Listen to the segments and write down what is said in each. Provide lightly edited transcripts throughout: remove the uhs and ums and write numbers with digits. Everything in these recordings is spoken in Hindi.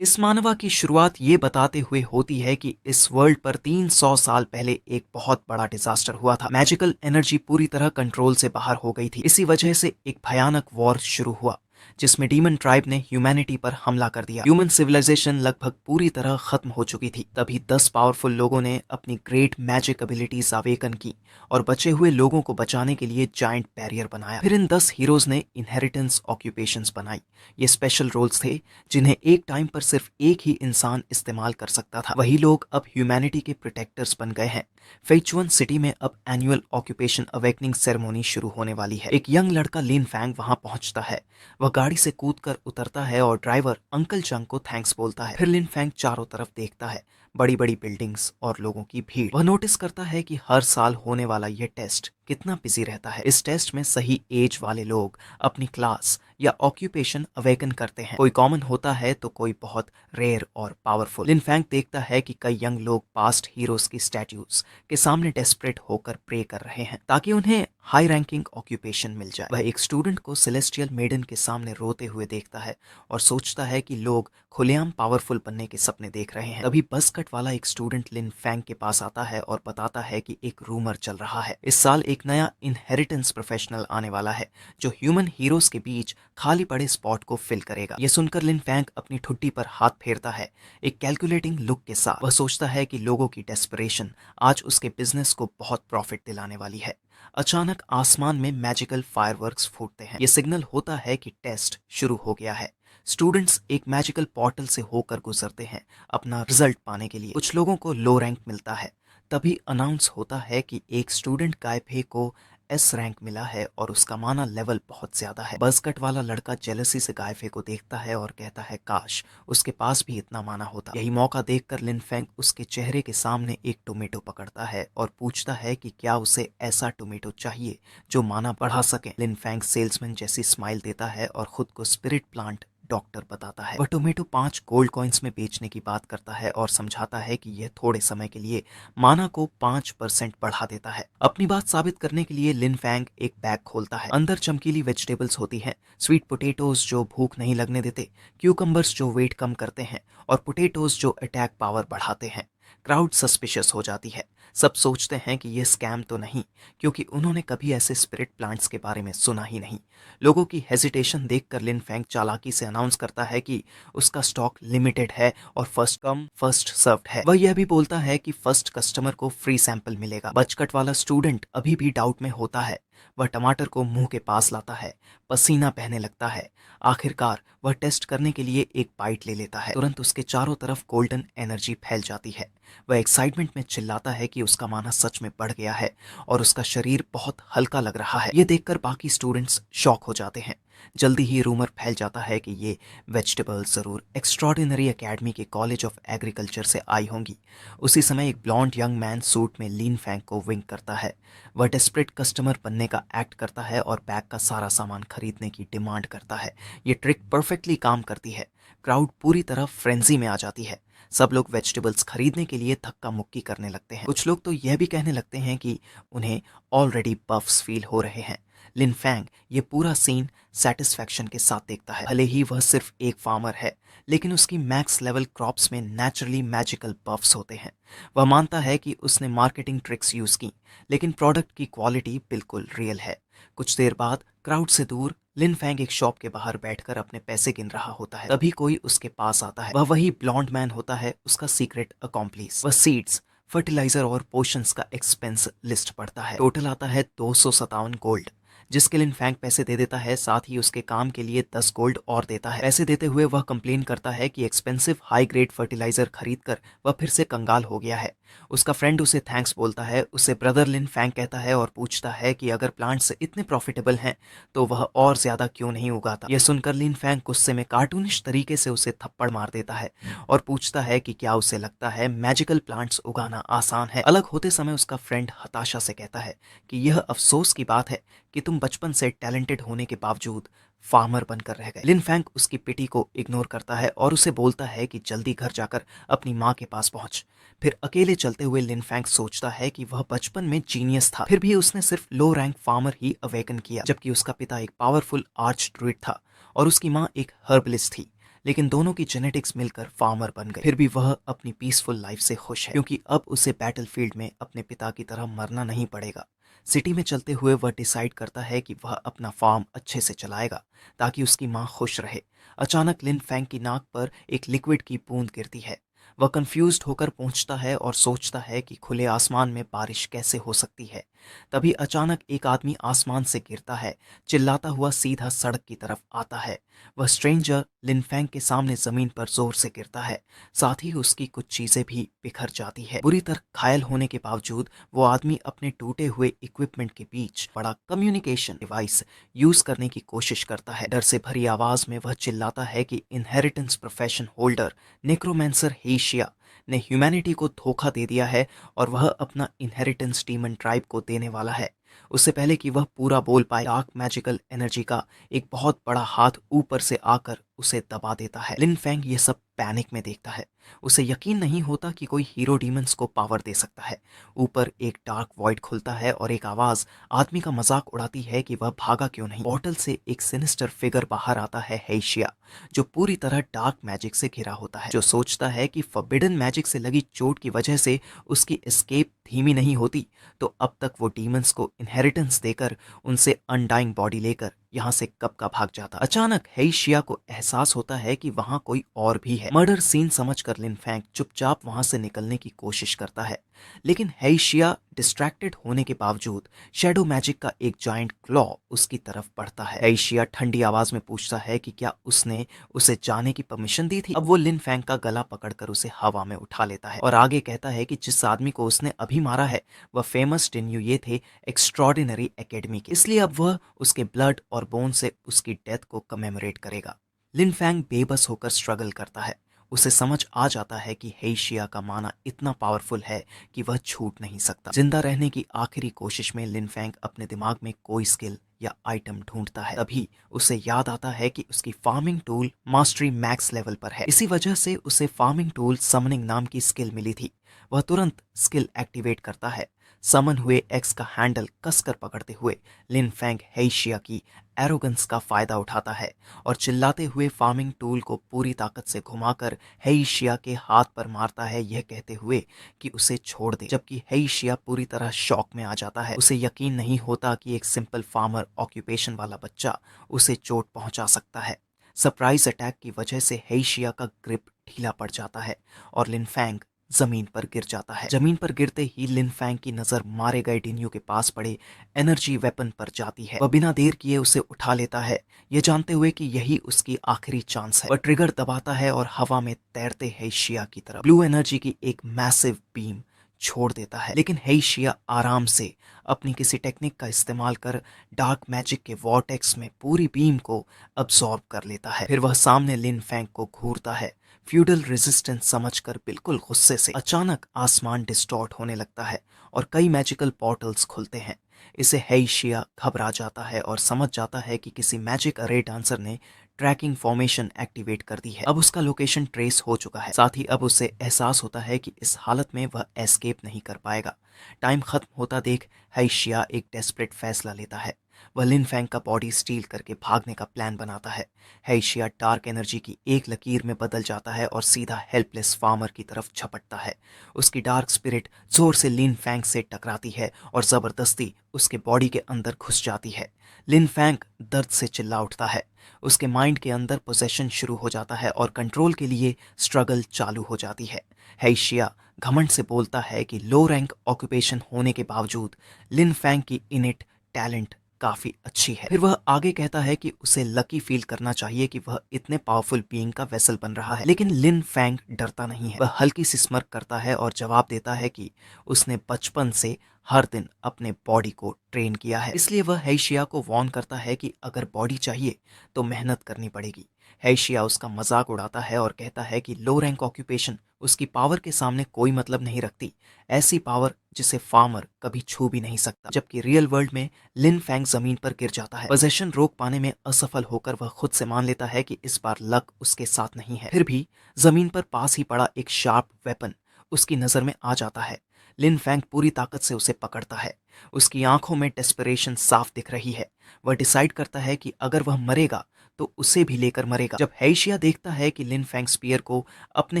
इस मानवा की शुरुआत ये बताते हुए होती है कि इस वर्ल्ड पर 300 साल पहले एक बहुत बड़ा डिजास्टर हुआ था। मैजिकल एनर्जी पूरी तरह कंट्रोल से बाहर हो गई थी। इसी वजह से एक भयानक वॉर शुरू हुआ जिसमें डीमन ट्राइब ने ह्यूमैनिटी पर हमला कर दिया। ह्यूमन सिविलाइजेशन लगभग पूरी तरह खत्म हो चुकी थी। तभी 10 पावरफुल लोगों ने अपनी ग्रेट मैजिक एबिलिटीज अवेकन की और बचे हुए लोगों को बचाने के लिए जाइंट बैरियर बनाया। फिर इन 10 हीरोज ने इनहेरिटेंस ऑक्यूपेशंस बनाई। ये स्पेशल रोल्स थे जिन्हें एक टाइम पर सिर्फ एक ही इंसान इस्तेमाल कर सकता था। वही लोग अब ह्यूमैनिटी के प्रोटेक्टर्स बन गए हैं। फेचुअन सिटी में अब एनुअल ऑक्यूपेशन अवेकनिंग सेरेमनी शुरू होने वाली है। एक यंग लड़का लिन फैंग वहां पहुंचता है। वह गाड़ी से कूदकर उतरता है और ड्राइवर अंकल चंग को थैंक्स बोलता है। फिर लिन फैंग चारों तरफ देखता है, बड़ी बड़ी बिल्डिंग्स और लोगों की भीड़। वह नोटिस करता है कि हर साल होने वाला यह टेस्ट कितना बिजी रहता है। इस टेस्ट में सही एज वाले लोग अपनी क्लास या ऑक्यूपेशन अवेकन करते हैं। कोई कॉमन होता है तो कोई बहुत रेयर और पावरफुल। लिन फैंग देखता है कि कई यंग लोग पास्ट हीरोज की स्टैट्यूज के सामने डेस्परेट होकर प्रे कर रहे हैं ताकि उन्हें हाई रैंकिंग ऑक्यूपेशन मिल जाए। वह एक स्टूडेंट को सेलेस्टियल मेडन के सामने रोते हुए देखता है और सोचता है कि लोग खुलेआम पावरफुल बनने के सपने देख रहे हैं। तभी बस कट वाला एक स्टूडेंट लिन फैंग के पास आता है और बताता है कि एक रूमर चल रहा है। इस साल एक नया इनहेरिटेंस प्रोफेशनल आने वाला है जो ह्यूमन हीरोज के बीच खाली पड़े स्पॉट को फिल करेगा। यह सुनकर लिन फैंग अपनी ठुड्डी पर हाथ फेरता है एक कैलकुलेटिंग लुक के साथ। वह सोचता है कि लोगों की डेस्परेशन आज उसके बिजनेस को बहुत प्रॉफिट दिलाने वाली है। अचानक आसमान में मैजिकल फायरवर्क्स फूटते हैं। यह सिग्नल होता है कि टेस्ट शुरू हो गया है। स्टूडेंट्स एक मैजिकल पोर्टल से होकर गुजरते हैं अपना रिजल्ट पाने के लिए। कुछ लोगों को लो रैंक मिलता है। तभी अनाउंस होता है कि एक स्टूडेंट गायफे को एस रैंक मिला है और उसका माना लेवल बहुत ज्यादा है। बजकट वाला लड़का जेलसी से गायफे को देखता है और कहता है काश उसके पास भी इतना माना होता। यही मौका देखकर लिन फैंग उसके चेहरे के सामने एक टोमेटो पकड़ता है और पूछता है कि क्या उसे ऐसा टोमेटो चाहिए जो माना बढ़ा सके। लिन फैंग सेल्समैन जैसी स्माइल देता है और खुद को स्पिरिट प्लांट डॉक्टर बताता है। वह टोमेटो 5 गोल्ड कॉइन्स में बेचने की बात करता है और समझाता है कि यह थोड़े समय के लिए माना को 5% बढ़ा देता है। अपनी बात साबित करने के लिए लिन फैंग एक बैग खोलता है। अंदर चमकीली वेजिटेबल्स होती हैं, स्वीट पोटैटोज जो भूख नहीं लगने देते, क्यूकम्बर्स जो वेट कम करते हैं और पोटैटोज जो अटैक पावर बढ़ाते हैं। क्राउड सस्पिशियस हो जाती है। सब सोचते हैं कि यह स्कैम तो नहीं, क्योंकि उन्होंने कभी ऐसे स्पिरिट प्लांट्स के बारे में सुना ही नहीं। लोगों की हेजिटेशन देखकर लिन फैंग चालाकी से अनाउंस करता है कि उसका स्टॉक लिमिटेड है और फर्स्ट कम फर्स्ट सर्व्ड है। वह यह भी बोलता है कि फर्स्ट कस्टमर को फ्री सैंपल मिलेगा। बचकट वाला स्टूडेंट अभी भी डाउट में होता है। वह टमाटर को मुंह के पास लाता है, पसीना बहने लगता है। आखिरकार वह टेस्ट करने के लिए एक बाइट ले लेता है। तुरंत उसके चारों तरफ गोल्डन एनर्जी फैल जाती है। वह एक्साइटमेंट में चिल्लाता है कि उसका माना सच में बढ़ गया है और उसका शरीर बहुत हल्का लग रहा है। यह देखकर बाकी स्टूडेंट्स शॉक हो जाते हैं। जल्दी ही रूमर फैल जाता है कि ये वेजिटेबल्स जरूर एक्स्ट्रॉर्डिनरी एकेडमी के कॉलेज ऑफ एग्रीकल्चर से आई होंगी। उसी समय एक ब्लॉन्ड यंग मैन सूट में लीन फैंग को विंक करता है। वह डेस्परेट कस्टमर बनने का एक्ट करता है और बैग का सारा सामान खरीदने की डिमांड करता है। ये ट्रिक परफेक्टली काम करती है। क्राउड पूरी तरह फ्रेंजी में आ जाती है। सब लोग वेजिटेबल्स खरीदने के लिए धक्का मुक्की करने लगते हैं। कुछ लोग तो यह भी कहने लगते हैं कि उन्हें ऑलरेडी बफ्स फील हो रहे हैं। लिन फैंग ये पूरा सीन सेटिस्फैक्शन के साथ देखता है। भले ही वह सिर्फ एक फार्मर है, लेकिन उसकी मैक्स लेवल क्रॉप्स में नेचुरली मैजिकल बफ्स होते हैं। वह मानता है कि उसने मार्केटिंग ट्रिक्स यूज की, लेकिन प्रोडक्ट की क्वालिटी बिल्कुल रियल है। कुछ देर बाद क्राउड से दूर लिन फैंग एक शॉप के बाहर बैठकर अपने पैसे गिन रहा होता है। तभी कोई उसके पास आता है। वह वही ब्लॉन्ड मैन होता है, उसका सीक्रेट अकॉम्प्लिस। वह सीड्स, फर्टिलाइजर और पोशंस का एक्सपेंस लिस्ट पढ़ता है। टोटल आता है 257 गोल्ड, जिसके लिन फैंग पैसे दे देता है। साथ ही उसके काम के लिए 10 गोल्ड और देता है। पैसे देते हुए वह कंप्लेन करता है कि एक्सपेंसिव हाई ग्रेड फर्टिलाइजर खरीदकर वह फिर से कंगाल हो गया है। उसका फ्रेंड उसे थैंक्स बोलता है। उसे ब्रदर लिन फैंग कहता है और पूछता है कि अगर प्लांट्स इतने प्रॉफिटेबल हैं तो वह और ज्यादा क्यों नहीं उगाता। यह सुनकर लिन फैंग गुस्से में कार्टूनिश तरीके से उसे थप्पड़ मार देता है और पूछता है कि क्या उसे लगता है मैजिकल प्लांट्स उगाना आसान है। अलग होते समय उसका फ्रेंड हताशा से कहता है कि यह अफसोस की बात है कि तुम बचपन से टैलेंटेड होने के बावजूद फार्मर बनकर रह गए। लिन फैंग उसकी पिटी को इग्नोर करता है और उसे बोलता है कि जल्दी घर जाकर अपनी माँ के पास पहुंच। फिर अकेले चलते हुए लिन फैंग सोचता है कि वह बचपन में जीनियस था, फिर भी उसने सिर्फ लो रैंक फार्मर ही अवेकन किया, जबकि उसका पिता एक पावरफुल आर्च ड्रूइड था और उसकी माँ एक हर्बलिस्ट थी। लेकिन दोनों की जेनेटिक्स मिलकर फार्मर बन गए। फिर भी वह अपनी पीसफुल लाइफ से खुश है, क्योंकि अब उसे बैटलफील्ड में अपने पिता की तरह मरना नहीं पड़ेगा। सिटी में चलते हुए वह डिसाइड करता है कि वह अपना फार्म अच्छे से चलाएगा ताकि उसकी माँ खुश रहे। अचानक लिन फैंग की नाक पर एक लिक्विड की बूंद गिरती है। वह कंफ्यूज्ड होकर पहुंचता है और सोचता है कि खुले आसमान में बारिश कैसे हो सकती है। तभी अचानक एक आदमी आसमान से गिरता है, चिल्लाता हुआ सीधा सड़क की तरफ आता है। वह स्ट्रेंजर लिनफेंग के सामने जमीन पर जोर से गिरता है, साथ ही उसकी कुछ चीजें भी बिखर जाती है। बुरी तरह घायल होने के बावजूद वो आदमी अपने टूटे हुए इक्विपमेंट के बीच बड़ा कम्युनिकेशन डिवाइस यूज करने की कोशिश करता है। डर से भरी आवाज में वह चिल्लाता है कि इनहेरिटेंस प्रोफेशन होल्डर नेक्रोमेंसर हेशिया ने ह्यूमैनिटी को धोखा दे दिया है और वह अपना इनहेरिटेंस डीमन ट्राइब को देने वाला है। उससे पहले कि वह पूरा बोल पाए, डार्क मैजिकल एनर्जी का एक बहुत बड़ा हाथ ऊपर से आकर उसे दबा देता है। लिन फैंग ये सब पैनिक में देखता है। उसे यकीन नहीं होता कि कोई हीरो डीमंस को पावर दे सकता है। ऊपर एक डार्क वॉइड खुलता है और एक आवाज आदमी का मजाक उड़ाती है कि वह भागा क्यों नहीं। पोर्टल से एक सिनिस्टर फिगर बाहर आता है, हेशिया, जो पूरी तरह डार्क मैजिक से घिरा होता है, जो सोचता है कि फॉरबिडन मैजिक से लगी चोट की वजह से उसकी एस्केप धीमी नहीं होती, तो अब तक वो डीमंस को इनहेरिटेंस देकर उनसे अनडाइंग बॉडी लेकर यहाँ से कब का भाग जाता। अचानक हेशिया को एहसास होता है कि वहां कोई और भी है। मर्डर सीन समझकर लिन फैंग चुपचाप वहां से निकलने की कोशिश करता है, लेकिन हेशिया डिस्ट्रैक्टेड होने के बावजूद शैडो मैजिक का एक जायंट क्लॉ उसकी तरफ बढ़ता है। हेशिया ठंडी आवाज में पूछता है कि क्या उसने उसे जाने की परमिशन दी थी। अब वो लिन फैंग का गला पकड़कर उसे हवा में उठा लेता है और आगे कहता है कि जिस आदमी को उसने अभी मारा है वह फेमस टेन्यू ये थे एक्स्ट्रॉर्डिनरी एकेडमी के, इसलिए अब वह उसके ब्लड और बोन से उसकी डेथ को कमेमोरेट करेगा। लिन फैंग बेबस होकर स्ट्रगल करता है। उसे समझ आ जाता है कि हेशिया का माना इतना पावरफुल है कि वह छूट नहीं सकता। जिंदा रहने की आखिरी कोशिश में लिन फैंग अपने दिमाग में कोई स्किल या आइटम ढूंढता है। तभी उसे याद आता है कि उसकी farming tool mastery max level पर है। इसी वजह से उसे फार्मिंग टूल समनिंग नाम की स्किल मिली थी। वह तुरंत स्किल एक्टिवेट करता है। समन हुए एक्स का हैंडल कसकर पकड़ते हुए लिन फैंग हेशिया की एरोगेंस का फायदा उठाता है और चिल्लाते हुए फार्मिंग टूल को पूरी ताकत से घुमाकर हेशिया के हाथ पर मारता है, यह कहते हुए कि उसे छोड़ दे। जबकि हेशिया पूरी तरह शॉक में आ जाता है। उसे यकीन नहीं होता कि एक सिंपल फार्मर ऑक्यूपेशन वाला बच्चा उसे चोट पहुंचा सकता है। सरप्राइज अटैक की वजह से हेशिया का ग्रिप ढीला पड़ जाता है और लिन फैंग जमीन पर गिर जाता है। जमीन पर गिरते ही लिन फैंग की नजर मारे गए डिन्यू के पास पड़े एनर्जी वेपन पर जाती है। वह बिना देर किए उसे उठा लेता है, ये जानते हुए कि यही उसकी आखिरी चांस है। वह ट्रिगर दबाता है और हवा में तैरते हेशिया की तरफ ब्लू एनर्जी की एक मैसिव बीम छोड़ देता है, लेकिन हेशिया आराम से अपनी किसी टेक्निक का इस्तेमाल कर डार्क मैजिक के वॉर्टेक्स में पूरी बीम को अब्सॉर्ब कर लेता है। फिर वह सामने लिन फैंग को घूरता है, फ्यूडल रेजिस्टेंस समझकर बिल्कुल गुस्से से। अचानक आसमान डिस्टॉर्ट होने लगता है और कई मैजिकल पोर्टल्स खुलते हैं। इसे हेशिया घबरा जाता है और समझ जाता है कि किसी मैजिक अरे डांसर ने ट्रैकिंग फॉर्मेशन एक्टिवेट कर दी है। अब उसका लोकेशन ट्रेस हो चुका है। साथ ही अब उसे एहसास होता है कि इस हालत में वह एस्केप नहीं कर पाएगा। टाइम खत्म होता देख हेशिया एक डेस्परेट फैसला लेता है। वह लिन फैंग का बॉडी स्टील करके भागने का प्लान बनाता है। हेशिया डार्क एनर्जी की एक लकीर में बदल जाता है और सीधा हेल्पलेस फार्मर की तरफ झपटता है। उसकी डार्क स्पिरिट जोर से लिन फैंग से टकराती है और जबरदस्ती उसके बॉडी के अंदर घुस जाती है। लिन फैंग दर्द से चिल्ला उठता है। उसके माइंड के अंदर पोजेशन शुरू हो जाता है और कंट्रोल के लिए स्ट्रगल चालू हो जाती है। हेशिया घमंड से बोलता है कि लो रैंक ऑक्यूपेशन होने के बावजूद लिन फैंग की इनेट टैलेंट काफी अच्छी है। फिर वह आगे कहता है कि उसे लकी फील करना चाहिए कि वह इतने पावरफुल बीइंग का वेसल बन रहा है। लेकिन लिन फैंग डरता नहीं है। वह हल्की सी स्मर्क करता है और जवाब देता है कि उसने बचपन से हर दिन अपने बॉडी को ट्रेन किया है, इसलिए वह हेशिया को वार्न करता है कि अगर बॉडी चाहिए तो मेहनत करनी पड़ेगी। हेशिया उसका मजाक उड़ाता है और कहता है कि लो रैंक ऑक्यूपेशन उसकी पावर के सामने कोई मतलब नहीं रखती, ऐसी पावर जिसे फार्मर कभी छू भी नहीं सकता। जबकि रियल वर्ल्ड में लिन फैंग जमीन पर गिर जाता है। पोजेशन रोक पाने में असफल होकर वह खुद से मान लेता है कि इस बार लक उसके साथ नहीं है। फिर भी जमीन पर पास ही पड़ा एक शार्प वेपन उसकी नजर में आ जाता है। लिन फैंग पूरी ताकत से उसे पकड़ता है। उसकी आंखों में डेस्परेशन साफ दिख रही है। वह डिसाइड करता है कि अगर वह मरेगा तो उसे भी लेकर मरेगा। जब हेइशिया देखता है कि लिन फैंग स्पीयर को अपने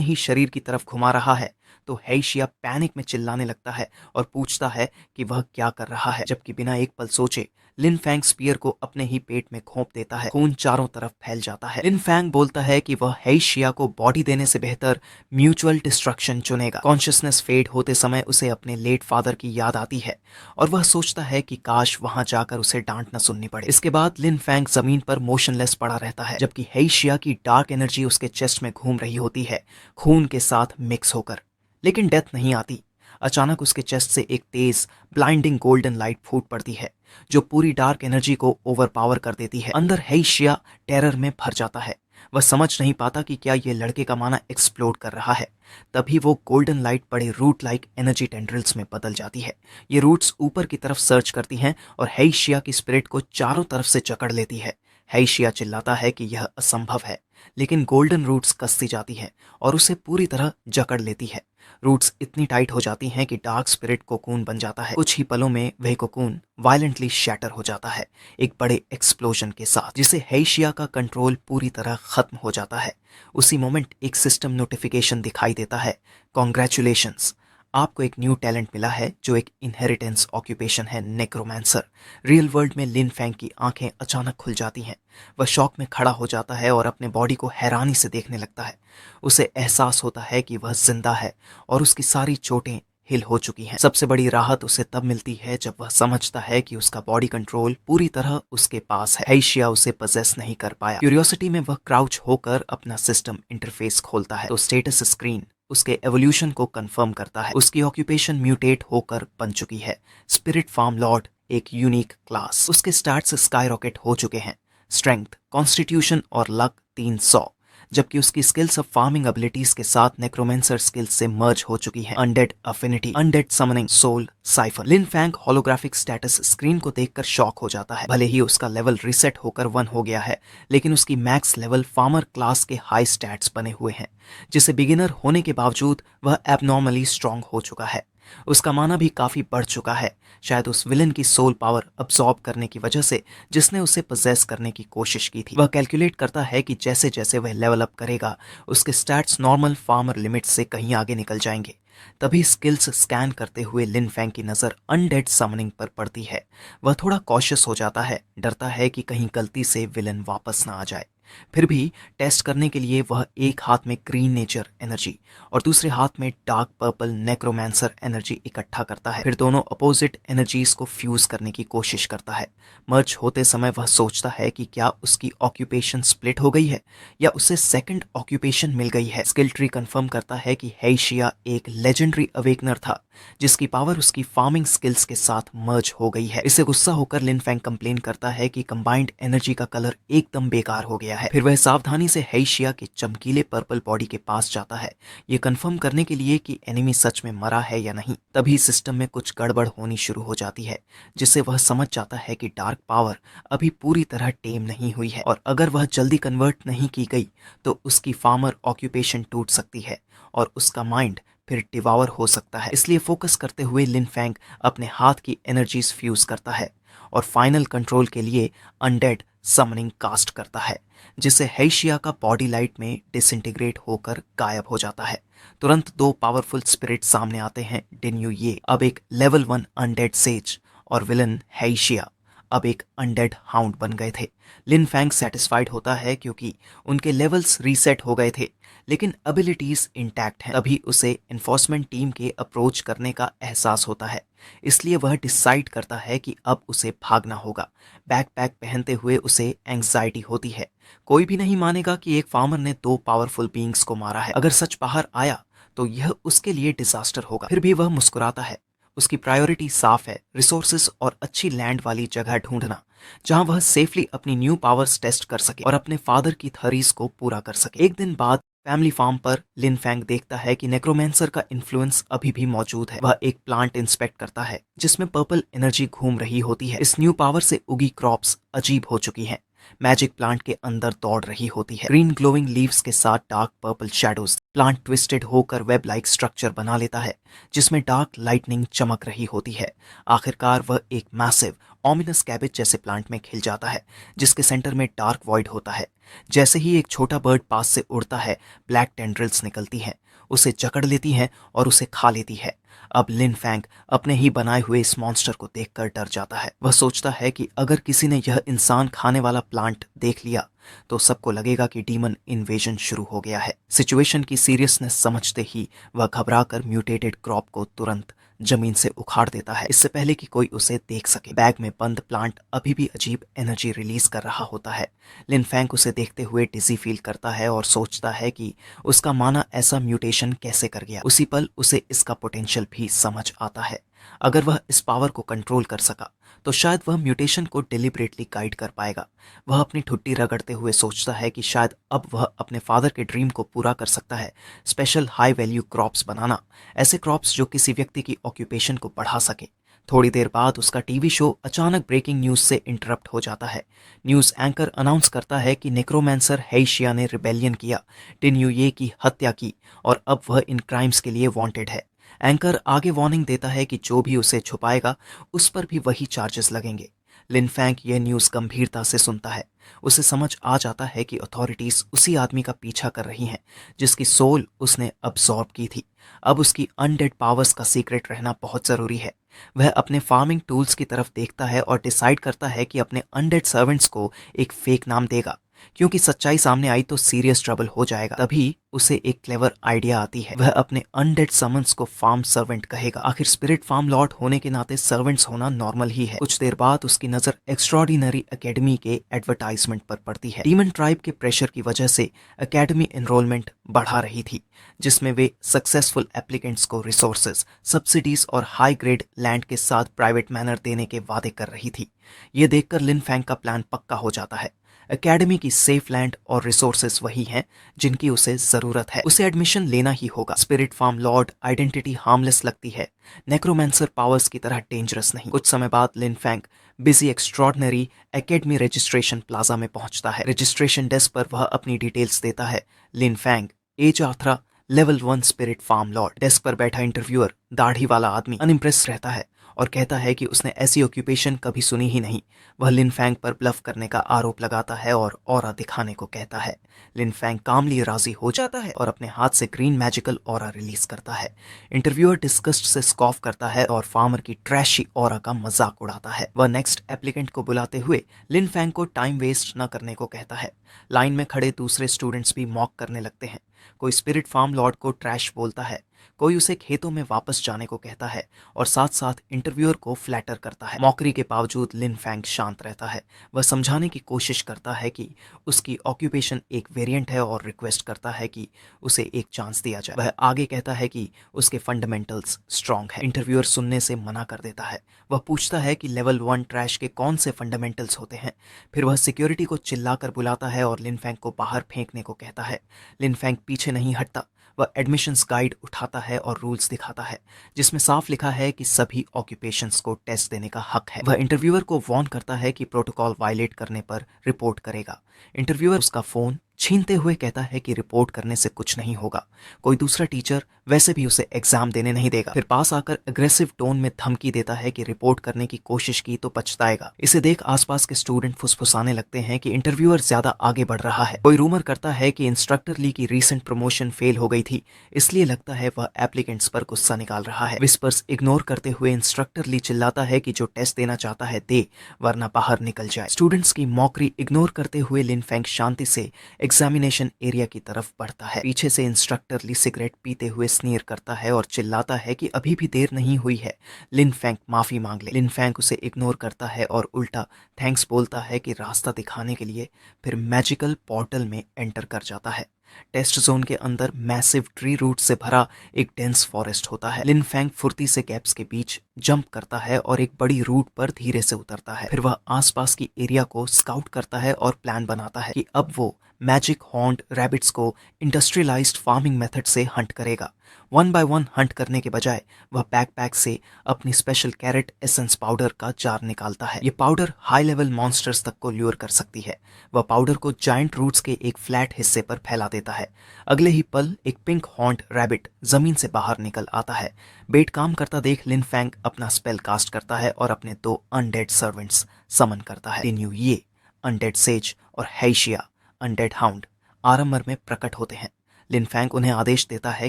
ही शरीर की तरफ घुमा रहा है तो हेइशिया पैनिक में चिल्लाने लगता है और पूछता है कि वह क्या कर रहा है, जबकि बिना एक पल सोचे लिन फैंग स्पीयर को अपने ही पेट में घोंप देता है। खून चारों तरफ फैल जाता है। लिन फैंग बोलता है कि वह हेइशिया को बॉडी देने से बेहतर म्यूचुअल डिस्ट्रक्शन चुनेगा। कॉन्शियसनेस फेड होते समय उसे अपने लेट फादर की याद आती है और वह सोचता है कि काश वहां जाकर उसे डांट न सुननी पड़े। इसके बाद लिन फैंग जमीन पर मोशनलेस पड़ा रहता है, जबकि हेइशिया की डार्क एनर्जी उसके चेस्ट में घूम रही होती है, खून के साथ मिक्स होकर। लेकिन डेथ नहीं आती। अचानक उसके चेस्ट से एक तेज ब्लाइंडिंग गोल्डन लाइट फूट पड़ती है जो पूरी डार्क एनर्जी को ओवरपावर कर देती है। अंदर हेइशिया टेरर में भर जाता है। वह समझ नहीं पाता कि क्या ये लड़के का माना एक्सप्लोड कर रहा है। तभी वो गोल्डन लाइट बड़े रूट लाइक एनर्जी टेंड्रिल्स में बदल जाती है। ये रूट्स ऊपर की तरफ सर्च करती हैं और हेइशिया की स्पिरिट को चारों तरफ से जकड़ लेती है। हेइशिया चिल्लाता है कि यह असंभव है, लेकिन गोल्डन रूट्स कसती जाती है और उसे पूरी तरह जकड़ लेती है। रूट्स इतनी टाइट हो जाती हैं कि डार्क स्पिरिट कोकून बन जाता है। कुछ ही पलों में वह कोकून वायलेंटली शैटर हो जाता है एक बड़े एक्सप्लोजन के साथ, जिसे हेइशिया का कंट्रोल पूरी तरह खत्म हो जाता है। उसी मोमेंट एक सिस्टम नोटिफिकेशन दिखाई देता है, कॉन्ग्रेचुलेशंस, आपको एक न्यू टैलेंट मिला है जो एक इनहेरिटेंस ऑक्यूपेशन है, नेक्रोमैंसर। रियल वर्ल्ड में लिन फैंग की आंखें अचानक खुल जाती हैं। वह शॉक में खड़ा हो जाता है और अपने बॉडी को हैरानी से देखने लगता है। उसे एहसास होता है कि वह जिंदा है और उसकी सारी चोटें हिल हो चुकी हैं। सबसे बड़ी राहत उसे तब मिलती है जब वह समझता है कि उसका बॉडी कंट्रोल पूरी तरह उसके पास है। हेइशिया उसे पजेस नहीं कर पाया। क्यूरियोसिटी में वह क्राउच होकर अपना सिस्टम इंटरफेस खोलता है तो स्टेटस स्क्रीन उसके एवोल्यूशन को कंफर्म करता है। उसकी ऑक्यूपेशन म्यूटेट होकर बन चुकी है, स्पिरिट फार्म लॉर्ड, एक यूनिक क्लास। उसके स्टैट्स स्काई रॉकेट हो चुके हैं, स्ट्रेंथ, कॉन्स्टिट्यूशन और लक 300, जबकि उसकी स्किल्स ऑफ फार्मिंग एबिलिटीज के साथ नेक्रोमेंसर स्किल्स से मर्ज हो चुकी है। Undead affinity, undead summoning, soul cipher. Lin Fang holographic status screen को देखकर शॉक हो जाता है। भले ही उसका लेवल रिसेट होकर 1 हो गया है, लेकिन उसकी मैक्स लेवल फार्मर क्लास के हाई स्टैट्स बने हुए हैं, जिसे बिगिनर होने के बावजूद वह एबनॉर्मली स्ट्रांग हो चुका है। उसका माना भी काफी बढ़ चुका है, शायद उस विलन की सोल पावर अब्सॉर्ब करने की वजह से जिसने उसे पोजेस करने की कोशिश की थी। वह कैलकुलेट करता है कि जैसे जैसे वह लेवल अप करेगा उसके स्टैट्स नॉर्मल फार्मर लिमिट से कहीं आगे निकल जाएंगे। तभी स्किल्स स्कैन करते हुए लिन फैंग की नजर अनडेड समनिंग पर पड़ती है। वह थोड़ा कॉशियस हो जाता है, डरता है कि कहीं गलती से विलन वापस ना आ जाए। फिर भी टेस्ट करने के लिए वह एक हाथ में ग्रीन नेचर एनर्जी और दूसरे हाथ में डार्क पर्पल नेक्रोमैंसर एनर्जी इकट्ठा करता है। फिर दोनों अपोजिट एनर्जीज को फ्यूज करने की कोशिश करता है। मर्ज होते समय वह सोचता है कि क्या उसकी ऑक्यूपेशन स्प्लिट हो गई है या उसे सेकंड ऑक्यूपेशन मिल गई है। स्किल ट्री कंफर्म करता है कि हेइशिया एक लेजेंडरी अवेकनर था जिसकी पावर उसकी फार्मिंग स्किल्स के साथ मर्ज हो गई है। इसे गुस्सा होकर लिन फैंग कंप्लेन करता है कि कंबाइंड एनर्जी का कलर एकदम बेकार हो गया है। फिर वह सावधानी से हेइशिया के चमकीले पर्पल बॉडी के पास जाता है, ये कंफर्म करने के लिए कि एनिमी सच में मरा है या नहीं। तभी सिस्टम में कुछ गड़बड़ होनी शुरू हो जाती है, जिससे वह समझ जाता है कि डार्क पावर अभी पूरी तरह टेम नहीं हुई है और अगर वह जल्दी कन्वर्ट नहीं की गई तो उसकी फार्मर ऑक्यूपेशन टूट सकती है और उसका माइंड फिर डिवावर हो सकता है। इसलिए फोकस करते हुए लिन फैंग अपने हाथ की एनर्जीज फ्यूज करता है और फाइनल कंट्रोल के लिए अनडेड समनिंग कास्ट करता है, जिससे हेइशिया का बॉडी लाइट में डिसइंटीग्रेट होकर गायब हो जाता है। तुरंत 2 पावरफुल स्पिरिट सामने आते हैं, डिन्यू ये अब एक लेवल 1 अनडेड सेज और विलन हेइशिया अब एक अनडेड हाउंड बन गए थे। लिन फैंग सेटिस्फाइड होता है क्योंकि उनके लेवल्स रीसेट हो गए थे, लेकिन एबिलिटीज इंटैक्ट हैं। तभी उसे एनफोर्समेंट टीम के अप्रोच करने का एहसास होता है, इसलिए वह डिसाइड करता है कि अब उसे भागना होगा। बैकपैक पहनते हुए उसे एंग्जाइटी होती है, कोई भी नहीं मानेगा कि एक फार्मर ने 2 पावरफुल बीइंग्स को मारा है। अगर सच बाहर आया तो यह उसके लिए डिजास्टर होगा। फिर भी वह मुस्कुराता है। उसकी प्रायोरिटी साफ है, रिसोर्सेज और अच्छी लैंड वाली जगह ढूंढना जहां वह सेफली अपनी न्यू पावर्स टेस्ट कर सके और अपने फादर की थरीज को पूरा कर सके। एक दिन बाद फैमिली फार्म पर लिन फैंग देखता है कि नेक्रोमैंसर का इन्फ्लुएंस अभी भी मौजूद है। वह एक प्लांट इंस्पेक्ट करता है जिसमें पर्पल एनर्जी घूम रही होती है। इस न्यू पावर से उगी क्रॉप्स अजीब हो चुकी हैं, मैजिक प्लांट के अंदर दौड़ रही होती है। ग्रीन ग्लोइंग लीव्स के साथ dark purple shadows. Plant twisted होकर वेब लाइक स्ट्रक्चर बना लेता है जिसमें डार्क लाइटनिंग चमक रही होती है। आखिरकार वह एक मैसिव ऑमिनस कैबेज जैसे प्लांट में खिल जाता है, जिसके सेंटर में डार्क वॉइड होता है। जैसे ही एक छोटा बर्ड पास से उड़ता है, ब्लैक टेंड्रिल्स निकलती हैं, उसे जकड़ लेती हैं और उसे खा लेती है। अब लिन फैंग अपने ही बनाए हुए इस मॉन्स्टर को देखकर डर जाता है। वह सोचता है कि अगर किसी ने यह इंसान खाने वाला प्लांट देख लिया तो सबको लगेगा कि डीमन इन्वेजन शुरू हो गया है। सिचुएशन की सीरियसनेस समझते ही वह घबराकर म्यूटेटेड क्रॉप को तुरंत जमीन से उखाड़ देता है, इससे पहले कि कोई उसे देख सके। बैग में बंद प्लांट अभी भी अजीब एनर्जी रिलीज कर रहा होता है। लिन फैंग उसे देखते हुए डिजी फील करता है और सोचता है कि उसका माना ऐसा म्यूटेशन कैसे कर गया। उसी पल उसे इसका पोटेंशियल भी समझ आता है। अगर वह इस पावर को कंट्रोल कर सका तो शायद वह म्यूटेशन को डिलिबरेटली गाइड कर पाएगा। वह अपनी ठुड्डी रगड़ते हुए सोचता है कि शायद अब वह अपने फादर के ड्रीम को पूरा कर सकता है, स्पेशल हाई वैल्यू क्रॉप्स बनाना, ऐसे क्रॉप्स जो किसी व्यक्ति की ऑक्यूपेशन को बढ़ा सके। थोड़ी देर बाद उसका टीवी शो अचानक ब्रेकिंग न्यूज से इंटरप्ट हो जाता है। न्यूज एंकर अनाउंस करता है कि नेक्रोमैंसर हेइशिया ने रिबेलियन किया, टिन्यूये की हत्या की और अब वह इन क्राइम्स के लिए वांटेड है। एंकर आगे वार्निंग देता है कि जो भी उसे छुपाएगा उस पर भी वही चार्जेस लगेंगे। लिन फैंग यह न्यूज़ गंभीरता से सुनता है। उसे समझ आ जाता है कि अथॉरिटीज उसी आदमी का पीछा कर रही हैं जिसकी सोल उसने अब्सॉर्ब की थी। अब उसकी अनडेड पावर्स का सीक्रेट रहना बहुत ज़रूरी है। वह अपने फार्मिंग टूल्स की तरफ देखता है और डिसाइड करता है कि अपने अनडेड सर्वेंट्स को एक फेक नाम देगा, क्योंकि सच्चाई सामने आई तो सीरियस ट्रबल हो जाएगा। तभी उसे एक क्लेवर आइडिया आती है। वह अपने अनडेड समन्स को फार्म सर्वेंट कहेगा। आखिर स्पिरिट फार्म लॉर्ड होने के नाते सर्वेंट्स होना नॉर्मल ही है। कुछ देर बाद उसकी नजर एक्स्ट्रॉर्डिनरी एकेडमी के एडवर्टाइजमेंट पर पड़ती है। डीमन ट्राइब के प्रेशर की वजह से एकेडमी एनरोलमेंट बढ़ा रही थी, जिसमें वे सक्सेसफुल एप्लीकेंट्स को रिसोर्सेज, सब्सिडीज और हाई ग्रेड लैंड के साथ प्राइवेट मैनर देने के वादे कर रही थी। ये देखकर लिन फैंग का प्लान पक्का हो जाता है। एकेडमी की सेफ लैंड और रिसोर्सेज वही हैं जिनकी उसे जरूरत है। उसे एडमिशन लेना ही होगा। Spirit farm lord identity harmless लगती है, नेक्रोमैंसर पावर्स की तरह डेंजरस नहीं। कुछ समय बाद लिन फैंग बिजी एक्स्ट्रॉर्डनरी एकेडमी रजिस्ट्रेशन प्लाजा में पहुंचता है। रजिस्ट्रेशन डेस्क पर वह अपनी डिटेल्स देता है। लिन फैंग, एज आर्थरा, level 1 spirit farm lord. Desk पर बैठा इंटरव्यूअर, दाढ़ी वाला आदमी, अनइम्प्रेस रहता है और कहता है कि उसने ऐसी ऑक्यूपेशन कभी सुनी ही नहीं। वह लिन फैंग पर ब्लफ करने का आरोप लगाता है और ऑरा दिखाने को कहता है। लिन फैंग कामली राजी हो जाता है और अपने हाथ से ग्रीन मैजिकल ऑरा रिलीज करता है। इंटरव्यूअर डिस्गस्ट से स्कॉफ करता है और फार्मर की ट्रैशी ऑरा का मजाक उड़ाता है। वह नेक्स्ट एप्लीकेंट को बुलाते हुए लिन फैंग को टाइम वेस्ट न करने को कहता है। लाइन में खड़े दूसरे स्टूडेंट्स भी मॉक करने लगते हैं। कोई स्पिरिट फार्म लॉर्ड को ट्रैश बोलता है, कोई उसे खेतों में वापस जाने को कहता है और साथ साथ इंटरव्यूअर को फ्लैटर करता है। मॉकरी के बावजूद लिन फैंग शांत रहता है। वह समझाने की कोशिश करता है कि उसकी ऑक्यूपेशन एक वेरिएंट है और रिक्वेस्ट करता है कि उसे एक चांस दिया जाए। वह आगे कहता है कि उसके फंडामेंटल्स स्ट्रांग है। इंटरव्यूअर सुनने से मना कर देता है। वह पूछता है कि लेवल 1 ट्रैश के कौन से फंडामेंटल्स होते हैं। फिर वह सिक्योरिटी को चिल्लाकर बुलाता है और लिन फैंग को बाहर फेंकने को कहता है। लिन फैंग पीछे नहीं हटता। वह एडमिशंस गाइड उठाता है और रूल्स दिखाता है, जिसमें साफ लिखा है कि सभी ऑक्यूपेशंस को टेस्ट देने का हक है। वह इंटरव्यूअर को वार्न करता है कि प्रोटोकॉल वायलेट करने पर रिपोर्ट करेगा। इंटरव्यूअर उसका फोन छीनते हुए कहता है कि रिपोर्ट करने से कुछ नहीं होगा, कोई दूसरा टीचर वैसे भी उसे एग्जाम देने नहीं देगा। फिर पास आकर अग्रेसिव टोन में धमकी देता है कि रिपोर्ट करने की कोशिश की तो पछताएगा। इसे देख आसपास के स्टूडेंट फुसफुसाने लगते हैं कि इंटरव्यूअर ज्यादा आगे बढ़ रहा है। कोई रूमर करता है कि इंस्ट्रक्टर ली की रीसेंट प्रमोशन फेल हो गई थी, इसलिए लगता है वह एप्लीकेंट्स पर गुस्सा निकाल रहा है। विस्पर्स इग्नोर करते हुए इंस्ट्रक्टर ली चिल्लाता है कि जो टेस्ट देना चाहता है दे, वरना बाहर निकल जाए। स्टूडेंट्स की मॉकरी इग्नोर करते हुए लिन फैंग शांति से एग्जामिनेशन एरिया की तरफ बढ़ता है। पीछे से इंस्ट्रक्टर ली सिगरेट पीते हुए स्नीर करता है और चिल्लाता है कि अभी भी देर नहीं हुई है, लिन फैंग माफी मांग ले। लिन फैंग उसे इग्नोर करता है और उल्टा थैंक्स बोलता है कि रास्ता दिखाने के लिए। फिर मैजिकल पोर्टल में एंटर कर जाता है। टेस्ट जोन के अंदर मैसिव ट्री रूट से भरा एक डेंस फॉरेस्ट होता है। लिन फैंग फुर्ती से गैप्स के बीच जंप करता है और एक बड़ी रूट पर धीरे से उतरता है। फिर वह आसपास की एरिया को स्काउट करता है और प्लान बनाता है कि अब वो मैजिक हॉर्न्ड रैबिट्स को इंडस्ट्रियलाइज्ड फार्मिंग मेथड से हंट करेगा। वन बाय वन हंट करने के बजाय वह बैकपैक से अपनी स्पेशल कैरेट एसेंस पाउडर का जार निकालता है। ये पाउडर हाई लेवल मॉन्स्टर्स तक को ल्यूर कर सकती है। वह पाउडर को जायंट रूट्स के एक फ्लैट हिस्से पर फैला देता है। अगले ही पल एक पिंक हॉर्न्ड रैबिट जमीन से बाहर निकल आता है। बेट काम करता देख लिन फैंग अपना स्पेल कास्ट करता है और अपने 2 अनडेड सर्वेंट्स समन करता है। लिन ये अनडेड सेज और हेशिया अनडेड हाउंड आरंबर में प्रकट होते हैं। लिन फैंग उन्हें आदेश देता है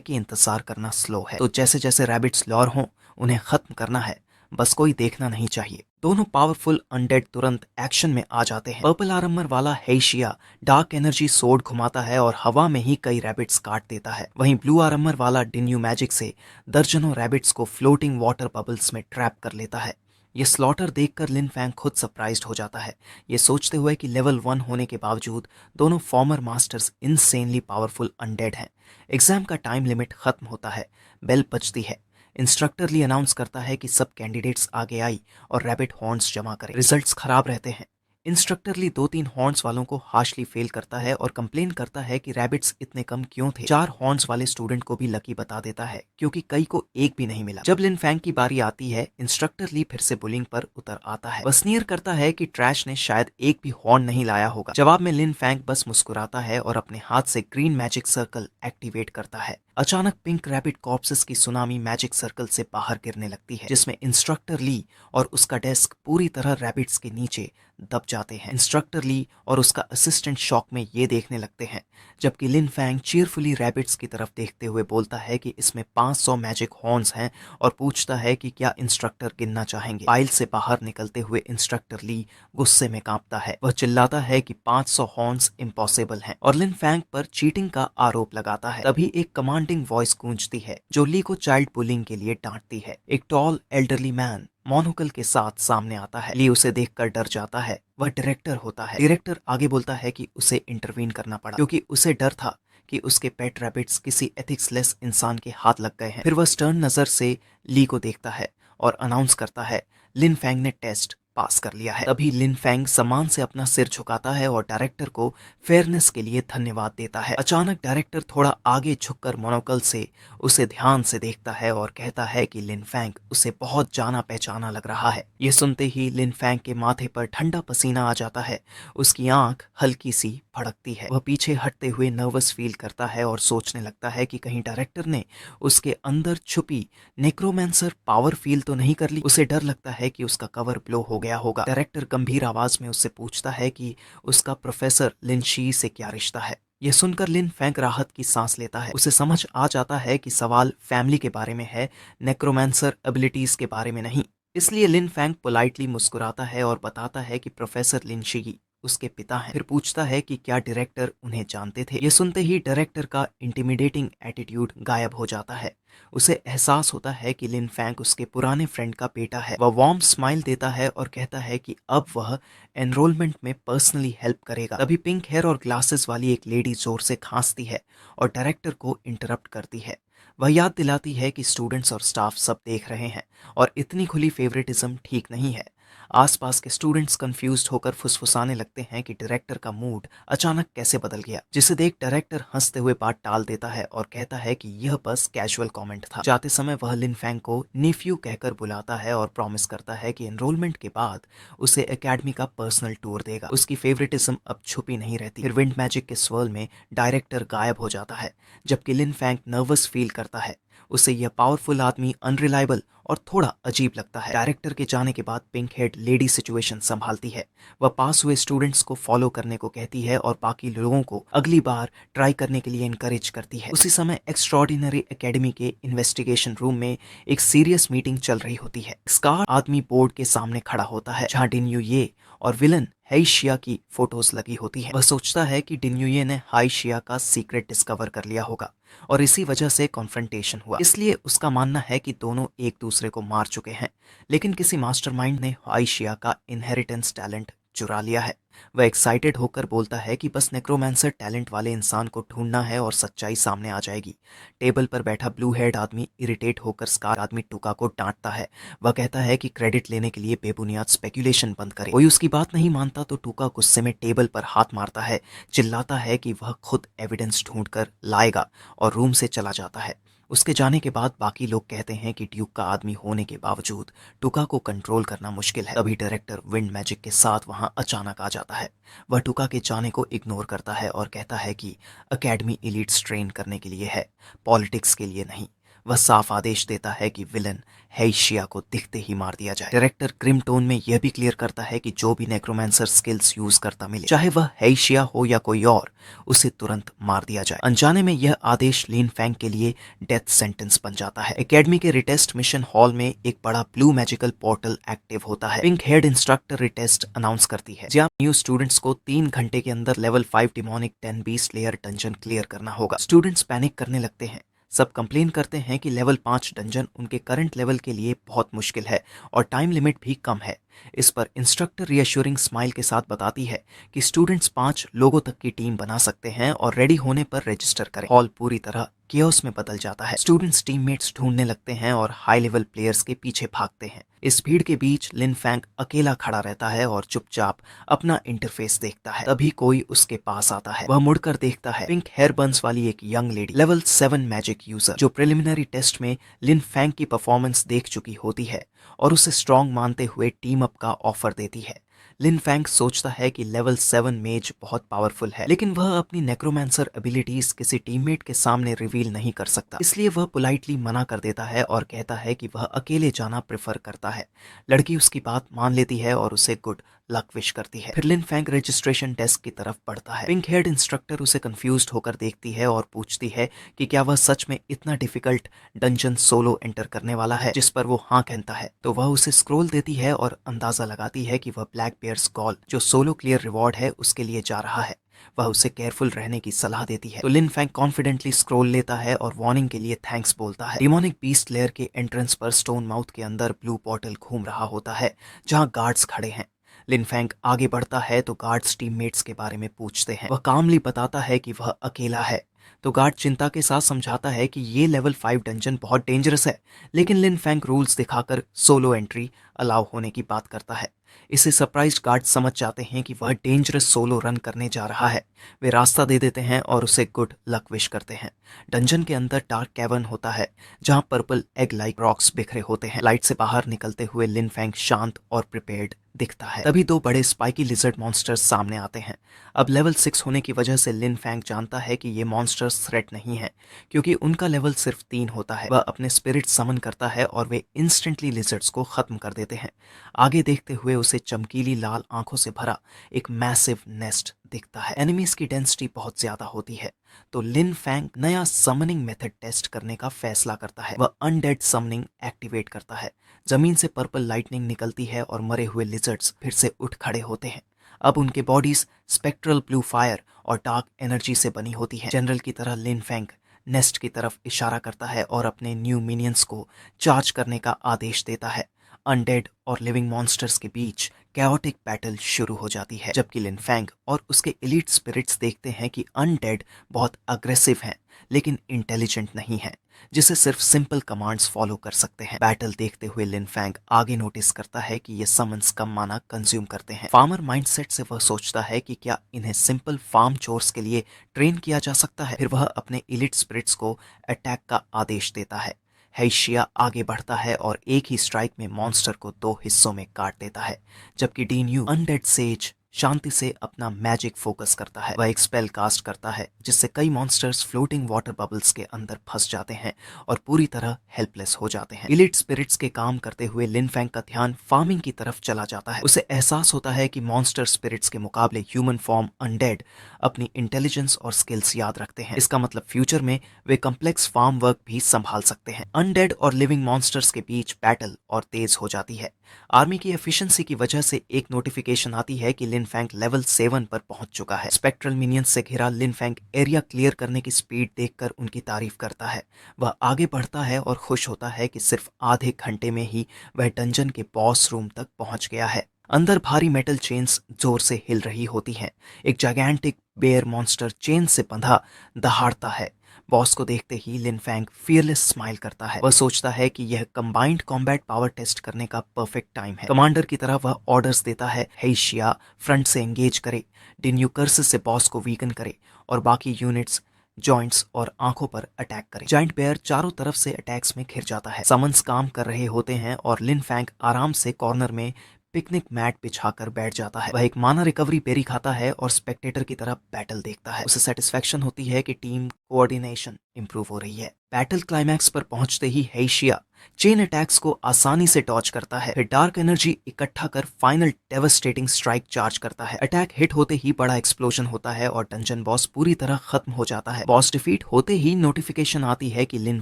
कि इंतजार करना स्लो है, तो जैसे जैसे रैबिट्स लॉर हों उन्हें खत्म करना है, बस कोई देखना नहीं चाहिए। दोनों पावरफुल अनडेड तुरंत एक्शन में आ जाते हैं। पर्पल आर्मर वाला हेशिया डार्क एनर्जी सोर्ड घुमाता है और हवा में ही कई रैबिट्स काट देता है। वहीं ब्लू आर्मर वाला डिन्यू मैजिक से दर्जनों रैबिट्स को फ्लोटिंग वाटर बबल्स में ट्रैप कर लेता है। ये स्लॉटर देखकर लिन फैंग खुद सरप्राइज्ड हो जाता है, ये सोचते हुए कि लेवल 1 होने के बावजूद दोनों farmer masters insanely powerful undead हैं। एग्जाम का टाइम लिमिट खत्म होता है, बेल बजती है। इंस्ट्रक्टर ली अनाउंस करता है कि सब कैंडिडेट्स आगे आई और रैबिट हॉर्न्स जमा करें। रिजल्ट्स खराब रहते हैं। इंस्ट्रक्टर ली 2-3 हॉर्न्स वालों को हार्शली फेल करता है और कंप्लेन करता है कि रैबिट्स इतने कम क्यों थे। 4 हॉर्न्स वाले स्टूडेंट को भी लकी बता देता है क्योंकि कई को एक भी नहीं मिला। जब लिन फैंग की बारी आती है, इंस्ट्रक्टर ली फिर से बुलिंग पर उतर आता है। वह करता है कि ट्रैश ने शायद एक भी हॉर्न नहीं लाया होगा। जवाब में लिन फैंग बस मुस्कुराता है और अपने हाथ से ग्रीन मैजिक सर्कल एक्टिवेट करता है। अचानक पिंक रैबिट कॉर्प्सेस की सुनामी मैजिक सर्कल से बाहर गिरने लगती है, जिसमें इंस्ट्रक्टर ली और उसका डेस्क पूरी तरह रैबिट्स के नीचे दब जाते हैं। इंस्ट्रक्टर ली और उसका असिस्टेंट शॉक में ये देखने लगते हैं, जबकि लिन फैंग चीयरफुली रैबिट्स की तरफ देखते हुए बोलता है कि इसमें 500 मैजिक हॉर्न्स हैं और पूछता है कि क्या इंस्ट्रक्टर गिनना चाहेंगे। फाइल से बाहर निकलते हुए इंस्ट्रक्टर ली गुस्से में कांपता है। वह चिल्लाता है कि 500 हॉर्न्स इम्पॉसिबल हैं और लिन फैंग पर चीटिंग का आरोप लगाता है। तभी एक कमांडिंग वॉइस गूंजती है जो ली को चाइल्ड बुलिंग के लिए डांटती है। एक टॉल एल्डरली मैन मोनोकल के साथ सामने आता है। ली उसे देखकर डर जाता है। वह डायरेक्टर होता है। डायरेक्टर आगे बोलता है कि उसे इंटरवीन करना पड़ा क्योंकि उसे डर था कि उसके पेट रैबिट्स किसी एथिक्सलेस इंसान के हाथ लग गए हैं। फिर वह स्टर्न नजर से ली को देखता है और अनाउंस करता है, लिन फैंग ने टेस्ट पास कर लिया है। तभी लिन फैंग सम्मान से अपना सिर झुकाता है और डायरेक्टर को फेयरनेस के लिए धन्यवाद देता है। अचानक डायरेक्टर थोड़ा आगे झुककर मोनोकल से उसे ध्यान से देखता है और कहता है कि लिन फैंग उसे बहुत जाना पहचाना लग रहा है। ये सुनते ही लिन फैंग के माथे पर ठंडा पसीना आ जाता है। उसकी आंख हल्की सी भड़कती है। वह पीछे हटते हुए नर्वस फील करता है और सोचने लगता है कि कहीं डायरेक्टर ने उसके अंदर छुपी नेक्रोमैंसर पावर फील तो नहीं कर ली। उसे डर लगता है कि उसका कवर ब्लो हो गया होगा। डायरेक्टर गंभीर आवाज में उससे पूछता है कि उसका प्रोफेसर लिन शी से क्या रिश्ता है। यह सुनकर लिन फैंग राहत की सांस लेता है। उसे समझ आ जाता है कि सवाल फैमिली के बारे में है, नेक्रोमैंसर एबिलिटीज के बारे में नहीं। इसलिए लिन फैंग पोलाइटली मुस्कुराता है और बताता है कि प्रोफेसर लिन शी उसके पिता हैं। फिर पूछता है कि क्या डायरेक्टर उन्हें जानते थे। ये सुनते ही डायरेक्टर का इंटिमिडेटिंग एटीट्यूड गायब हो जाता है। उसे एहसास होता है कि लिन फैंग उसके पुराने फ्रेंड का बेटा है। वह वार्म स्माइल देता है और कहता है कि अब वह एनरोलमेंट में पर्सनली हेल्प करेगा। तभी पिंक हेयर और ग्लासेस वाली एक लेडी जोर से खांसती है और डायरेक्टर को इंटरप्ट करती है। वह याद दिलाती है कि स्टूडेंट्स और स्टाफ सब देख रहे हैं और इतनी खुली फेवरेटिज्म ठीक नहीं है। आसपास के स्टूडेंट्स कंफ्यूज्ड होकर फुसफुसाने लगते हैं कि डायरेक्टर का मूड अचानक कैसे बदल गया, जिसे देख डायरेक्टर हंसते हुए बात टाल देता है और कहता है कि यह बस कैजुअल कमेंट था। जाते समय वह लिन फैंग को नेफ्यू कहकर बुलाता है और प्रॉमिस करता है कि एनरोलमेंट के बाद उसे एकेडमी का पर्सनल टूर देगा। उसकी फेवरेटिज्म अब छुपी नहीं रहती। फिर विंड मैजिक के स्वर्ल में डायरेक्टर गायब हो जाता है, जबकि लिन फैंग नर्वस फील करता है। उसे यह पावरफुल आदमी अनरिलायबल और थोड़ा अजीब लगता है। डायरेक्टर के जाने के बाद पिंक हेड लेडी सिचुएशन संभालती है। वह पास हुए स्टूडेंट्स को फॉलो करने को कहती है और बाकी लोगों को अगली बार ट्राई करने के लिए इनकरेज करती है। उसी समय एक्स्ट्रॉर्डिनरी एकेडमी के इन्वेस्टिगेशन रूम में एक सीरियस मीटिंग चल रही होती है। स्कार आदमी बोर्ड के सामने खड़ा होता है जहाँ डिन्यूये और विलन हेशिया की फोटोज लगी होती है। वह सोचता है कि डिन्यूये ने हेशिया का सीक्रेट डिस्कवर कर लिया होगा और इसी वजह से कॉन्फ्रंटेशन हुआ। इसलिए उसका मानना है कि दोनों एक दूसरे को मार चुके हैं, लेकिन किसी मास्टरमाइंड ने हेशिया का इनहेरिटेंस टैलेंट चुरा लिया है। वह एक्साइटेड होकर बोलता है कि बस नेक्रोमेंसर टैलेंट वाले इंसान को ढूंढना है और सच्चाई सामने आ जाएगी। टेबल पर बैठा ब्लू हेड आदमी इरिटेट होकर स्कार आदमी टुका को डांटता है। वह कहता है कि क्रेडिट लेने के लिए बेबुनियाद स्पेकुलेशन बंद करे। कोई उसकी बात नहीं मानता तो टुका गुस्से में टेबल पर हाथ मारता है, चिल्लाता है कि वह खुद एविडेंस ढूंढ कर लाएगा और रूम से चला जाता है। उसके जाने के बाद बाकी लोग कहते हैं कि ड्यूक का आदमी होने के बावजूद टुका को कंट्रोल करना मुश्किल है। तभी डायरेक्टर विंड मैजिक के साथ वहां अचानक आ जाता है। वह टुका के जाने को इग्नोर करता है और कहता है कि अकेडमी एलीट्स ट्रेन करने के लिए है, पॉलिटिक्स के लिए नहीं। वह साफ आदेश देता है कि विलन हेइशिया को दिखते ही मार दिया जाए। डायरेक्टर ग्रिम टोन में यह भी क्लियर करता है कि जो भी नेक्रोमेंसर स्किल्स यूज करता मिले, चाहे वह हेइशिया हो या कोई और, उसे तुरंत मार दिया जाए। अनजाने में यह आदेश लिन फैंग के लिए डेथ सेंटेंस बन जाता है। एकेडमी के रिटेस्ट मिशन हॉल में एक बड़ा ब्लू मैजिकल पोर्टल एक्टिव होता है। Pink head instructor retest announce करती है जहां न्यू स्टूडेंट्स को 3 घंटे के अंदर level 5 demonic 10 beast layer dungeon clear करना होगा। स्टूडेंट्स पैनिक करने लगते हैं। सब कंप्लेन करते हैं कि लेवल 5 डंजन उनके करंट लेवल के लिए बहुत मुश्किल है और टाइम लिमिट भी कम है। इस पर इंस्ट्रक्टर रिएश्योरिंग स्माइल के साथ बताती है कि स्टूडेंट्स 5 लोगों तक की टीम बना सकते हैं और रेडी होने पर रजिस्टर करें। हॉल पूरी तरह केओस में बदल जाता है। स्टूडेंट्स टीममेट्स ढूंढने लगते हैं और हाई लेवल प्लेयर्स के पीछे भागते हैं। इस भीड़ के बीच लिन फैंग अकेला खड़ा रहता है और चुपचाप अपना इंटरफेस देखता है। तभी कोई उसके पास आता है। वह मुड़कर देखता है पिंक हेयर बंस वाली एक young lady, level 7 magic user, जो प्रिलिमिनरी टेस्ट में लिन फैंग की परफॉर्मेंस देख चुकी होती है और उसे स्ट्रॉन्ग मानते हुए टीम अप का ऑफर देती है। लिन फैंग सोचता है कि लेवल 7 मेज बहुत पावरफुल है, लेकिन वह अपनी नेक्रोमेंसर एबिलिटीज किसी टीममेट के सामने रिवील नहीं कर सकता। इसलिए वह पोलाइटली मना कर देता है और कहता है कि वह अकेले जाना प्रेफर करता है। लड़की उसकी बात मान लेती है और उसे गुड लक विश करती है। फिर लिन फैंग रजिस्ट्रेशन डेस्क की तरफ बढ़ता है। पिंक हेड इंस्ट्रक्टर उसे कंफ्यूज्ड होकर देखती है और पूछती है कि क्या वह सच में इतना डिफिकल्ट डंजन सोलो एंटर करने वाला है, जिस पर वो हाँ कहता है। तो वह उसे स्क्रोल देती है और अंदाजा लगाती है कि वह ब्लैक बेयर्स कॉल, जो सोलो क्लियर रिवॉर्ड है, उसके लिए जा रहा है। वह उसे केयरफुल रहने की सलाह देती है। तो लिन फैंग कॉन्फिडेंटली स्क्रोल लेता है और वार्निंग के लिए थैंक्स बोलता है। डिमोनिक बीस्ट लेयर के एंट्रेंस पर स्टोन माउथ के अंदर ब्लू पोर्टल घूम रहा होता है जहां गार्ड्स खड़े हैं। लिन फैंग आगे बढ़ता है तो गार्ड्स टीममेट्स के बारे में पूछते हैं। वह कामली बताता है कि वह अकेला है। तो गार्ड चिंता के साथ समझाता है कि ये लेवल 5 डंजन बहुत डेंजरस है, लेकिन लिन फैंग रूल्स दिखाकर सोलो एंट्री अलाउ होने की बात करता है। इसे सरप्राइज्ड गार्ड समझ जाते हैं कि वह डेंजरस सोलो रन करने जा रहा है। वे रास्ता दे देते हैं और उसे गुड लक विश करते हैं। डंजन के अंदर डार्क कैवर्न होता है जहां पर्पल एग लाइक रॉक्स बिखरे होते हैं। लाइट से बाहर निकलते हुए लिन फैंग शांत और प्रिपेयर्ड दिखता है। तभी 2 बड़े स्पाइकी लिजर्ड मॉन्स्टर्स सामने आते हैं। अब लेवल 6 होने की वजह से लिन फैंग जानता है कि ये मॉन्स्टर्स थ्रेट नहीं है, क्योंकि उनका लेवल सिर्फ 3 होता है। वह अपने स्पिरिट समन करता है और वे इंस्टेंटली लिजर्ड्स को खत्म कर देते हैं। आगे देखते हुए उसे चमकीली लाल आंखों से भरा एक मैसिव नेस्ट दिखता है। एनिमीज की डेंसिटी बहुत ज्यादा होती है, तो लिन फैंग नया समनिंग मेथड टेस्ट करने का फैसला करता है। वह अनडेड समनिंग एक्टिवेट करता है। जमीन से पर्पल लाइटनिंग निकलती है और मरे हुए लिजर्ड्स फिर से उठ खड़े होते हैं। अब उनके बॉडीज स्पेक्ट्रल ब्लू फायर और डार्क एनर्जी से बनी होती है। जनरल की तरह लिन फैंग नेस्ट की तरफ इशारा करता है और अपने न्यू मिनियंस को चार्ज करने का आदेश देता है। अनडेड और लिविंग मॉन्स्टर्स के बीच कैओटिक बैटल शुरू हो जाती है, जबकि लिन फैंग और उसके एलीट स्पिरिट्स देखते हैं कि अनडेड बहुत अग्रेसिव हैं, लेकिन इंटेलिजेंट नहीं है, जिसे सिर्फ सिंपल कमांड्स फॉलो कर सकते हैं। बैटल देखते हुए लिन फैंग आगे नोटिस करता है कि ये समन्स कम माना कंज्यूम करते हैं। फार्मर माइंडसेट से वह सोचता है कि क्या इन्हें सिंपल फार्म चोर्स के लिए ट्रेन किया जा सकता है। फिर वह अपने एलीट स्पिरिट्स को अटैक का आदेश देता है। हेइशिया आगे बढ़ता है और एक ही स्ट्राइक में मॉन्स्टर को 2 हिस्सों में काट देता है, जबकि डीन्यू अनडेड सेज शांति से अपना मैजिक फोकस करता है। वह एक स्पेल कास्ट करता है जिससे कई मॉन्स्टर्स फ्लोटिंग वाटर बबल्स के अंदर फंस जाते हैं और पूरी तरह हेल्पलेस हो जाते हैं। इलिट स्पिरिट्स के काम करते हुए लिन फैंग का ध्यान फार्मिंग की तरफ चला जाता है। उसे एहसास होता है कि मॉन्स्टर स्पिरिट्स के मुकाबले ह्यूमन फॉर्म अनडेड अपनी इंटेलिजेंस और स्किल्स याद रखते हैं। इसका मतलब फ्यूचर में वे कम्प्लेक्स फार्म वर्क भी संभाल सकते हैं। अनडेड और लिविंग मॉन्स्टर्स के बीच बैटल और तेज हो जाती है। आर्मी की एफिशिएंसी की वजह से एक नोटिफिकेशन आती है कि लिन फैंग लेवल 7 पर पहुंच चुका है। स्पेक्ट्रल मिनियंस से घिरा लिन फैंग एरिया क्लियर करने की स्पीड देखकर उनकी तारीफ करता है। वह आगे बढ़ता है और खुश होता है कि सिर्फ आधे घंटे में ही वह डंजन के बॉस रूम तक पहुंच गया है। अंदर भारी मेटल चेन्स जोर से हिल रही होती हैं। एक जायगेंटिक बेयर मॉन्स्टर चेन से बंधा दहाड़ता है। बॉस को देखते ही लिन फैंग फियरलेस स्माइल करता है। वह सोचता है कि यह कंबाइंड कॉम्बैट पावर टेस्ट करने का परफेक्ट टाइम है। कमांडर की तरह वह ऑर्डर्स देता है, हेशिया फ्रंट से एंगेज करे, डिन्यूकर्स से बॉस को वीकन करे और बाकी यूनिट्स जॉइंट्स और आंखों पर अटैक करें। जाइंट बेयर चारों तरफ से अटैक्स में घिर जाता है। समन्स काम कर रहे होते हैं और लिन फैंग आराम से कॉर्नर में पिकनिक मैट बिछाकर बैठ जाता है। वह एक माना रिकवरी बेरी खाता है और स्पेक्टेटर की तरह बैटल देखता है। उसे सेटिस्फेक्शन होती है कि टीम कोऑर्डिनेशन इंप्रूव हो रही है। बैटल क्लाइमैक्स पर पहुंचते ही हेशिया चेन अटैक्स को आसानी से डॉज करता है, फिर डार्क एनर्जी इकट्ठा कर फाइनल डेवस्टेटिंग स्ट्राइक चार्ज करता है। अटैक हिट होते ही बड़ा एक्सप्लोजन होता है और डंजन बॉस पूरी तरह खत्म हो जाता है। बॉस डिफीट होते ही नोटिफिकेशन आती है कि लिन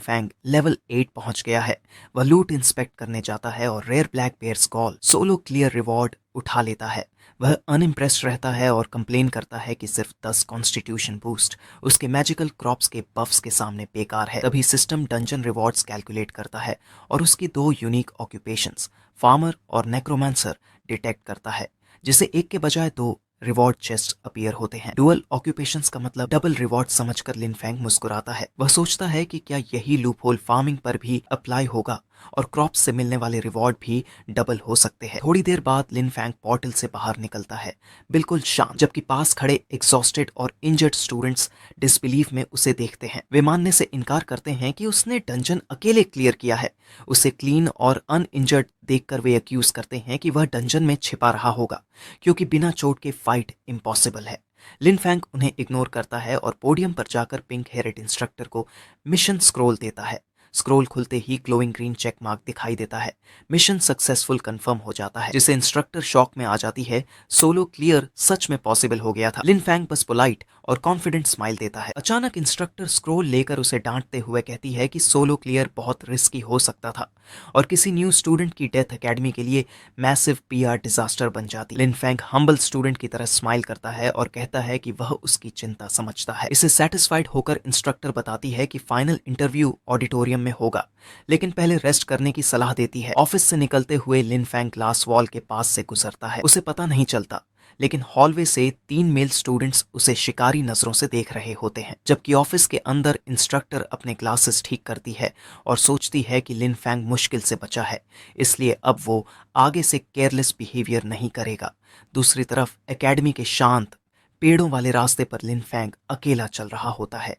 फैंग लेवल 8 पहुंच गया है। वह लूट इंस्पेक्ट करने जाता है और rare black bears call solo clear reward उठा लेता है। वह अनइम्प्रेस्ड रहता है और कंप्लेन करता है कि सिर्फ 10 कॉन्स्टिट्यूशन बूस्ट उसके मैजिकल क्रॉप्स के बफ्स के सामने बेकार है। तभी सिस्टम डंजन रिवॉर्ड्स कैलकुलेट करता है और उसकी 2 यूनिक ऑक्यूपेशंस फार्मर और नेक्रोमांसर डिटेक्ट करता है, जिसे एक के बजाय 2 रिवॉर्ड चेस्ट अपीयर होते हैं। डुअल ऑक्यूपेशंस का मतलब डबल रिवॉर्ड समझकर लिन फैंग मुस्कुराता है। वह सोचता है कि क्या यही लूप होल फार्मिंग पर भी अप्लाई होगा और क्रॉप्स से मिलने वाले रिवॉर्ड भी डबल हो सकते हैं। थोड़ी देर बाद लिन फैंग पोर्टल से बाहर निकलता है, बिल्कुल शांत, जबकि पास खड़े एग्जॉस्टेड और इंजर्ड स्टूडेंट्स डिसबिलीफ में उसे देखते हैं। वे मानने से इनकार करते हैं कि उसने डंजन अकेले क्लियर किया है। उसे क्लीन और अनइंजर्ड देखकर वे अक्यूज करते हैं कि वह डंजन में छिपा रहा होगा, क्योंकि बिना चोट के फाइट इम्पॉसिबल है। लिन फैंग उन्हें इग्नोर करता है और पोडियम पर जाकर पिंक हेयर्ड इंस्ट्रक्टर को मिशन स्क्रोल देता है। स्क्रोल खुलते ही ग्लोइंग ग्रीन चेक मार्क दिखाई देता है। मिशन सक्सेसफुल कंफर्म हो जाता है, जिसे इंस्ट्रक्टर शॉक में आ जाती है। सोलो क्लियर सच में पॉसिबल हो गया था। लिन फैंग बस पोलाइट और कॉन्फिडेंट स्माइल देता है। अचानक इंस्ट्रक्टर स्क्रोल लेकर उसे डांटते हुए कहती है कि सोलो क्लियर बहुत रिस्की हो सकता था और किसी न्यू स्टूडेंट की डेथ एकेडमी के लिए मैसिव पीआर डिजास्टर बन जाती। लिन फैंग हम्बल स्टूडेंट की तरह स्माइल करता है और कहता है कि वह उसकी चिंता समझता है। इसे सेटिस्फाइड होकर इंस्ट्रक्टर बताती है कि फाइनल इंटरव्यू ऑडिटोरियम में होगा, लेकिन पहले रेस्ट करने की सलाह देती है। ऑफिस से निकलते हुए लिन फैंग ग्लास वॉल के पास से गुजरता है। उसे पता नहीं चलता, लेकिन हॉलवे से 3 मेल स्टूडेंट्स उसे शिकारी नजरों से देख रहे होते हैं, जबकि ऑफिस के अंदर इंस्ट्रक्टर अपने ग्लासेस ठीक करती है और सोचती है कि लिन फैंग मुश्किल से बचा है, इसलिए अब वो आगे से केयरलेस बिहेवियर नहीं करेगा। दूसरी तरफ एकेडमी के शांत पेड़ों वाले रास्ते पर लिन फैंग अकेला चल रहा होता है।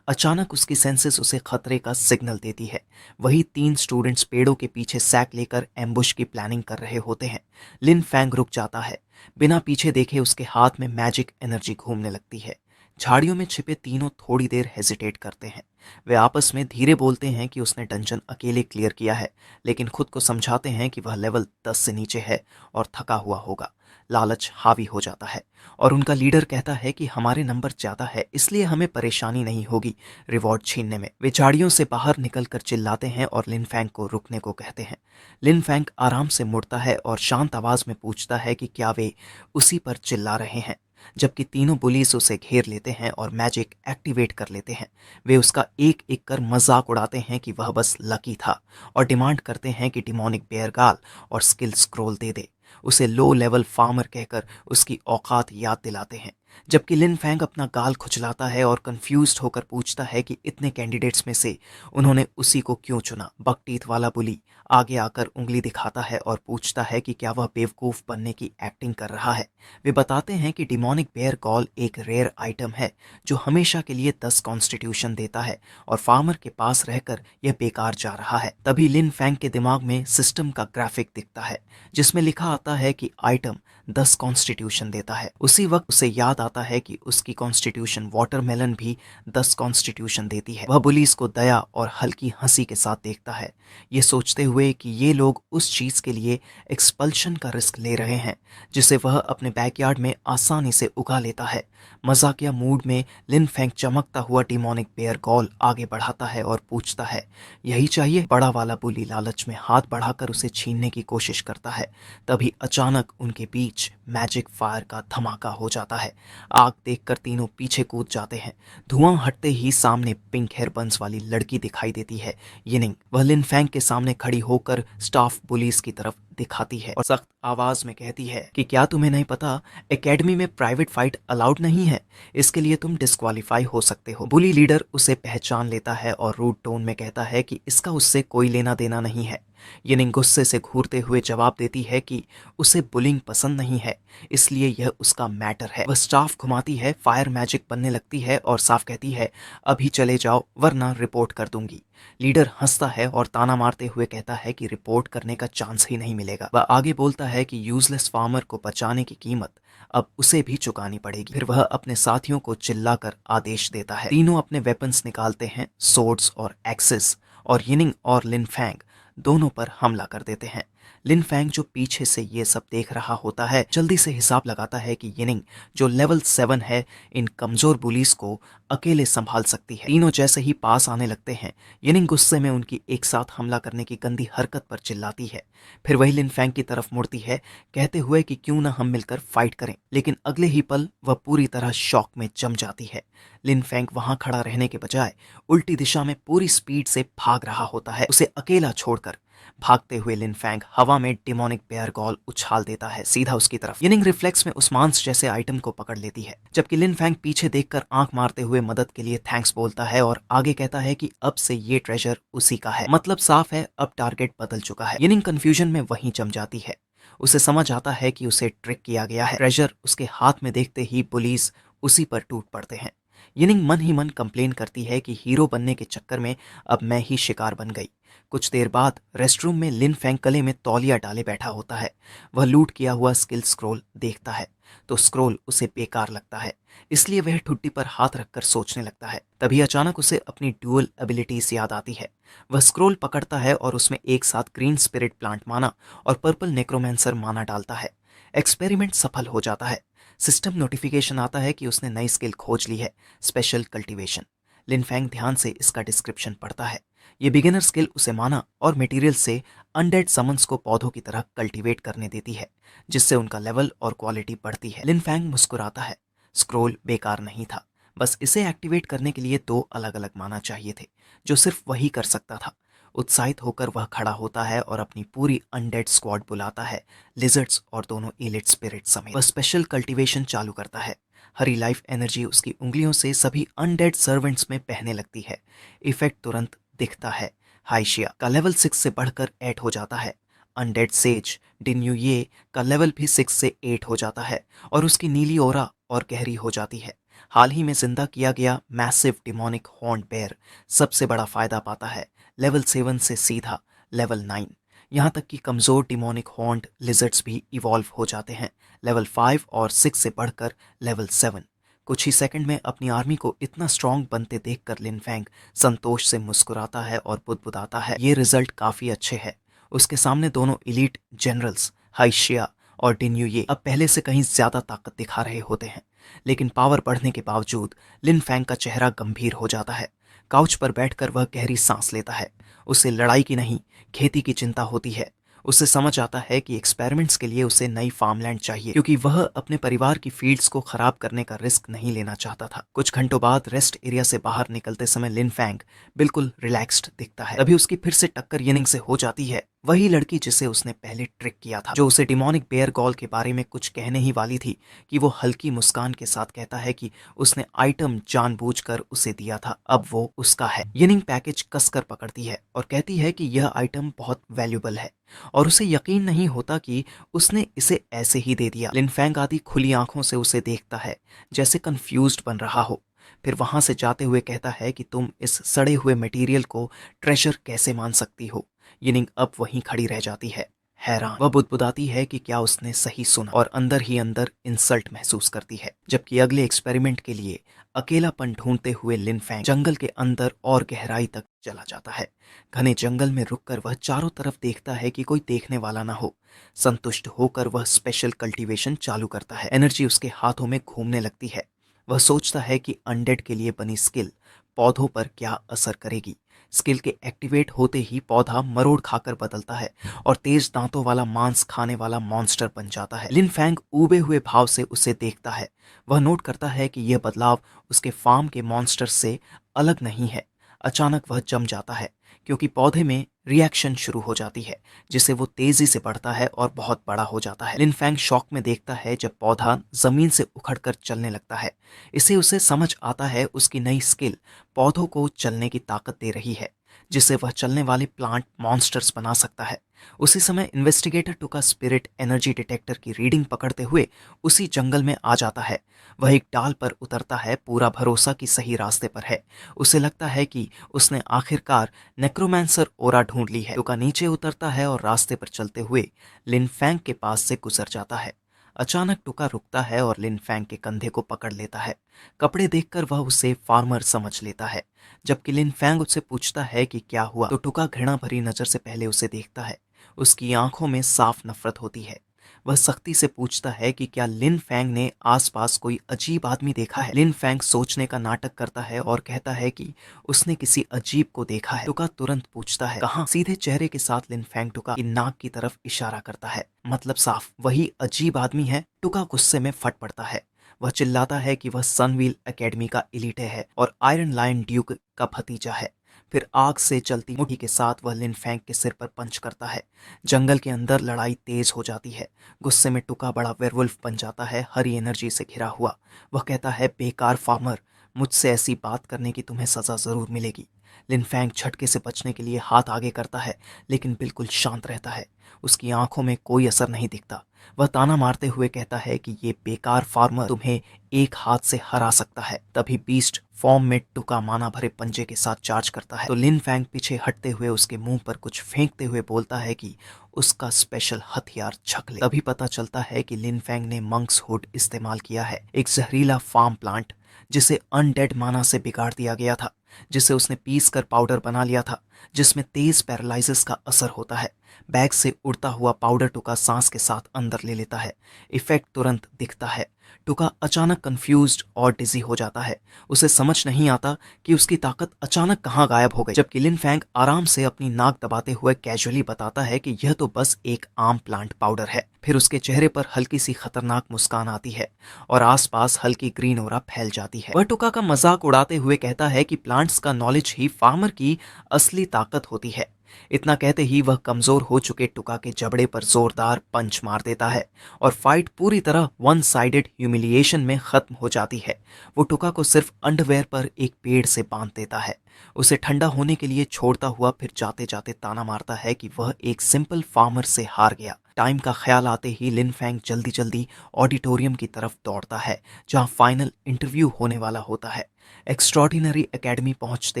अचानक उसकी सेंसेस उसे खतरे का सिग्नल देती है। वही 3 स्टूडेंट्स पेड़ों के पीछे सैक लेकर एम्बुश की प्लानिंग कर रहे होते हैं। लिन फैंग रुक जाता है। बिना पीछे देखे उसके हाथ में मैजिक एनर्जी घूमने लगती है। झाड़ियों में छिपे तीनों थोड़ी देर हेजिटेट करते हैं। वे आपस में धीरे बोलते हैं कि उसने डंजन अकेले क्लियर किया है, लेकिन खुद को समझाते हैं कि वह लेवल 10 से नीचे है और थका हुआ होगा। लालच हावी हो जाता है और उनका लीडर कहता है कि हमारे नंबर ज्यादा है, इसलिए हमें परेशानी नहीं होगी रिवॉर्ड छीनने में। वे झाड़ियों से बाहर निकलकर चिल्लाते हैं और लिन फैंग को रुकने को कहते हैं। लिन फैंग आराम से मुड़ता है और शांत आवाज में पूछता है कि क्या वे उसी पर चिल्ला रहे हैं, जबकि तीनों पुलिस उसे घेर लेते हैं और मैजिक एक्टिवेट कर लेते हैं। वे उसका एक एक कर मजाक उड़ाते हैं कि वह बस लकी था और डिमांड करते हैं कि डिमोनिक बेयर गाल और स्किल स्क्रोल दे दे। उसे लो लेवल फार्मर कहकर उसकी औकात याद दिलाते हैं, जबकि लिन फैंग अपना गाल खुजलाता है और कंफ्यूज्ड होकर पूछता है कि इतने कैंडिडेट्स में से उन्होंने उसी को क्यों चुना। बकटीथ वाला बुली आगे आकर उंगली दिखाता है और पूछता है कि क्या वह बेवकूफ बनने की एक्टिंग कर रहा है। वे बताते हैं कि डिमोनिक बेयर कॉल एक रेयर आइटम है जो हमेशा के लिए 10 कॉन्स्टिट्यूशन देता है और फार्मर के पास रहकर यह बेकार जा रहा है। तभी लिन फैंग के दिमाग में सिस्टम का ग्राफिक दिखता है, जिसमें लिखा आता है कि आइटम 10 कॉन्स्टिट्यूशन देता है। उसी वक्त उसे याद आता है कि उसकी कॉन्स्टिट्यूशन वाटरमेलन भी 10 कॉन्स्टिट्यूशन देती है। वह पुलिस को दया और हल्की हंसी के साथ देखता है, ये सोचते हुए कि ये लोग उस चीज के लिए एक्सपल्शन का रिस्क ले रहे हैं जिसे वह अपने बैकयार्ड में आसानी से उगा लेता है। मजाकिया मूड में लिन फैंग चमकता हुआ डिमोनिक बेयर कॉल आगे बढ़ाता है और पूछता है, यही चाहिए? बड़ा वाला बुली लालच में हाथ बढ़ाकर उसे छीनने की कोशिश करता है। तभी अचानक उनके बीच मैजिक फायर का धमाका हो जाता है। आग देखकर तीनों पीछे कूद जाते हैं। धुआं हटते ही सामने पिंक हेयर बंस वाली लड़की दिखाई देती है, यिनिंग। वह लिन फैंग के सामने खड़ी होकर स्टाफ पुलिस की तरफ दिखाती है और सख्त आवाज में कहती है कि क्या तुम्हें नहीं पता, एकेडमी में प्राइवेट फाइट अलाउड नहीं है, इसके लिए तुम डिस्क्वालीफाई हो सकते हो। बुली लीडर उसे पहचान लेता है और रूड टोन में कहता है कि इसका उससे कोई लेना देना नहीं है। यिनिंग गुस्से से घूरते हुए जवाब देती है कि उसे बुलिंग पसंद नहीं है, इसलिए यह उसका मैटर है। वह स्टाफ घुमाती है, फायर मैजिक बनने लगती है और साफ कहती है अभी चले जाओ वरना रिपोर्ट कर दूंगी। लीडर हंसता है और ताना मारते हुए कहता है कि रिपोर्ट करने का चांस ही नहीं मिलेगा। वह आगे बोलता है कि यूजलेस फार्मर को बचाने की कीमत अब उसे भी चुकानी पड़ेगी। फिर वह अपने साथियों को चिल्लाकर आदेश देता है। तीनों अपने वेपन्स निकालते हैं, सोर्ड्स और एक्सेस, और यिनिंग और लिन फैंग दोनों पर हमला कर देते हैं। लिन फैंग जो पीछे से ये सब देख रहा होता है जल्दी से हिसाब लगाता है कि यिनिंग जो लेवल 7 है इन कमजोर बुलीज को अकेले संभाल सकती है। तीनों जैसे ही पास आने लगते हैं यिनिंग गुस्से में उनकी एक साथ हमला करने की गंदी हरकत पर चिल्लाती है। फिर वही लिन फैंग की तरफ मुड़ती है कहते हुए कि क्यों ना हम मिलकर फाइट करें, लेकिन अगले ही पल वह पूरी तरह शॉक में जम जाती है। लिन फैंग वहां खड़ा रहने के बजाय उल्टी दिशा में पूरी स्पीड से भाग रहा होता है। उसे अकेला छोड़कर भागते हुए लिन फैंग हवा में डिमोनिक बेयर गॉल उछाल देता है सीधा उसकी तरफ। यिनिंग रिफ्लेक्स में उस मांस जैसे आइटम को पकड़ लेती है, जबकि लिन फैंग पीछे देखकर आंख मारते हुए मदद के लिए थैंक्स बोलता है और आगे कहता है कि अब से ये ट्रेजर उसी का है। मतलब साफ है अब टारगेट बदल चुका है। यिनिंग कंफ्यूजन में वहीं जम जाती है। उसे समझ आता है कि उसे ट्रिक किया गया है। ट्रेजर उसके हाथ में देखते ही पुलिस उसी पर टूट पड़ते हैं। यिनिंग मन ही मन कंप्लेन करती है कि हीरो बनने के चक्कर में अब मैं ही शिकार बन गई। कुछ देर बाद रेस्टरूम में लिन फैंग गले में तौलिया डाले बैठा होता है। वह लूट किया हुआ स्किल स्क्रोल देखता है तो स्क्रोल उसे बेकार लगता है, इसलिए वह ठुड्डी पर हाथ रखकर सोचने लगता है। तभी अचानक उसे अपनी ड्यूअल एबिलिटीज याद आती है। वह स्क्रोल पकड़ता है और उसमें एक साथ ग्रीन स्पिरिट प्लांट माना और पर्पल नेक्रोमेंसर माना डालता है। एक्सपेरिमेंट सफल हो जाता है। सिस्टम नोटिफिकेशन आता है कि उसने नई स्किल खोज ली है, स्पेशल कल्टीवेशन। लिन फैंग ध्यान से इसका डिस्क्रिप्शन पढ़ता है। ये बिगिनर स्किल उसे माना और मटेरियल से अनडेड समन्स को पौधों की तरह कल्टीवेट करने देती है, जिससे उनका लेवल और क्वालिटी बढ़ती है। लिन फैंग मुस्कुराता है। स्क्रोल बेकार नहीं था, बस इसे एक्टिवेट करने के लिए 2 अलग अलग माना चाहिए थे, जो सिर्फ वही कर सकता था। उत्साहित होकर वह खड़ा होता है और अपनी पूरी अनडेड स्क्वाड बुलाता है, लिजर्ड्स और दोनों एलिट स्पिरिट समेत। वह स्पेशल कल्टीवेशन चालू करता है। हरी लाइफ एनर्जी उसकी उंगलियों से सभी अनडेड सर्वेंट्स में बहने लगती है। इफेक्ट तुरंत दिखता है। हाइशिया का लेवल 6 से बढ़कर 8 हो जाता है। अनडेड सेज डिन्यूये का लेवल भी 6 से 8 हो जाता है और उसकी नीली ओरा और गहरी हो जाती है। हाल ही में जिंदा किया गया मैसिव डिमोनिक हॉर्न बेयर सबसे बड़ा फायदा पाता है, लेवल 7 से सीधा लेवल 9। यहाँ तक कि कमजोर डिमोनिक हॉर्न्ड लिजर्ड्स भी इवॉल्व हो जाते हैं, लेवल 5 और 6 से बढ़कर लेवल 7। कुछ ही सेकंड में अपनी आर्मी को इतना स्ट्रांग बनते देखकर लिन फैंग संतोष से मुस्कुराता है और बुदबुदाता है, ये रिजल्ट काफी अच्छे है। उसके सामने दोनों इलीट जनरल्स हाइशिया और डिन्यूये अब पहले से कहीं ज्यादा ताकत दिखा रहे होते हैं, लेकिन पावर बढ़ने के बावजूद लिन फैंग का चेहरा गंभीर हो जाता है। काउच पर बैठकर वह गहरी सांस लेता है। उसे लड़ाई की नहीं, खेती की चिंता होती है। उसे समझ आता है कि एक्सपेरिमेंट्स के लिए उसे नई फार्मलैंड चाहिए, क्योंकि वह अपने परिवार की फील्ड्स को खराब करने का रिस्क नहीं लेना चाहता था। कुछ घंटों बाद रेस्ट एरिया से बाहर निकलते समय लिन फैंग बिल्कुल रिलैक्स्ड दिखता है। तभी उसकी फिर से टक्कर यिनिंग से हो जाती है, वही लड़की जिसे उसने पहले ट्रिक किया था, जो उसे डिमोनिक बेयर गॉल के बारे में कुछ कहने ही वाली थी कि वो हल्की मुस्कान के साथ कहता है कि उसने आइटम जानबूझकर उसे दिया था, अब वो उसका है। यिनिंग पैकेज कसकर पकड़ती है और कहती है कि यह आइटम बहुत वैल्यूबल है और उसे यकीन नहीं होता कि उसने इसे ऐसे ही दे दिया। लिन फैंग आदि खुली आंखों से उसे देखता है जैसे कंफ्यूज्ड बन रहा हो। फिर वहां से जाते हुए कहता है कि तुम इस सड़े हुए मटेरियल को ट्रेजर कैसे मान सकती हो। यिनिंग अब वहीं खड़ी रह जाती है, हैरान। वह बुदबुदाती है कि क्या उसने सही सुना और अंदर ही अंदर इंसल्ट महसूस करती है। जबकि अगले एक्सपेरिमेंट के लिए अकेलापन ढूंढते हुए लिन फैंग जंगल के अंदर और गहराई तक चला जाता है। घने जंगल में रुककर वह चारों तरफ देखता है कि कोई देखने वाला ना हो। संतुष्ट होकर वह स्पेशल कल्टीवेशन चालू करता है। एनर्जी उसके हाथों में घूमने लगती है। वह सोचता है कि अनडेड के लिए बनी स्किल पौधों पर क्या असर करेगी। स्किल के एक्टिवेट होते ही पौधा मरोड़ खाकर बदलता है और तेज दांतों वाला मांस खाने वाला मॉन्स्टर बन जाता है। लिन फैंग ऊबे हुए भाव से उसे देखता है। वह नोट करता है कि यह बदलाव उसके फार्म के मॉन्स्टर से अलग नहीं है। अचानक वह जम जाता है क्योंकि पौधे में रिएक्शन शुरू हो जाती है, जिससे वो तेजी से बढ़ता है और बहुत बड़ा हो जाता है। लिन फैंग शॉक में देखता है जब पौधा जमीन से उखड़कर चलने लगता है। इसे उसे समझ आता है उसकी नई स्किल पौधों को चलने की ताकत दे रही है, जिससे वह चलने वाले प्लांट मॉन्स्टर्स बना सकता है। उसी समय इन्वेस्टिगेटर टुका स्पिरिट एनर्जी डिटेक्टर की रीडिंग पकड़ते हुए उसी जंगल में आ जाता है। वह एक डाल पर उतरता है, पूरा भरोसा कि सही रास्ते पर है। उसे लगता है कि उसने आखिरकार नेक्रोमैंसर ओरा ढूंढ ली है। टुका नीचे उतरता है और रास्ते पर चलते हुए लिन फैंग के पास से गुजर जाता है। अचानक टुका रुकता है और लिन फैंग के कंधे को पकड़ लेता है। कपड़े देखकर वह उसे फार्मर समझ लेता है। जबकि लिन फैंग उससे पूछता है कि क्या हुआ, तो टुका घृणा भरी नजर से पहले उसे देखता है। उसकी आंखों में साफ नफरत होती है। वह सख्ती से पूछता है कि क्या लिन फैंग ने आसपास कोई अजीब आदमी देखा है। लिन फैंग सोचने का नाटक करता है और कहता है कि उसने किसी अजीब को देखा है। टुका तुरंत पूछता है कहाँ। सीधे चेहरे के साथ लिन फैंग टुका की नाक की तरफ इशारा करता है, मतलब साफ वही अजीब आदमी है। टुका गुस्से में फट पड़ता है। वह चिल्लाता है कि वह सनव्हील एकेडमी का एलीट है और आयरन लायन ड्यूक का भतीजा है। फिर आग से चलती मुट्ठी के साथ वह लिन फैंग के सिर पर पंच करता है। जंगल के अंदर लड़ाई तेज हो जाती है। गुस्से में टुका बड़ा वेयरवुल्फ बन जाता है, हरी एनर्जी से घिरा हुआ। वह कहता है, बेकार फार्मर, मुझसे ऐसी बात करने की तुम्हें सजा जरूर मिलेगी। लिन फैंग झटके से बचने के लिए हाथ आगे करता है, लेकिन बिल्कुल शांत रहता है। उसकी आंखों में कोई असर नहीं दिखता। वह ताना मारते हुए कहता है कि ये बेकार फार्मर तुम्हें एक हाथ से हरा सकता है। तभी बीस्ट फॉर्म में टुका माना भरे पंजे के साथ चार्ज करता है, तो लिन फैंग पीछे हटते हुए उसके मुंह पर कुछ फेंकते हुए बोलता है कि उसका स्पेशल हथियार छक ले। तभी पता चलता है कि लिन फैंग ने मंक्स हुड इस्तेमाल किया है, एक जहरीला फार्म प्लांट जिसे अनडेड माना से बिगाड़ दिया गया था, जिसे उसने पीस कर पाउडर बना लिया था, जिसमें तेज पैरालिसिस का असर होता है। बैग से उड़ता हुआ पाउडर टुका सांस के साथ अंदर ले लेता है। इफेक्ट तुरंत दिखता है। टुका अचानक कंफ्यूज्ड और डिजी हो जाता है। उसे समझ नहीं आता कि उसकी ताकत अचानक कहाँ गायब हो गई। जबकि लिन फैंग आराम से अपनी नाक दबाते हुए कैजुअली बताता है कि यह तो बस एक आम प्लांट पाउडर है। फिर उसके चेहरे पर हल्की सी खतरनाक मुस्कान आती है और आसपास हल्की ग्रीन ओरा फैल जाती है। वह टुका का मजाक उड़ाते हुए कहता है कि प्लांट्स का नॉलेज ही फार्मर की असली ताकत होती है। इतना कहते ही वह कमजोर हो चुके टुका के जबड़े पर जोरदार पंच मार देता है और फाइट पूरी तरह वन साइडेड ह्यूमिलिएशन में खत्म हो जाती है। वो टुका को सिर्फ अंडरवेयर पर एक पेड़ से बांध देता है, उसे ठंडा होने के लिए छोड़ता हुआ फिर जाते जाते ताना मारता है कि वह एक सिंपल फार्मर से हार गया। टाइम का ख्याल आते ही लिन फैंग जल्दी जल्दी ऑडिटोरियम की तरफ दौड़ता है, जहां फाइनल इंटरव्यू होने वाला होता है। एक्स्ट्रॉर्डिनरी एकेडमी पहुंचते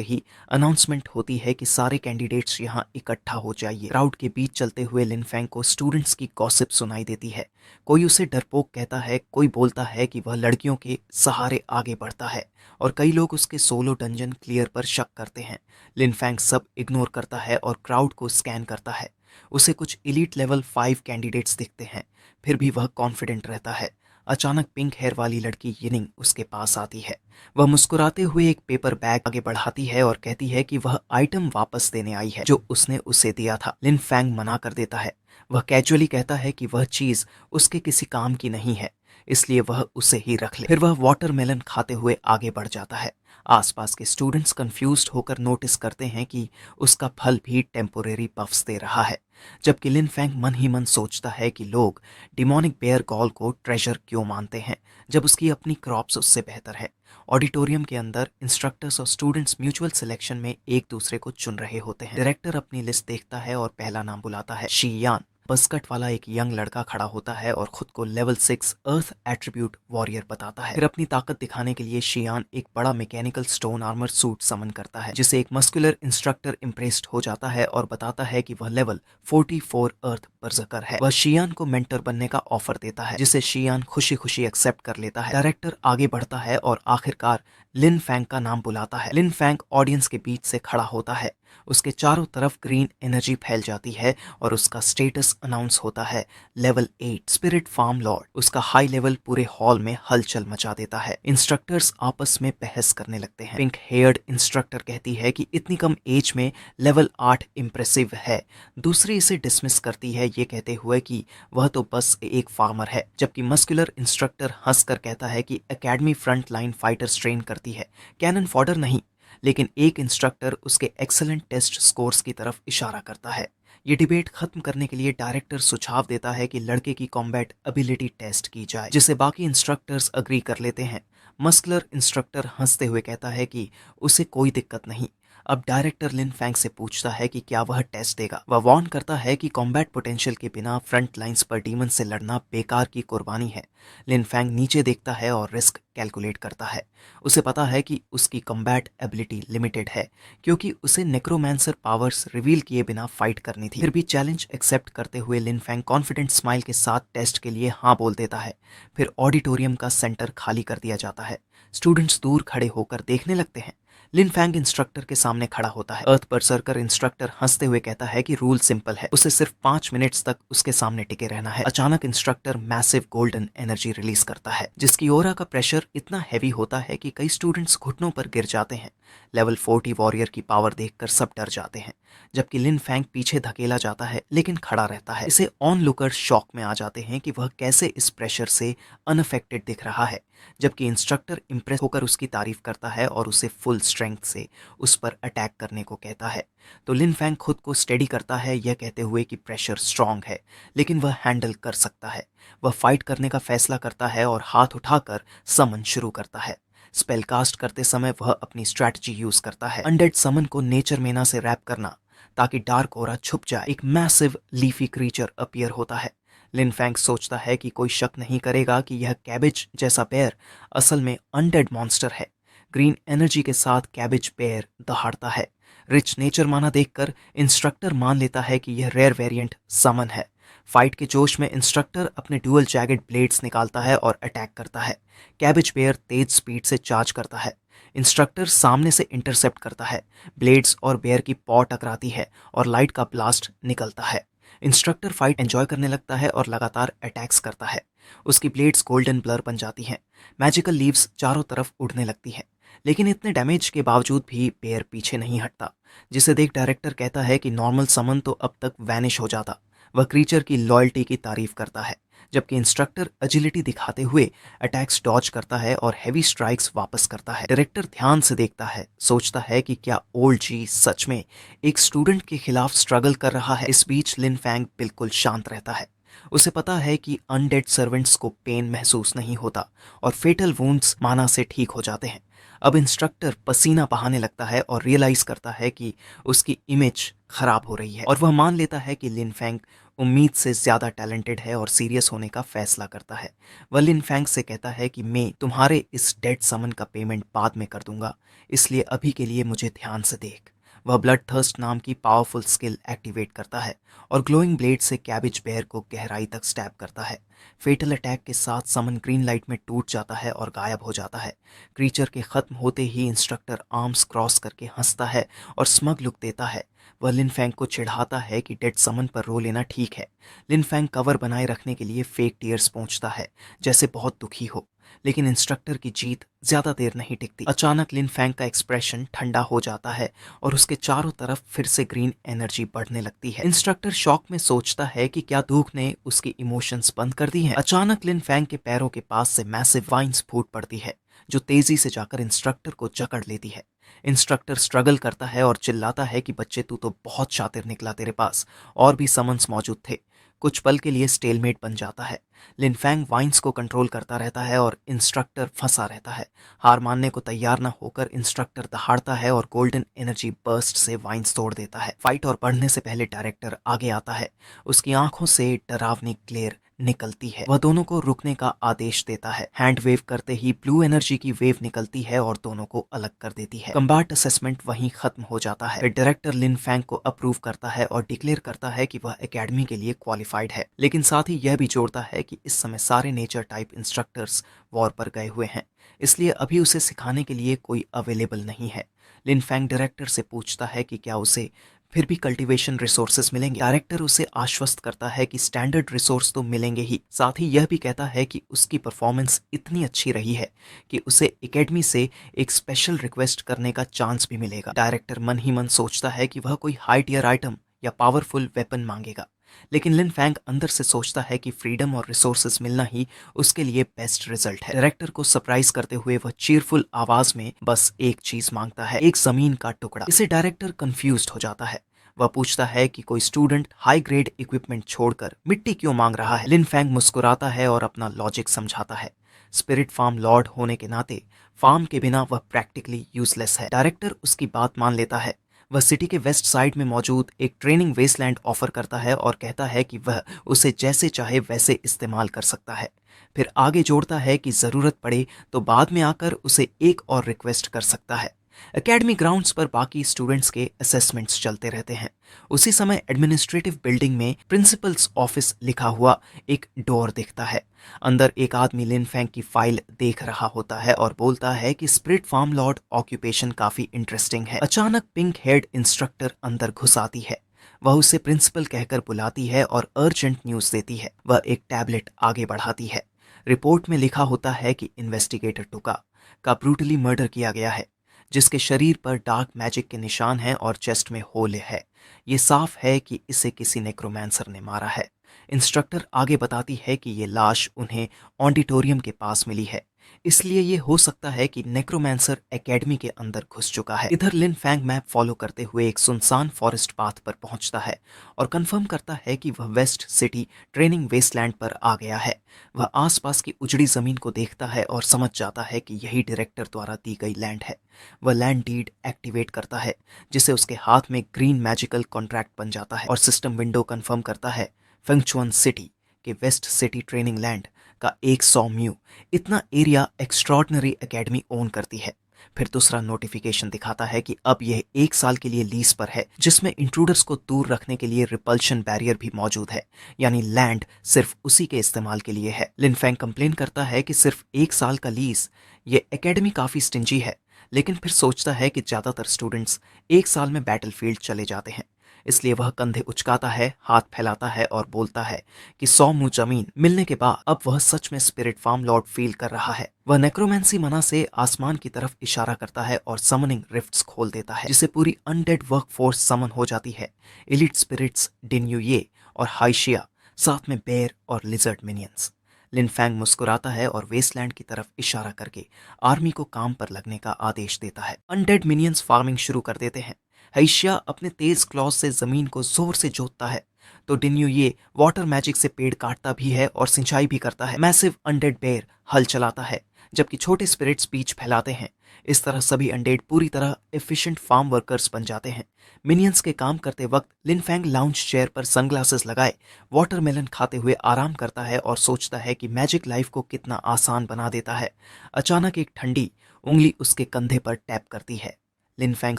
ही अनाउंसमेंट होती है कि सारे कैंडिडेट्स यहां इकट्ठा हो जाइए। क्राउड के बीच चलते हुए लिन फैंग को स्टूडेंट्स की गॉसिप सुनाई देती है। कोई उसे डरपोक कहता है, कोई बोलता है कि वह लड़कियों के सहारे आगे बढ़ता है और कई लोग उसके सोलो डंजन क्लियर पर शक करते हैं। लिन फैंग सब इग्नोर करता है और क्राउड को स्कैन करता है। उसे कुछ एलीट लेवल 5 कैंडिडेट्स दिखते हैं, फिर भी वह कॉन्फिडेंट रहता है। अचानक पिंक हेयर वाली लड़की यिनिंग उसके पास आती है। वह मुस्कुराते हुए एक पेपर बैग आगे बढ़ाती है और कहती है कि वह आइटम वापस देने आई है जो उसने उसे दिया था। लिन फैंग मना कर देता है। वह कैजुअली कहता है कि वह चीज उसके किसी काम की नहीं है, इसलिए वह उसे ही रख ले। फिर वह वाटरमेलन खाते हुए आगे बढ़ जाता है। आसपास के स्टूडेंट्स कंफ्यूज्ड होकर नोटिस करते हैं कि उसका फल भी टेम्पोरेरी पफ्स दे रहा है। जबकि लिन फैंग मन ही मन सोचता है कि लोग डिमोनिक बेयर गॉल को ट्रेजर क्यों मानते हैं जब उसकी अपनी क्रॉप्स उससे बेहतर है। ऑडिटोरियम के अंदर इंस्ट्रक्टर्स और स्टूडेंट्स म्यूचुअल सिलेक्शन में एक दूसरे को चुन रहे होते हैं। डायरेक्टर अपनी लिस्ट देखता है और पहला नाम बुलाता है, शीयान। बस्कट वाला एक यंग लड़का खड़ा होता है और खुद को लेवल 6 अर्थ एट्रीब्यूट वॉरियर बताता है। फिर अपनी ताकत दिखाने के लिए शियान एक बड़ा मैकेनिकल स्टोन आर्मर सूट समन करता है, जिसे एक मस्कुलर इंस्ट्रक्टर इम्प्रेस्ड हो जाता है और बताता है कि वह लेवल 44 अर्थ बर्जकर है। वह शियान को मेंटर बनने का ऑफर देता है, जिसे शियान खुशी खुशी एक्सेप्ट कर लेता है। डायरेक्टर आगे बढ़ता है और आखिरकार लिन फैंग का नाम बुलाता है। लिन फैंग ऑडियंस के बीच से खड़ा होता है। उसके चारों तरफ ग्रीन एनर्जी फैल जाती है और उसका स्टेटस अनाउंस होता है, लेवल 8 स्पिरिट फार्म लॉर्ड। उसका हाई लेवल पूरे हॉल में हलचल मचा देता है। इंस्ट्रक्टर्स आपस में बहस करने लगते हैं। पिंक हेयर्ड इंस्ट्रक्टर कहती है कि इतनी कम एज में लेवल 8 इम्प्रेसिव है। दूसरी इसे डिसमिस करती है, ये कहते हुए कि वह तो बस एक फार्मर है। जबकि मस्कुलर इंस्ट्रक्टर हंसकर कहता है कि academy front line fighters train करती है, कैनन फॉडर नहीं। लेकिन एक इंस्ट्रक्टर उसके एक्सेलेंट टेस्ट स्कोर्स की तरफ इशारा करता है। ये डिबेट खत्म करने के लिए डायरेक्टर सुझाव देता है कि लड़के की कॉम्बैट एबिलिटी टेस्ट की जाए, जिसे बाकी इंस्ट्रक्टर्स अग्री कर लेते हैं। मस्कुलर इंस्ट्रक्टर हंसते हुए कहता है कि उसे कोई दिक्कत नहीं। अब डायरेक्टर लिन फैंग से पूछता है कि क्या वह टेस्ट देगा। वह वार्न करता है कि कॉम्बैट पोटेंशियल के बिना फ्रंट लाइंस पर डीमन से लड़ना बेकार की कुर्बानी है। लिन फैंग नीचे देखता है और रिस्क कैलकुलेट करता है। उसे पता है कि उसकी कॉम्बैट एबिलिटी लिमिटेड है, क्योंकि उसे नेक्रोमैंसर पावर्स रिवील किए बिना फाइट करनी थी। फिर भी चैलेंज एक्सेप्ट करते हुए लिन फैंग कॉन्फिडेंट स्माइल के साथ टेस्ट के लिए हाँ बोल देता है। फिर ऑडिटोरियम का सेंटर खाली कर दिया जाता है। स्टूडेंट्स दूर खड़े होकर देखने लगते हैं। लिन फैंग इंस्ट्रक्टर के सामने खड़ा होता है। अर्थ बर्सर्कर इंस्ट्रक्टर हंसते हुए कहता है कि रूल सिंपल है, उसे सिर्फ 5 मिनट्स तक उसके सामने टिके रहना है। अचानक instructor massive golden energy release करता है, जिसकी ओरा का प्रेशर इतना हैवी होता है कि कई स्टूडेंट्स घुटनों पर गिर जाते हैं। लेवल 40 वॉरियर की पावर देखकर सब डर जाते हैं, जबकि लिन फैंग पीछे धकेला जाता है लेकिन खड़ा रहता है। इसे ऑन लुकर शॉक में आ जाते हैं कि वह कैसे इस प्रेशर से अनअफेक्टेड दिख रहा है, जबकि इंस्ट्रक्टर इंप्रेस होकर उसकी तारीफ करता है और उसे फुल स्ट्रेंथ से उस पर अटैक करने को कहता है। तो लिन फैंग खुद को स्टेडी करता है, यह कहते हुए कि प्रेशर स्ट्रांग है लेकिन वह हैंडल कर सकता है। वह फाइट करने का फैसला करता है और हाथ उठाकर समन शुरू करता है। स्पेल कास्ट करते समय वह अपनी स्ट्रैटेजी यूज करता है, अनडेड समन को नेचर मेना से रैप करना, ताकि डार्क ओरा छुप जाए। एक मैसिव लीफी क्रीचर अपीयर होता है। लिन फैंग सोचता है कि कोई शक नहीं करेगा कि यह कैबेज जैसा पेयर असल में अनडेड मॉन्स्टर है। ग्रीन एनर्जी के साथ कैबेज पेयर दहाड़ता है। रिच नेचर माना देखकर इंस्ट्रक्टर मान लेता है कि यह रेयर वेरिएंट समन है। फाइट के जोश में इंस्ट्रक्टर अपने ड्यूअल जैगेड ब्लेड्स निकालता है और अटैक करता है। कैबेज पेयर तेज स्पीड से चार्ज करता है। इंस्ट्रक्टर सामने से इंटरसेप्ट करता है। ब्लेड्स और बेयर की पॉ टकराती है और लाइट का ब्लास्ट निकलता है। इंस्ट्रक्टर फाइट एंजॉय करने लगता है और लगातार अटैक्स करता है। उसकी ब्लेड्स गोल्डन ब्लर बन जाती हैं। मैजिकल लीव्स चारों तरफ उड़ने लगती हैं, लेकिन इतने डैमेज के बावजूद भी बेयर पीछे नहीं हटता, जिसे देख डायरेक्टर कहता है कि नॉर्मल समन तो अब तक वैनिश हो जाता। वह क्रीचर की लॉयल्टी की तारीफ करता है, जबकि इंस्ट्रक्टर एजिलिटी दिखाते हुए अटैक्स डॉज करता है और हेवी स्ट्राइक्स वापस करता है। डायरेक्टर ध्यान से देखता है, सोचता है कि क्या ओल्ड जी सच में एक स्टूडेंट के खिलाफ स्ट्रगल कर रहा है। इस बीच लिन फैंग बिल्कुल शांत रहता है। उसे पता है कि अनडेड सर्वेंट्स को पेन महसूस नहीं होता और फेटल वुंड्स माना से ठीक हो जाते हैं। अब इंस्ट्रक्टर पसीना बहाने लगता है और रियलाइज करता है कि उसकी इमेज खराब हो रही है, और वह मान लेता है कि लिन फैंग उम्मीद से ज्यादा टैलेंटेड है और सीरियस होने का फैसला करता है। वह लिन फैंग से कहता है कि मैं तुम्हारे इस डेड समन का पेमेंट बाद में कर दूंगा, इसलिए अभी के लिए मुझे ध्यान से देख। वह ब्लड थर्स्ट नाम की पावरफुल स्किल एक्टिवेट करता है और ग्लोइंग ब्लेड से कैबेज बेयर को गहराई तक स्टैब करता है। फेटल अटैक के साथ समन ग्रीन लाइट में टूट जाता है और गायब हो जाता है। क्रीचर के खत्म होते ही इंस्ट्रक्टर आर्म्स क्रॉस करके हंसता है और स्मग लुक देता है। वह लिन फैंग को चिढ़ाता है कि डेड समन पर रो लेना ठीक है। लिन फैंग कवर बनाए रखने के लिए फेक टीयर्स पहुंचता है, जैसे बहुत दुखी हो, लेकिन इंस्ट्रक्टर की जीत ज्यादा देर नहीं टिकती। अचानक लिन फैंग का एक्सप्रेशन ठंडा हो जाता है और उसके चारों तरफ फिर से ग्रीन एनर्जी बढ़ने लगती है। इंस्ट्रक्टर शॉक में सोचता है कि क्या दुख ने उसकी इमोशंस बंद कर दी हैं। अचानक लिन फैंग के पैरों के पास से मैसिव वाइन्स फूट पड़ती है, जो तेजी से जाकर इंस्ट्रक्टर को जकड़ लेती है। इंस्ट्रक्टर स्ट्रगल करता है और चिल्लाता है कि बच्चे तू तो बहुत शातिर निकला, तेरे पास और भी समन्स मौजूद थे। कुछ पल के लिए स्टेलमेट बन जाता है। लिन फैंग वाइन्स को कंट्रोल करता रहता है और इंस्ट्रक्टर फंसा रहता है। हार मानने को तैयार न होकर इंस्ट्रक्टर दहाड़ता है और गोल्डन एनर्जी बर्स्ट से वाइन्स तोड़ देता है। फाइट और बढ़ने से पहले डायरेक्टर आगे आता है। उसकी आंखों से डरावनी ग्लेयर निकलती है। वह दोनों को रुकने का आदेश देता है। हैंड वेव करते ही ब्लू एनर्जी की वेव निकलती है और दोनों को अलग कर देती है। कम्बैट असेसमेंट वहीं खत्म हो जाता है। डायरेक्टर लिन फैंग को अप्रूव करता है और डिक्लेयर करता है कि वह एकेडमी के लिए क्वालिफाइड है, लेकिन साथ ही यह भी जोड़ता है कि इस समय सारे नेचर टाइप इंस्ट्रक्टर्स वॉर पर गए हुए हैं, इसलिए अभी उसे सिखाने के लिए कोई अवेलेबल नहीं है। लिन फैंग डायरेक्टर से पूछता है कि क्या उसे फिर भी कल्टीवेशन रिसोर्सेज मिलेंगे। डायरेक्टर उसे आश्वस्त करता है कि स्टैंडर्ड रिसोर्स तो मिलेंगे ही, साथ ही यह भी कहता है कि उसकी परफॉर्मेंस इतनी अच्छी रही है कि उसे एकेडमी से एक स्पेशल रिक्वेस्ट करने का चांस भी मिलेगा। डायरेक्टर मन ही मन सोचता है कि वह कोई हाई टियर आइटम या पावरफुल वेपन मांगेगा, लेकिन लिन फैंग अंदर से सोचता है कि फ्रीडम और रिसोर्सेज मिलना ही उसके लिए बेस्ट रिजल्ट है। डायरेक्टर को सरप्राइज करते हुए वह चीयरफुल आवाज में बस एक चीज मांगता है, एक जमीन का टुकड़ा। इसे डायरेक्टर कंफ्यूज्ड हो जाता है। वह पूछता है कि कोई स्टूडेंट हाई ग्रेड इक्विपमेंट छोड़कर मिट्टी क्यों मांग रहा है। लिन फैंग मुस्कुराता है और अपना लॉजिक समझाता है। स्पिरिट फार्म लॉर्ड होने के नाते फार्म के बिना वह प्रैक्टिकली यूजलेस है। डायरेक्टर उसकी बात मान लेता है। वह सिटी के वेस्ट साइड में मौजूद एक ट्रेनिंग वेस्टलैंड ऑफर करता है और कहता है कि वह उसे जैसे चाहे वैसे इस्तेमाल कर सकता है। फिर आगे जोड़ता है कि जरूरत पड़े तो बाद में आकर उसे एक और रिक्वेस्ट कर सकता है। एकेडमी ग्राउंड्स पर बाकी स्टूडेंट्स के असेसमेंट्स चलते रहते हैं। उसी समय एडमिनिस्ट्रेटिव बिल्डिंग में प्रिंसिपल्स ऑफिस लिखा हुआ एक डोर दिखता है। अंदर एक आदमी लिन फैंग की फाइल देख रहा होता है और बोलता है कि स्पिरिट फार्म लॉर्ड ऑक्यूपेशन काफी इंटरेस्टिंग है। अचानक पिंक हेड इंस्ट्रक्टर अंदर घुस आती है। वह उसे प्रिंसिपल कहकर बुलाती है और अर्जेंट न्यूज देती है। वह एक टैबलेट आगे बढ़ाती है। रिपोर्ट में लिखा होता है कि इन्वेस्टिगेटर टुका का ब्रूटली मर्डर किया गया है, जिसके शरीर पर डार्क मैजिक के निशान हैं और चेस्ट में होल है। ये साफ है कि इसे किसी नेक्रोमैंसर ने मारा है। इंस्ट्रक्टर आगे बताती है कि ये लाश उन्हें ऑडिटोरियम के पास मिली है, इसलिए ये हो सकता है कि नेक्रोमैंसर एकेडमी के अंदर घुस चुका है। इधर लिन फैंग मैप फॉलो करते हुए एक सुनसान फॉरेस्ट पाथ पर पहुंचता है और कंफर्म करता है कि वह वेस्ट सिटी ट्रेनिंग वेस्टलैंड पर आ गया है। वह आसपास की उजड़ी जमीन को देखता है और समझ जाता है कि यही डायरेक्टर द्वारा दी गई लैंड है। वह लैंड डीड एक्टिवेट करता है, जिससे उसके हाथ में ग्रीन मैजिकल कॉन्ट्रैक्ट बन जाता है और सिस्टम विंडो कंफर्म करता है फेंगचुअन सिटी के वेस्ट सिटी ट्रेनिंग लैंड का 100 म्यू इतना एरिया एक्स्ट्रॉर्डनरी एकेडमी ओन करती है। फिर दूसरा नोटिफिकेशन दिखाता है कि अब यह 1 साल के लिए लीज पर है, जिसमें इंट्रूडर्स को दूर रखने के लिए रिपल्शन बैरियर भी मौजूद है, यानी लैंड सिर्फ उसी के इस्तेमाल के लिए है। लिन फैंग कंप्लेन करता है कि सिर्फ 1 साल का लीज, ये एकेडमी काफी स्टिंजी है, लेकिन फिर सोचता है कि ज्यादातर स्टूडेंट्स 1 साल में बैटलफील्ड चले जाते हैं। इसलिए वह कंधे उचकाता है, हाथ फैलाता है और बोलता है कि 100 मुंह जमीन मिलने के बाद अब वह सच में स्पिरिट फार्म लॉर्ड फील कर रहा है। वह नेक्रोमेंसी मना से आसमान की तरफ इशारा करता है और समनिंग रिफ्ट्स खोल देता है, जिससे पूरी अनडेड वर्क फोर्स समन हो जाती है। एलिट स्पिरिट्स डिन्यूये और हाइशिया, साथ में बेर और लिजर्ड मिनियंस। लिन फैंग मुस्कुराता है और वेस्टलैंड की तरफ इशारा करके आर्मी को काम पर लगने का आदेश देता है। अनडेड मिनियंस फार्मिंग शुरू कर देते हैं। हैशिया अपने तेज क्लॉज से जमीन को जोर से जोतता है, तो डिन्यू ये वाटर मैजिक से पेड़ काटता भी है और सिंचाई भी करता है। मैसिव अनडेड बेर हल चलाता है, जबकि छोटे स्पिरिट्स बीज फैलाते हैं। इस तरह सभी अनडेड पूरी तरह एफिशिएंट फार्म वर्कर्स बन जाते हैं। मिनियंस के काम करते वक्त लिन फैंग लाउंज चेयर पर सनग्लासेस लगाए वाटरमेलन खाते हुए आराम करता है और सोचता है कि मैजिक लाइफ को कितना आसान बना देता है। अचानक एक ठंडी उंगली उसके कंधे पर टैप करती है। लिन फैंग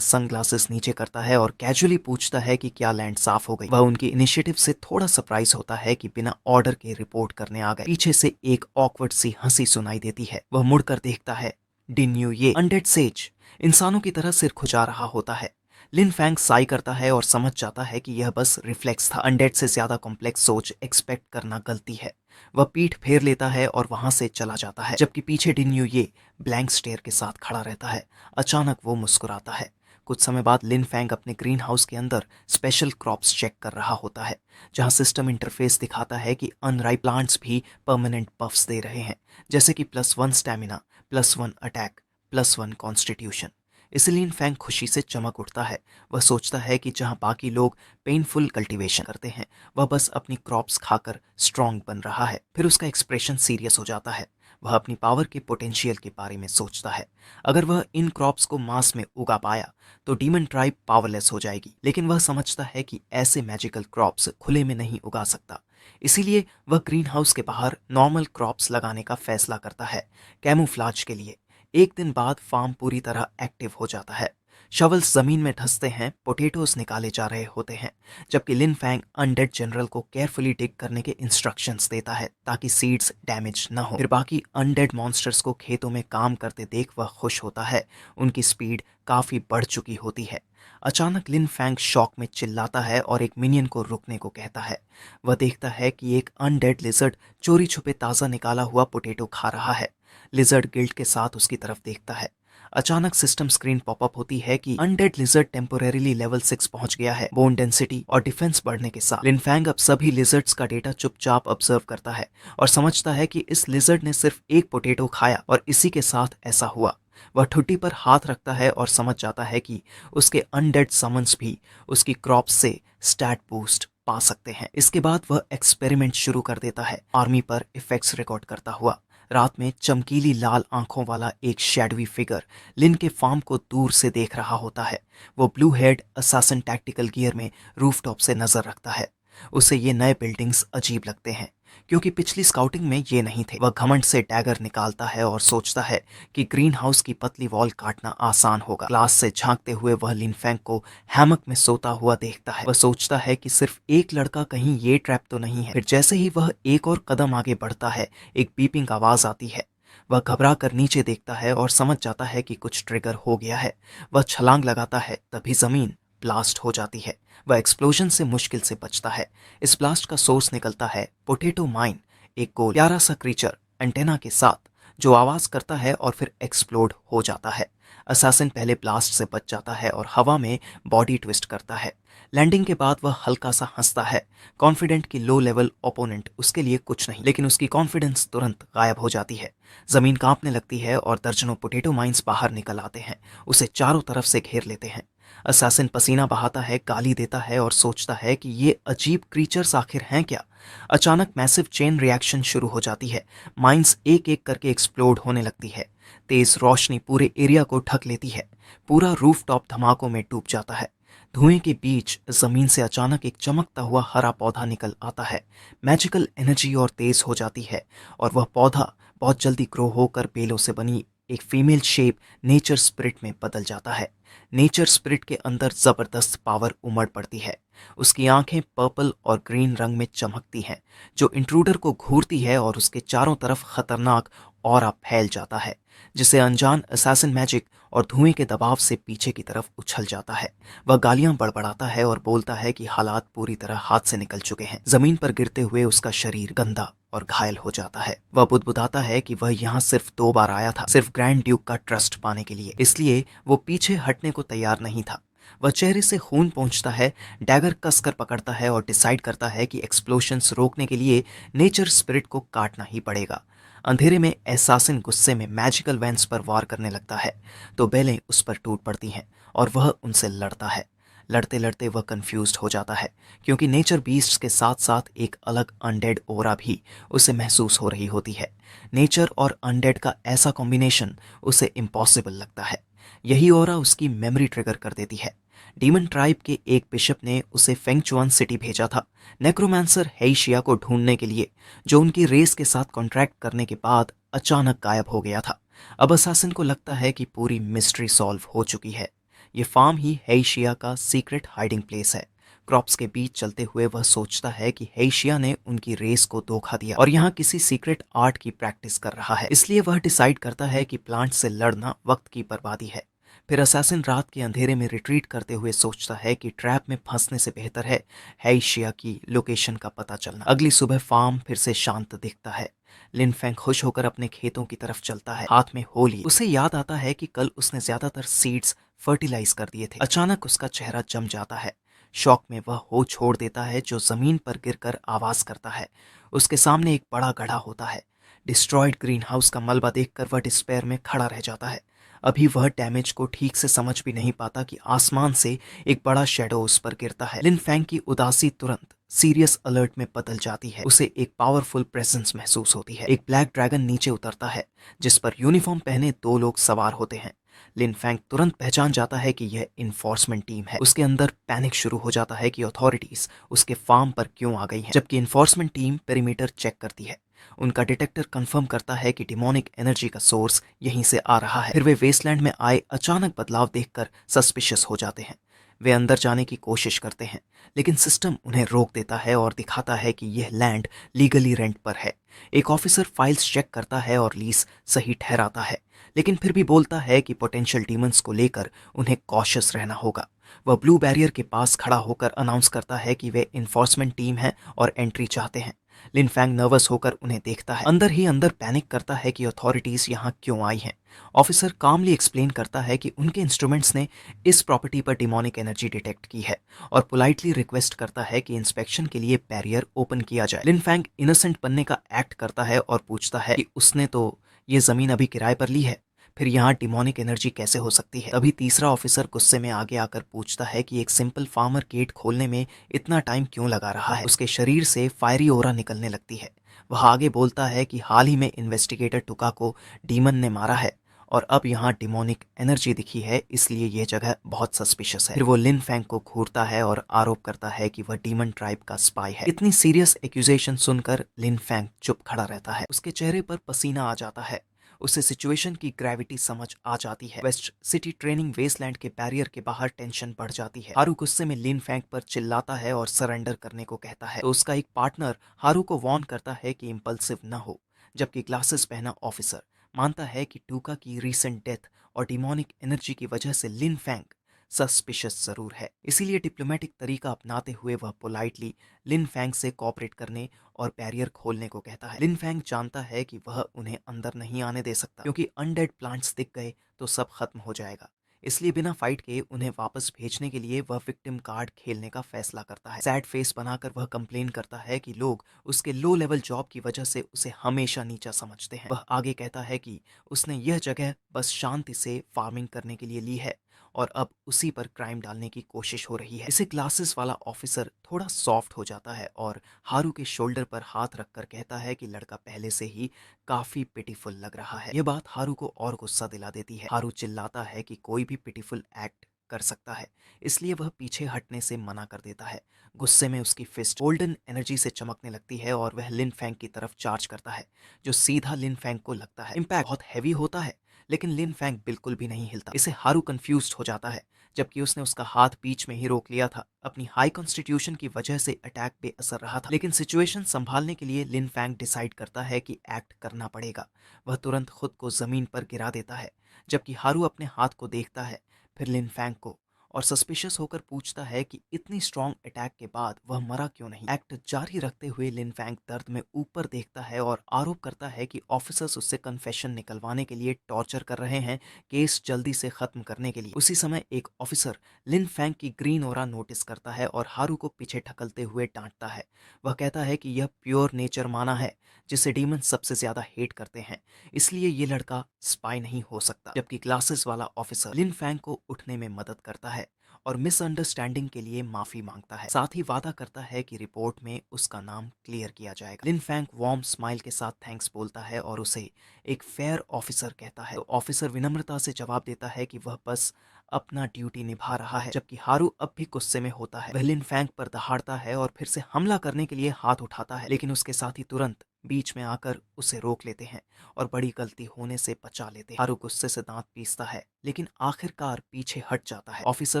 सनग्लासेस नीचे करता है और कैजुअली पूछता है कि क्या लैंड साफ हो गई। वह उनकी इनिशिएटिव से थोड़ा सरप्राइज होता है कि बिना ऑर्डर के रिपोर्ट करने आ गए। पीछे से एक ऑकवर्ड सी हंसी सुनाई देती है। वह मुड़कर देखता है। डिन्यू ये अनडेड सेज इंसानों की तरह सिर खुजा रहा होता है। लिन फैंग साई करता है और समझ जाता है कि यह बस रिफ्लेक्स था। अनडेड से ज्यादा कॉम्प्लेक्स सोच एक्सपेक्ट करना गलती है। वह पीठ फेर लेता है और वहां से चला जाता है, जबकि पीछे डिन्यू ये ब्लैंक स्टेयर के साथ खड़ा रहता है। अचानक वो मुस्कुराता है। कुछ समय बाद लिन फैंग अपने ग्रीन हाउस के अंदर स्पेशल क्रॉप्स चेक कर रहा होता है, जहां सिस्टम इंटरफेस दिखाता है कि अनराइप प्लांट्स भी परमानेंट बफ्स दे रहे हैं, जैसे कि +1 स्टैमिना, +1 अटैक, +1 कॉन्स्टिट्यूशन। इसलिए लिन फैंग खुशी से चमक उठता है। वह सोचता है कि जहां बाकी लोग पेनफुल कल्टीवेशन करते हैं, वह बस अपनी क्रॉप्स खाकर स्ट्रांग बन रहा है। फिर उसका एक्सप्रेशन सीरियस हो जाता है। वह अपनी पावर के पोटेंशियल के बारे में सोचता है। अगर वह इन क्रॉप्स को मास में उगा पाया तो डीमन ट्राइब पावरलेस हो जाएगी, लेकिन वह समझता है कि ऐसे मैजिकल क्रॉप्स खुले में नहीं उगा सकता। इसीलिए वह ग्रीन हाउस के बाहर नॉर्मल क्रॉप्स लगाने का फैसला करता है, कैमूफ्लाज के लिए। एक दिन बाद फार्म पूरी तरह एक्टिव हो जाता है। शवल्स जमीन में धंसते हैं, पोटैटोस निकाले जा रहे होते हैं, जबकि लिन फैंग अनडेड जनरल को केयरफुली डिग करने के इंस्ट्रक्शंस देता है ताकि सीड्स डैमेज न हो। फिर बाकी अनडेड मॉन्स्टर्स को खेतों में काम करते देख वह खुश होता है। उनकी स्पीड काफी बढ़ चुकी होती है। अचानक लिन फैंग शॉक में चिल्लाता है और एक मिनियन को रुकने को कहता है। वह देखता है कि एक अनडेड लिजर्ड चोरी छुपे ताजा निकाला हुआ पोटैटो खा रहा है। लिजर्ड गिल्ट के साथ उसकी तरफ देखता है। अचानक सिस्टम स्क्रीन पॉपअप होती है कि अनडेड लिजर्ड टेम्पोरेरीली लेवल 6 पहुंच गया है। बोन डेंसिटी और डिफेंस बढ़ने के साथ लिन फैंग अब सभी लिजर्ड्स का डेटा चुपचाप ऑब्जर्व करता है और समझता है कि इस लिजर्ड ने सिर्फ एक पोटैटो खाया और इसी के साथ ऐसा हुआ। वह ठुड्डी पर हाथ रखता है और समझ जाता है कि उसके अनडेड समन्स भी उसकी क्रॉप से स्टैट बूस्ट पा सकते हैं। इसके बाद वह एक्सपेरिमेंट शुरू कर देता है, आर्मी पर इफेक्ट्स रिकॉर्ड करता हुआ। रात में चमकीली लाल आंखों वाला एक शैडवी फिगर लिन के फार्म को दूर से देख रहा होता है। वो blue head assassin tactical gear में रूफटॉप से नजर रखता है। उसे ये नए बिल्डिंग्स अजीब लगते हैं क्योंकि पिछली स्काउटिंग में ये नहीं थे। वह घमंड से डैगर निकालता है और सोचता है कि ग्रीन हाउस की पतली वॉल काटना आसान होगा। ग्लास से झांकते हुए वह लिन फैंग को हैमक में सोता हुआ देखता है। वह सोचता है कि सिर्फ एक लड़का कहीं ये ट्रैप तो नहीं है। फिर जैसे ही वह एक और कदम आगे बढ़ता है, एक बीपिंग आवाज आती है। वह घबरा कर नीचे देखता है और समझ जाता है कि कुछ ट्रिगर हो गया है। वह छलांग लगाता है, तभी जमीन ब्लास्ट हो जाती है। वह एक्सप्लोजन से मुश्किल से बचता है। इस ब्लास्ट का सोर्स निकलता है पोटैटो माइन, एक गोल प्यारा सा क्रीचर एंटेना के साथ जो आवाज करता है और फिर एक्सप्लोड हो जाता है। असासिन पहले ब्लास्ट से बच जाता है और हवा में बॉडी ट्विस्ट करता है। लैंडिंग के बाद वह हल्का सा हंसता है, कॉन्फिडेंट कि लो लेवल ओपोनेंट उसके लिए कुछ नहीं। लेकिन उसकी कॉन्फिडेंस तुरंत गायब हो जाती है। जमीन कांपने लगती है और दर्जनों पोटैटो माइंस बाहर निकल आते हैं, उसे चारों तरफ से घेर लेते हैं। असासिन पसीना बहाता है, गाली देता है और सोचता है कि ये अजीब क्रीचर्स आखिर हैं क्या। अचानक मैसिव चेन रिएक्शन शुरू हो जाती है। माइंस एक एक करके एक्सप्लोड होने लगती है। तेज रोशनी पूरे एरिया को ढक लेती है। पूरा रूफटॉप धमाकों में डूब जाता है। धुएं के बीच जमीन से अचानक एक चमकता हुआ हरा पौधा निकल आता है। मैजिकल एनर्जी और तेज हो जाती है और वह पौधा बहुत जल्दी ग्रो होकर बेलों से बनी एक फीमेल शेप नेचर स्पिरिट में बदल जाता है। नेचर स्पिरिट के अंदर जबरदस्त पावर उमड़ पड़ती है। उसकी आंखें पर्पल और ग्रीन रंग में चमकती हैं, जो इंट्रूडर को घूरती है और उसके चारों तरफ खतरनाक ऑरा फैल जाता है, जिसे अनजान असैसिन मैजिक और धुएं के दबाव से पीछे की तरफ उछल जाता है। वह गालियां बड़बड़ाता है और बोलता है कि हालात पूरी तरह हाथ से निकल चुके हैं। जमीन पर गिरते हुए उसका शरीर गंदा और घायल हो जाता है। वह बुदबुदाता है कि वह यहाँ सिर्फ 2 बार आया था, सिर्फ ग्रैंड ड्यूक का ट्रस्ट पाने के लिए, इसलिए वो पीछे हटने को तैयार नहीं था। वह चेहरे से खून पहुंचता है, डैगर कसकर पकड़ता है और डिसाइड करता है कि एक्सप्लोशंस रोकने के लिए नेचर स्पिरिट को काटना ही पड़ेगा। अंधेरे में एहसासिन गुस्से में मैजिकल वैंस पर वार करने लगता है तो बेलें उस पर टूट पड़ती हैं और वह उनसे लड़ता है। लड़ते लड़ते वह कंफ्यूज्ड हो जाता है क्योंकि नेचर बीस्ट्स के साथ साथ एक अलग अनडेड ओरा भी उसे महसूस हो रही होती है। नेचर और अनडेड का ऐसा कॉम्बिनेशन उसे इम्पॉसिबल लगता है। यही ओरा उसकी मेमोरी ट्रिगर कर देती है। डीमन ट्राइब के एक बिशप ने उसे फेंगचुआन सिटी भेजा था नेक्रोमांसर हेइशिया को ढूंढने के लिए, जो उनकी रेस के साथ कॉन्ट्रैक्ट करने के बाद अचानक गायब हो गया था। अब असासिन को लगता है कि पूरी मिस्ट्री सॉल्व हो चुकी है। ये फार्म ही हेइशिया का सीक्रेट हाइडिंग प्लेस है। क्रॉप्स के बीच चलते हुए वह सोचता है कि हेइशिया ने उनकी रेस को धोखा दिया और यहाँ किसी सीक्रेट आर्ट की प्रैक्टिस कर रहा है। इसलिए वह डिसाइड करता है कि प्लांट से लड़ना वक्त की बर्बादी है। फिर असैसिन रात के अंधेरे में रिट्रीट करते हुए सोचता है कि ट्रैप में फंसने से बेहतर है हेइशिया की लोकेशन का पता चलना। अगली सुबह फार्म फिर से शांत दिखता है। लिन फैंग खुश होकर अपने खेतों की तरफ चलता है, हाथ में होली। उसे याद आता है कि कल उसने ज्यादातर सीड्स फर्टिलाइज कर दिए थे। अचानक उसका चेहरा जम जाता है। शौक में वह हो छोड़ देता है जो जमीन पर गिरकर आवाज करता है। उसके सामने एक बड़ा गड्ढा होता है। डिस्ट्रॉयड ग्रीन हाउस का मलबा देखकर वह डिस्पेयर में खड़ा रह जाता है। अभी वह डैमेज को ठीक से समझ भी नहीं पाता कि आसमान से एक बड़ा शेडो उस पर गिरता है। लिन फैंग की उदासी तुरंत सीरियस अलर्ट में बदल जाती है। उसे एक पावरफुल प्रेजेंस महसूस होती है। एक ब्लैक ड्रैगन नीचे उतरता है जिस पर यूनिफॉर्म पहने 2 लोग सवार होते हैं। लिन फैंग तुरंत पहचान जाता है कि यह इन्फोर्समेंट टीम है। उसके अंदर पैनिक शुरू हो जाता है कि अथॉरिटीज उसके फार्म पर क्यों आ गई हैं, जबकि इन्फोर्समेंट टीम पेरीमीटर चेक करती है। उनका डिटेक्टर कंफर्म करता है कि डिमोनिक एनर्जी का सोर्स यहीं से आ रहा है। फिर वे वेस्टलैंड में आए अचानक बदलाव देखकर सस्पिशियस हो जाते हैं। वे अंदर जाने की कोशिश करते हैं, लेकिन सिस्टम उन्हें रोक देता है और दिखाता है कि यह लैंड लीगली रेंट पर है। एक ऑफिसर फाइल्स चेक करता है और लीज सही ठहराता है, लेकिन फिर भी बोलता है कि पोटेंशियल डीमंस को लेकर उन्हें कॉशियस रहना होगा। वह ब्लू बैरियर के पास खड़ा होकर अनाउंस करता है कि वे इन्फोर्समेंट टीम है और एंट्री चाहते हैं। लिन फैंग नर्वस होकर उन्हें देखता है, अंदर ही अंदर पैनिक करता है कि अथॉरिटीज यहाँ क्यों आई हैं। ऑफिसर कामली एक्सप्लेन करता है कि उनके इंस्ट्रूमेंट्स ने इस प्रॉपर्टी पर डिमोनिक एनर्जी डिटेक्ट की है और पोलाइटली रिक्वेस्ट करता है कि इंस्पेक्शन के लिए बैरियर ओपन किया जाए। लिन फैंग इनोसेंट बनने का एक्ट करता है और पूछता है कि उसने तो ये जमीन अभी किराए पर ली है, फिर यहाँ डिमोनिक एनर्जी कैसे हो सकती है। तभी तीसरा ऑफिसर गुस्से में आगे आकर पूछता है कि एक सिंपल फार्मर गेट खोलने में इतना टाइम क्यों लगा रहा है। उसके शरीर से फायरी ओरा निकलने लगती है। वह आगे बोलता है कि हाल ही में इन्वेस्टिगेटर टुका को डीमन ने मारा है और अब यहाँ डिमोनिक एनर्जी दिखी है, इसलिए यह जगह बहुत सस्पिशियस है। फिर वो लिन फैंग को घूरता है और आरोप करता है कि वह डीमन ट्राइब का स्पाई है। इतनी सीरियस एक्यूजेशन सुनकर लिन फैंग चुप खड़ा रहता है। उसके चेहरे पर पसीना आ जाता है। उसे सिचुएशन की ग्रेविटी समझ आ जाती है। वेस्ट सिटी ट्रेनिंग वेस्टलैंड के बैरियर के बाहर टेंशन बढ़ जाती है। हारू गुस्से में लिन फैंग पर चिल्लाता है और सरेंडर करने को कहता है, तो उसका एक पार्टनर हारू को वार्न करता है कि इंपल्सिव न हो, जबकि ग्लासेस पहना ऑफिसर मानता है कि टूका की रीसेंट डेथ और डिमोनिक एनर्जी की वजह से लिन फैंग सस्पिशियस जरूर है। इसीलिए डिप्लोमेटिक तरीका अपनाते हुए वह पोलाइटली लिन फैंग से कोऑपरेट करने और बैरियर खोलने को कहता है। लिन फैंग जानता है कि वह उन्हें अंदर नहीं आने दे सकता, क्योंकि अनडेड प्लांट्स दिख गए तो सब खत्म हो जाएगा। इसलिए बिना फाइट के उन्हें वापस भेजने के लिए वह विक्टिम कार्ड खेलने का फैसला करता है। सैड फेस बनाकर वह कंप्लेन करता है कि लोग उसके लो लेवल जॉब की वजह से उसे हमेशा नीचा समझते हैं। वह आगे कहता है कि उसने यह जगह बस शांति से फार्मिंग करने के लिए ली है और अब उसी पर क्राइम डालने की कोशिश हो रही है। इसे ग्लासेस वाला ऑफिसर थोड़ा सॉफ्ट हो जाता है और हारू के शोल्डर पर हाथ रखकर कहता है कि लड़का पहले से ही काफी पिटीफुल लग रहा है। यह बात हारू को और गुस्सा दिला देती है। हारू चिल्लाता है कि कोई भी पिटीफुल एक्ट कर सकता है, इसलिए वह पीछे हटने से मना कर देता है। गुस्से में उसकी फिस्ट गोल्डन एनर्जी से चमकने लगती है और वह लिन फैंग की तरफ चार्ज करता है, जो सीधा लिन फैंग को लगता है। इम्पैक्ट बहुत हैवी होता है, लेकिन लिन फैंग बिल्कुल भी नहीं हिलता। इसे हारू कंफ्यूज्ड हो जाता है, जबकि उसने उसका हाथ बीच में ही रोक लिया था। अपनी हाई कॉन्स्टिट्यूशन की वजह से अटैक बेअसर रहा था, लेकिन सिचुएशन संभालने के लिए लिन फैंग डिसाइड करता है कि एक्ट करना पड़ेगा। वह तुरंत खुद को जमीन पर गिरा देता है, जबकि हारू अपने हाथ को देखता है, फिर लिन फैंग को, और सस्पिशियस होकर पूछता है कि इतनी स्ट्रॉन्ग अटैक के बाद वह मरा क्यों नहीं। एक्ट जारी रखते हुए लिन फैंग दर्द में ऊपर देखता है और आरोप करता है कि ऑफिसर्स उससे कन्फेशन निकलवाने के लिए टॉर्चर कर रहे हैं, केस जल्दी से खत्म करने के लिए। उसी समय एक ऑफिसर लिन फैंग की ग्रीन ओरा नोटिस करता है और हारू को पीछे ढकलते हुए डांटता है। वह कहता है कि यह प्योर नेचर माना है, जिसे डीमन सबसे ज्यादा हेट करते हैं, इसलिए ये लड़का स्पाई नहीं हो सकता। जबकि ग्लासेस वाला ऑफिसर लिन फैंग को उठने में मदद करता है और मिसअंडरस्टैंडिंग के लिए माफी मांगता है। साथ ही वादा करता है कि रिपोर्ट में उसका नाम क्लियर किया जाएगा। लिन फैंग वार्म स्माइल के साथ थैंक्स बोलता है और उसे एक फेयर ऑफिसर कहता है। तो ऑफिसर विनम्रता से जवाब देता है कि वह बस अपना ड्यूटी निभा रहा है। जबकि हारू अब भी गुस्से में होता है। वह लिन फैंग पर दहाड़ता है और फिर से हमला करने के लिए हाथ उठाता है, लेकिन उसके साथी तुरंत बीच में आकर उसे रोक लेते हैं और बड़ी गलती होने से बचा लेते हैं। हारू गुस्से से दांत पीसता है, लेकिन आखिरकार पीछे हट जाता है। ऑफिसर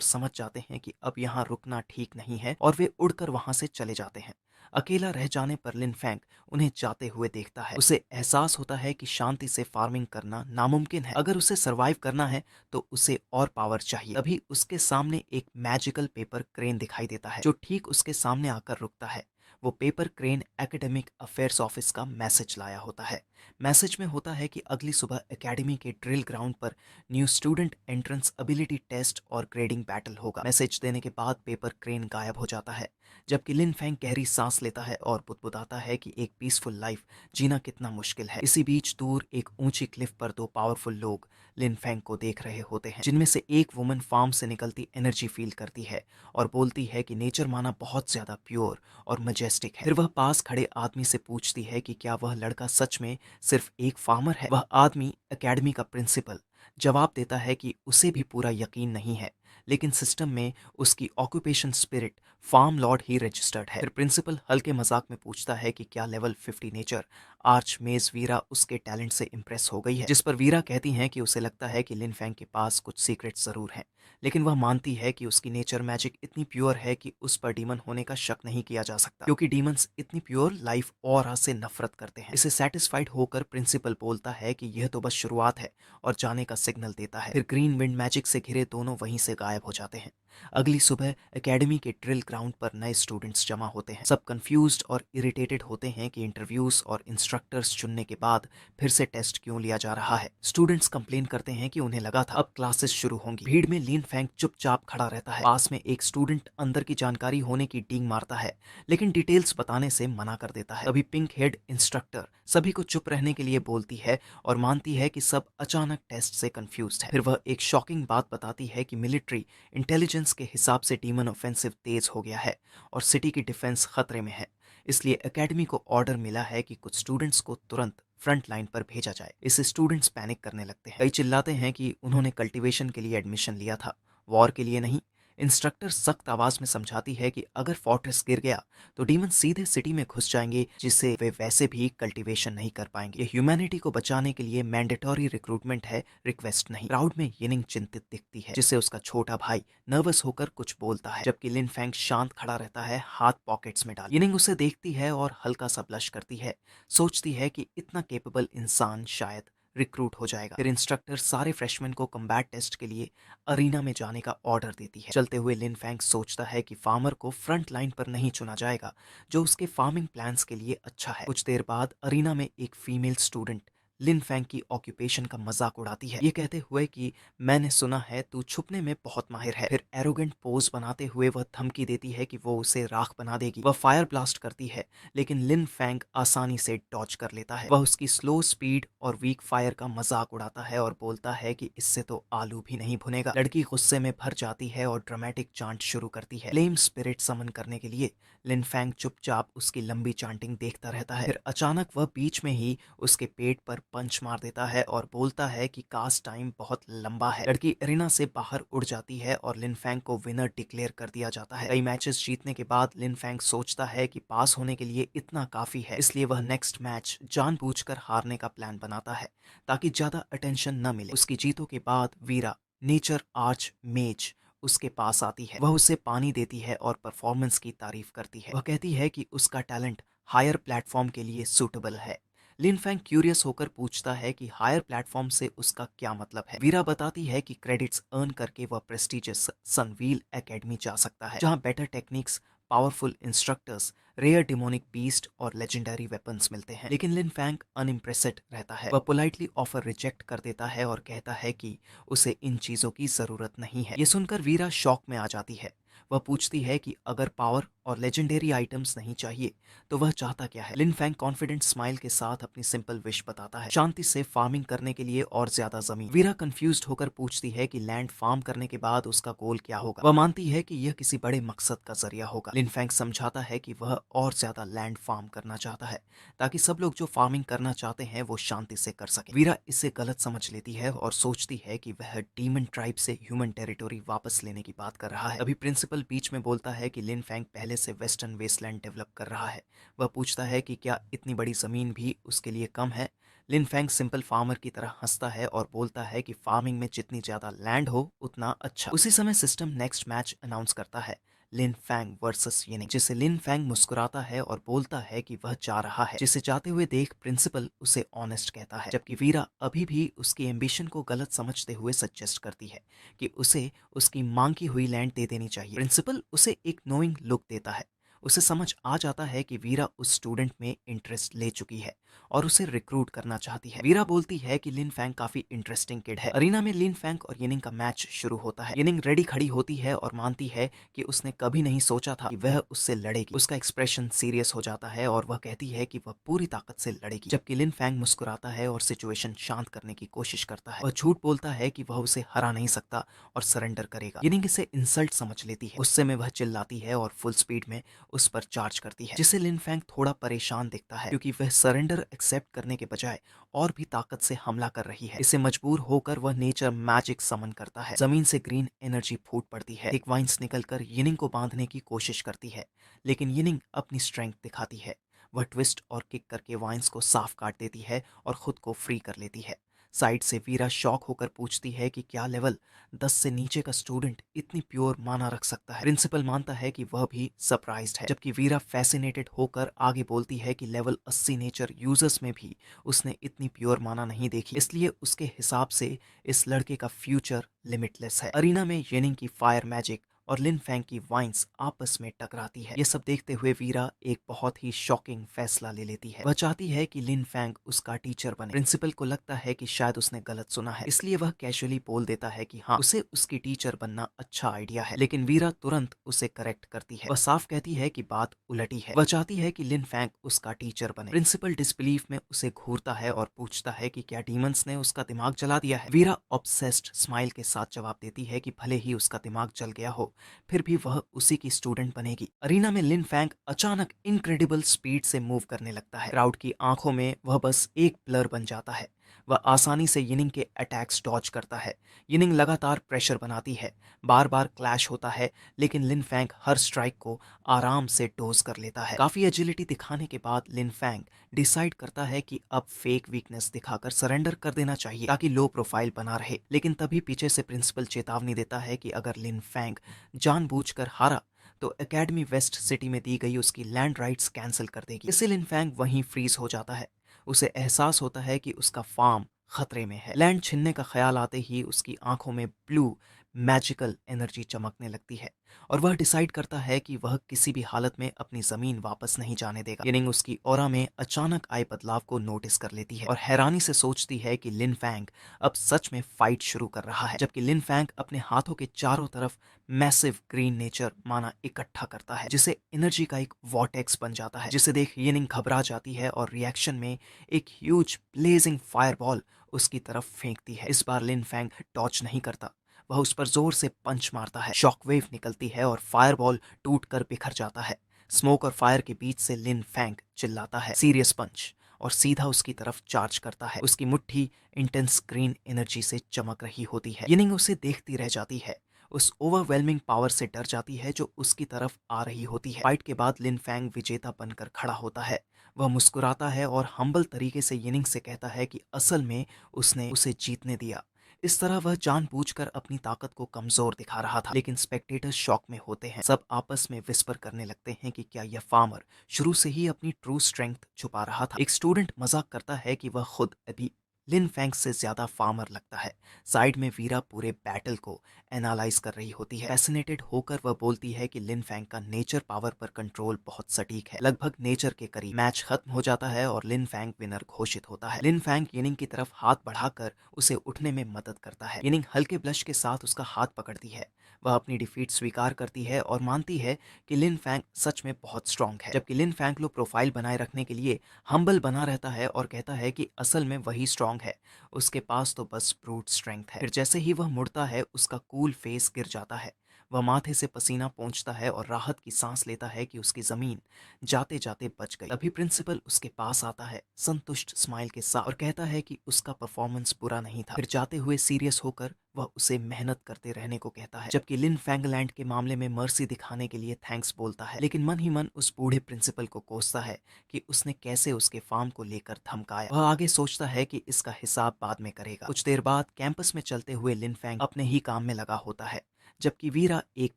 समझ जाते हैं कि अब यहाँ रुकना ठीक नहीं है और वे उड़कर वहां से चले जाते हैं। अकेला रह जाने पर लिन फैंग उन्हें जाते हुए देखता है। उसे एहसास होता है कि शांति से फार्मिंग करना नामुमकिन है। अगर उसे सरवाइव करना है तो उसे और पावर चाहिए। तभी उसके सामने एक मैजिकल पेपर क्रेन दिखाई देता है, जो ठीक उसके सामने आकर रुकता है। वो paper crane academic affairs office का मैसेज लाया होता है। मैसेज में होता है कि अगली सुबह एकेडमी के ड्रिल ग्राउंड पर new student entrance ability test और ग्रेडिंग बैटल होगा। मैसेज देने के बाद पेपर क्रेन गायब हो जाता है, जबकि लिन फैंग गहरी सांस लेता है और बुदबुदाता है कि एक पीसफुल लाइफ जीना कितना मुश्किल है। इसी बीच दूर एक ऊंची क्लिफ पर दो पावरफुल लोग लिन फैंग को देख रहे होते हैं, जिनमें से एक वुमन फार्म से निकलती एनर्जी फील करती है और बोलती है कि नेचर माना बहुत ज्यादा प्योर और मजेस्टिक है। फिर वह पास खड़े आदमी से पूछती है कि क्या वह लड़का सच में सिर्फ एक फार्मर है। वह आदमी एकेडमी का प्रिंसिपल जवाब देता है कि उसे भी पूरा यकीन नहीं है, लेकिन सिस्टम में उसकी ऑक्यूपेशन स्पिरिट फार्म लॉर्ड ही रजिस्टर्ड है। फिर प्रिंसिपल हल्के मजाक में पूछता है कि क्या लेवल 50 नेचर आर्च मेज वीरा उसके टैलेंट से इम्प्रेस हो गई है, जिस पर वीरा कहती हैं कि उसे लगता है कि लिन फैंग के पास कुछ सीक्रेट जरूर हैं, लेकिन वह मानती है कि उसकी नेचर मैजिक इतनी प्योर है कि उस पर डीमन होने का शक नहीं किया जा सकता, क्योंकि डीमंस इतनी प्योर लाइफ ऑरा से नफरत करते हैं। इसे सेटिस्फाइड होकर प्रिंसिपल बोलता है कि यह तो बस शुरुआत है और जाने का सिग्नल देता है। फिर ग्रीन विंड मैजिक से घिरे दोनों वहीं से गायब हो जाते हैं। अगली सुबह एकेडमी के ड्रिल ग्राउंड पर नए स्टूडेंट्स जमा होते हैं। सब कंफ्यूज्ड और इरिटेटेड होते हैं कि इंटरव्यूज और इंस्ट्रक्टर्स चुनने के बाद फिर से टेस्ट क्यों लिया जा रहा है। स्टूडेंट्स कंप्लेन करते हैं कि उन्हें लगा था अब क्लासेस शुरू होंगी। भीड़ में लिन फैंग चुपचाप खड़ा रहता है। पास में एक स्टूडेंट अंदर की जानकारी होने की डींग मारता है, लेकिन डिटेल्स बताने से मना कर देता है। तभी पिंक हेड इंस्ट्रक्टर सभी को चुप रहने के लिए बोलती है और मानती है कि सब अचानक टेस्ट से कंफ्यूज्ड है। फिर वह एक शॉकिंग बात बताती है कि मिलिट्री इंटेलिजेंस के हिसाब से डीमन ऑफेंसिव तेज हो गया है और सिटी की डिफेंस खतरे में है। इसलिए एकेडमी को ऑर्डर मिला है कि कुछ स्टूडेंट्स को तुरंत फ्रंट लाइन पर भेजा जाए। इससे स्टूडेंट्स पैनिक करने लगते हैं। कई चिल्लाते हैं कि उन्होंने कल्टीवेशन के लिए एडमिशन लिया था, वॉर के लिए नहीं। इंस्ट्रक्टर सख्त आवाज में समझाती है कि अगर फोर्ट्रेस गिर गया तो डीमन सीधे सिटी में घुस जाएंगे, जिससे वे वैसे भी कल्टीवेशन नहीं कर पाएंगे। ये ह्यूमैनिटी को बचाने के लिए मैंडेटरी रिक्रूटमेंट है, रिक्वेस्ट नहीं। क्राउड में यिनिंग चिंतित दिखती है, जिससे उसका छोटा भाई नर्वस होकर कुछ बोलता है, जबकि लिन फैंग शांत खड़ा रहता है, हाथ पॉकेट्स में डाल। यिनिंग उसे देखती है और हल्का सा ब्लश करती है, सोचती है कि इतना केपेबल इंसान शायद रिक्रूट हो जाएगा। फिर इंस्ट्रक्टर सारे फ्रेशमैन को कम्बैट टेस्ट के लिए अरीना में जाने का ऑर्डर देती है। चलते हुए लिन फैंग सोचता है कि फार्मर को फ्रंट लाइन पर नहीं चुना जाएगा, जो उसके फार्मिंग प्लान्स के लिए अच्छा है। कुछ देर बाद अरीना में एक फीमेल स्टूडेंट लिन फैंग की ऑक्यूपेशन का मजाक उड़ाती है, ये कहते हुए कि मैंने सुना है तू छुपने में बहुत माहिर है। फिर एरोगेंट पोज बनाते हुए वह धमकी देती है कि वो उसे राख बना देगी। वह फायर ब्लास्ट करती है, लेकिन लिन फैंग आसानी से डॉज कर लेता है। वह उसकी स्लो स्पीड और वीक फायर का मजाक उड़ाता है और बोलता है कि इससे तो आलू भी नहीं भुनेगा। लड़की गुस्से में भर जाती है और ड्रामेटिक चांट शुरू करती है। फ्लेम स्पिरिट समन करने के लिए लिन फैंग चुपचाप उसकी लंबी चांटिंग देखता रहता है। फिर अचानक वह बीच में ही उसके पेट पर पंच मार देता है और बोलता है कि कास्ट टाइम बहुत लंबा है। लड़की एरिना से बाहर उड़ जाती है और लिन फैंग को विनर डिक्लेयर कर दिया जाता है। कई मैचेस जीतने के बाद लिन फैंग सोचता है कि पास होने के लिए इतना काफी है, इसलिए वह नेक्स्ट मैच जानबूझकर हारने का प्लान बनाता है ताकि ज्यादा अटेंशन न मिले। उसकी जीतों के बाद वीरा नेचर आर्च मेज उसके पास आती है। वह उसे पानी देती है और परफॉर्मेंस की तारीफ करती है। वह कहती है कि उसका टैलेंट हायर प्लेटफॉर्म के लिए सूटेबल है। लिन फैंग क्यूरियस होकर पूछता है कि हायर प्लेटफॉर्म से उसका क्या मतलब है। वीरा बताती है कि क्रेडिट्स अर्न करके वह प्रेस्टिजियस सनवील एकेडमी जा सकता है, जहां better techniques, powerful instructors, rare demonic beast और लेजेंडरी वेपन्स मिलते हैं। लेकिन लिन फैंग अनइम्प्रेस्ड रहता है। वह पोलाइटली ऑफर रिजेक्ट कर देता है और कहता है कि उसे इन चीजों की जरूरत नहीं है। ये सुनकर वीरा शॉक में आ जाती है। वह पूछती है कि अगर पावर और लेजेंडरी आइटम्स नहीं चाहिए तो वह चाहता क्या है। लिन फैंग कॉन्फिडेंट स्माइल के साथ अपनी सिंपल विश बताता है, शांति से फार्मिंग करने के लिए और ज्यादा जमीन। वीरा कंफ्यूज्ड होकर पूछती है कि लैंड फार्म करने के बाद उसका गोल क्या होगा। वह मानती है कि यह किसी बड़े मकसद का जरिया होगा। लिन फैंग समझाता है कि वह और ज्यादा लैंड फार्म करना चाहता है ताकि सब लोग जो फार्मिंग करना चाहते हैं वो शांति से कर सके। वीरा इसे गलत समझ लेती है और सोचती है कि वह डीमन ट्राइब से ह्यूमन टेरिटोरी वापस लेने की बात कर रहा है। अभी प्रिंसिपल बीच में बोलता है कि लिन फैंग पहले से वेस्टर्न वेस्टलैंड डेवलप कर रहा है। वह पूछता है कि क्या इतनी बड़ी जमीन भी उसके लिए कम है। लिन फैंग सिंपल फार्मर की तरह हंसता है और बोलता है कि फार्मिंग में जितनी ज्यादा लैंड हो उतना अच्छा। उसी समय सिस्टम नेक्स्ट मैच अनाउंस करता है, लिन फैंग वर्सेस यिनिंग, जिसे लिन फैंग मुस्कुराता है और बोलता है कि वह जा रहा है। जिसे जाते हुए देख प्रिंसिपल उसे ऑनेस्ट कहता है, जबकि वीरा अभी भी उसकी एम्बिशन को गलत समझते हुए सजेस्ट करती है कि उसे उसकी मांगी हुई लैंड दे देनी चाहिए। प्रिंसिपल उसे एक नोइंग लुक देता है। उसे समझ आ जाता है कि वीरा उस स्टूडेंट में इंटरेस्ट ले चुकी है और उसे रिक्रूट करना चाहती है। वीरा बोलती है कि लिन फैंग काफी इंटरेस्टिंग किड है। अरीना में लिन फैंग और यिनिंग का मैच शुरू होता है। यिनिंग रेडी खड़ी होती है और मानती है कि उसने कभी नहीं सोचा था कि वह उससे लड़ेगी। उसका एक्सप्रेशन सीरियस हो जाता है और वह कहती है कि वह पूरी ताकत से लड़ेगी, जबकि लिन फैंग मुस्कुराता है और सिचुएशन शांत करने की कोशिश करता है। वह झूठ बोलता है कि वह उसे हरा नहीं सकता और सरेंडर करेगा। यिनिंग इसे इंसल्ट समझ लेती है। गुस्से में वह चिल्लाती है और फुल स्पीड में उस पर चार्ज करती है, जिससे लिन फैंग थोड़ा परेशान दिखता है क्योंकि वह सरेंडर एक्सेप्ट करने के बजाय और भी ताकत से हमला कर रही है। इसे मजबूर होकर वह नेचर मैजिक समन करता है। जमीन से ग्रीन एनर्जी फूट पड़ती है। एक वाइन्स निकलकर यिनिंग को बांधने की कोशिश करती है, लेकिन यिनिंग अपनी स्ट्रेंथ दिखाती है। वह ट्विस्ट और किक करके वाइन्स को साफ काट देती है और खुद को फ्री कर लेती है। साइड से वीरा शॉक होकर पूछती है कि क्या लेवल 10 से नीचे का स्टूडेंट इतनी प्योर माना रख सकता है। प्रिंसिपल मानता है कि वह भी सरप्राइज्ड है, जबकि वीरा फैसिनेटेड होकर आगे बोलती है कि लेवल 80 नेचर यूजर्स में भी उसने इतनी प्योर माना नहीं देखी, इसलिए उसके हिसाब से इस लड़के का फ्यूचर लिमिटलेस है। अरीना में येनिंग की फायर मैजिक और लिन फैंग की वाइन्स आपस में टकराती है। ये सब देखते हुए वीरा एक बहुत ही शॉकिंग फैसला ले लेती है। वह चाहती है कि लिन फैंग उसका टीचर बने। प्रिंसिपल को लगता है कि शायद उसने गलत सुना है, इसलिए वह कैजुअली बोल देता है कि हाँ, उसे उसकी टीचर बनना अच्छा आइडिया है। लेकिन वीरा तुरंत उसे करेक्ट करती है। वह साफ कहती है कि बात उलटी है। वह चाहती है कि लिन फैंग उसका टीचर बने। प्रिंसिपल डिसबिलीफ में उसे घूरता है और पूछता है कि क्या डीमंस ने उसका दिमाग जला दिया है। वीरा ऑब्सेस्ड स्माइल के साथ जवाब देती है कि भले ही उसका दिमाग जल गया हो, फिर भी वह उसी की स्टूडेंट बनेगी। अरीना में लिन फैंग अचानक इनक्रेडिबल स्पीड से मूव करने लगता है। क्राउड की आंखों में वह बस एक ब्लर बन जाता है। वह आसानी से यिनिंग के अटैक्स डॉज करता है। यिनिंग लगातार प्रेशर बनाती है, बार बार क्लैश होता है, लेकिन लिन फैंग हर स्ट्राइक को आराम से डोज कर लेता है। काफी एजिलिटी दिखाने के बाद लिन फैंग डिसाइड करता है कि अब फेक वीकनेस दिखाकर सरेंडर कर देना चाहिए ताकि लो प्रोफाइल बना रहे। लेकिन तभी पीछे से प्रिंसिपल चेतावनी देता है कि अगर लिन फैंग जानबूझकर हारा तो एकेडमी वेस्ट सिटी में दी गई उसकी लैंड राइट्स कैंसिल कर देगी। इससे लिन फैंग वहीं फ्रीज हो जाता है। उसे एहसास होता है कि उसका फार्म खतरे में है। लैंड छीनने का ख्याल आते ही उसकी आंखों में ब्लू मैजिकल एनर्जी चमकने लगती है और वह डिसाइड करता है कि वह किसी भी हालत में अपनी जमीन वापस नहीं जाने देगा। यिनिंग उसकी ऑरा में अचानक आए बदलाव को नोटिस कर लेती है और हैरानी से सोचती है कि लिन फैंग अब सच में फाइट शुरू कर रहा है। जबकि लिन फैंग अपने हाथों के चारों तरफ मैसिव ग्रीन नेचर माना इकट्ठा करता है, जिसे एनर्जी का एक वॉटेक्स बन जाता है, जिसे देख यिनिंग घबरा जाती है और रिएक्शन में एक ह्यूज ब्लेजिंग फायरबॉल उसकी तरफ फेंकती है। इस बार लिन फैंग डॉच नहीं करता, वह उस पर जोर से पंच मारता है। शॉकवेव निकलती है और फायरबॉल टूटकर बिखर जाता है। स्मोक और फायर के बीच से लिन फैंग चिल्लाता है सीरियस पंच और सीधा उसकी तरफ चार्ज करता है। उसकी मुट्ठी इंटेंस ग्रीन एनर्जी से चमक रही होती है। यिनिंग उसे देखती रह जाती है, उस ओवरवेलमिंग पावर से डर जाती है जो उसकी तरफ आ रही होती है। फाइट के बाद लिन फैंग विजेता बनकर खड़ा होता है। वह मुस्कुराता है और हम्बल तरीके से यिनिंग से कहता है कि असल में उसने उसे जीतने दिया। इस तरह वह जानबूझकर अपनी ताकत को कमजोर दिखा रहा था। लेकिन स्पेक्टेटर्स शॉक में होते हैं। सब आपस में विस्पर करने लगते हैं कि क्या यह फार्मर शुरू से ही अपनी ट्रू स्ट्रेंथ छुपा रहा था। एक स्टूडेंट मजाक करता है कि वह खुद अभी लिन फैंग से ज्यादा फार्मर लगता है। साइड में वीरा पूरे बैटल को एनालाइज कर रही होती है। फैसिनेटेड होकर वह बोलती है कि लिन फैंग का नेचर पावर पर कंट्रोल बहुत सटीक है, लगभग नेचर के करीब। मैच खत्म हो जाता है और लिन फैंग विनर घोषित होता है। लिन फैंग यिनिंग की तरफ हाथ बढ़ाकर उसे उठने में मदद करता है। यिनिंग हल्के ब्लश के साथ उसका हाथ पकड़ती है। वह अपनी डिफीट स्वीकार करती है और मानती है कि लिन फैंग सच में बहुत स्ट्रांग है। जबकि लिन फैंग लो प्रोफाइल बनाए रखने के लिए हम्बल बना रहता है और कहता है कि असल में वही स्ट्रांग है, उसके पास तो बस ब्रूट स्ट्रेंथ है। फिर जैसे ही वह मुड़ता है उसका कूल फेस गिर जाता है। वह माथे से पसीना पोंछता है और राहत की सांस लेता है कि उसकी जमीन जाते जाते बच गई। तभी प्रिंसिपल उसके पास आता है संतुष्ट स्माइल के साथ और कहता है कि उसका परफॉर्मेंस बुरा नहीं था। फिर जाते हुए सीरियस होकर वह उसे मेहनत करते रहने को कहता है। जबकि लिन फैंगलैंड के मामले में मर्सी दिखाने के लिए थैंक्स बोलता है, लेकिन मन ही मन उस बूढ़े प्रिंसिपल को कोसता है कि उसने कैसे उसके फार्म को लेकर धमकाया। वह आगे सोचता है कि इसका हिसाब बाद में करेगा। कुछ देर बाद कैंपस में चलते हुए लिन फैंग अपने ही काम में लगा होता है, जबकि वीरा एक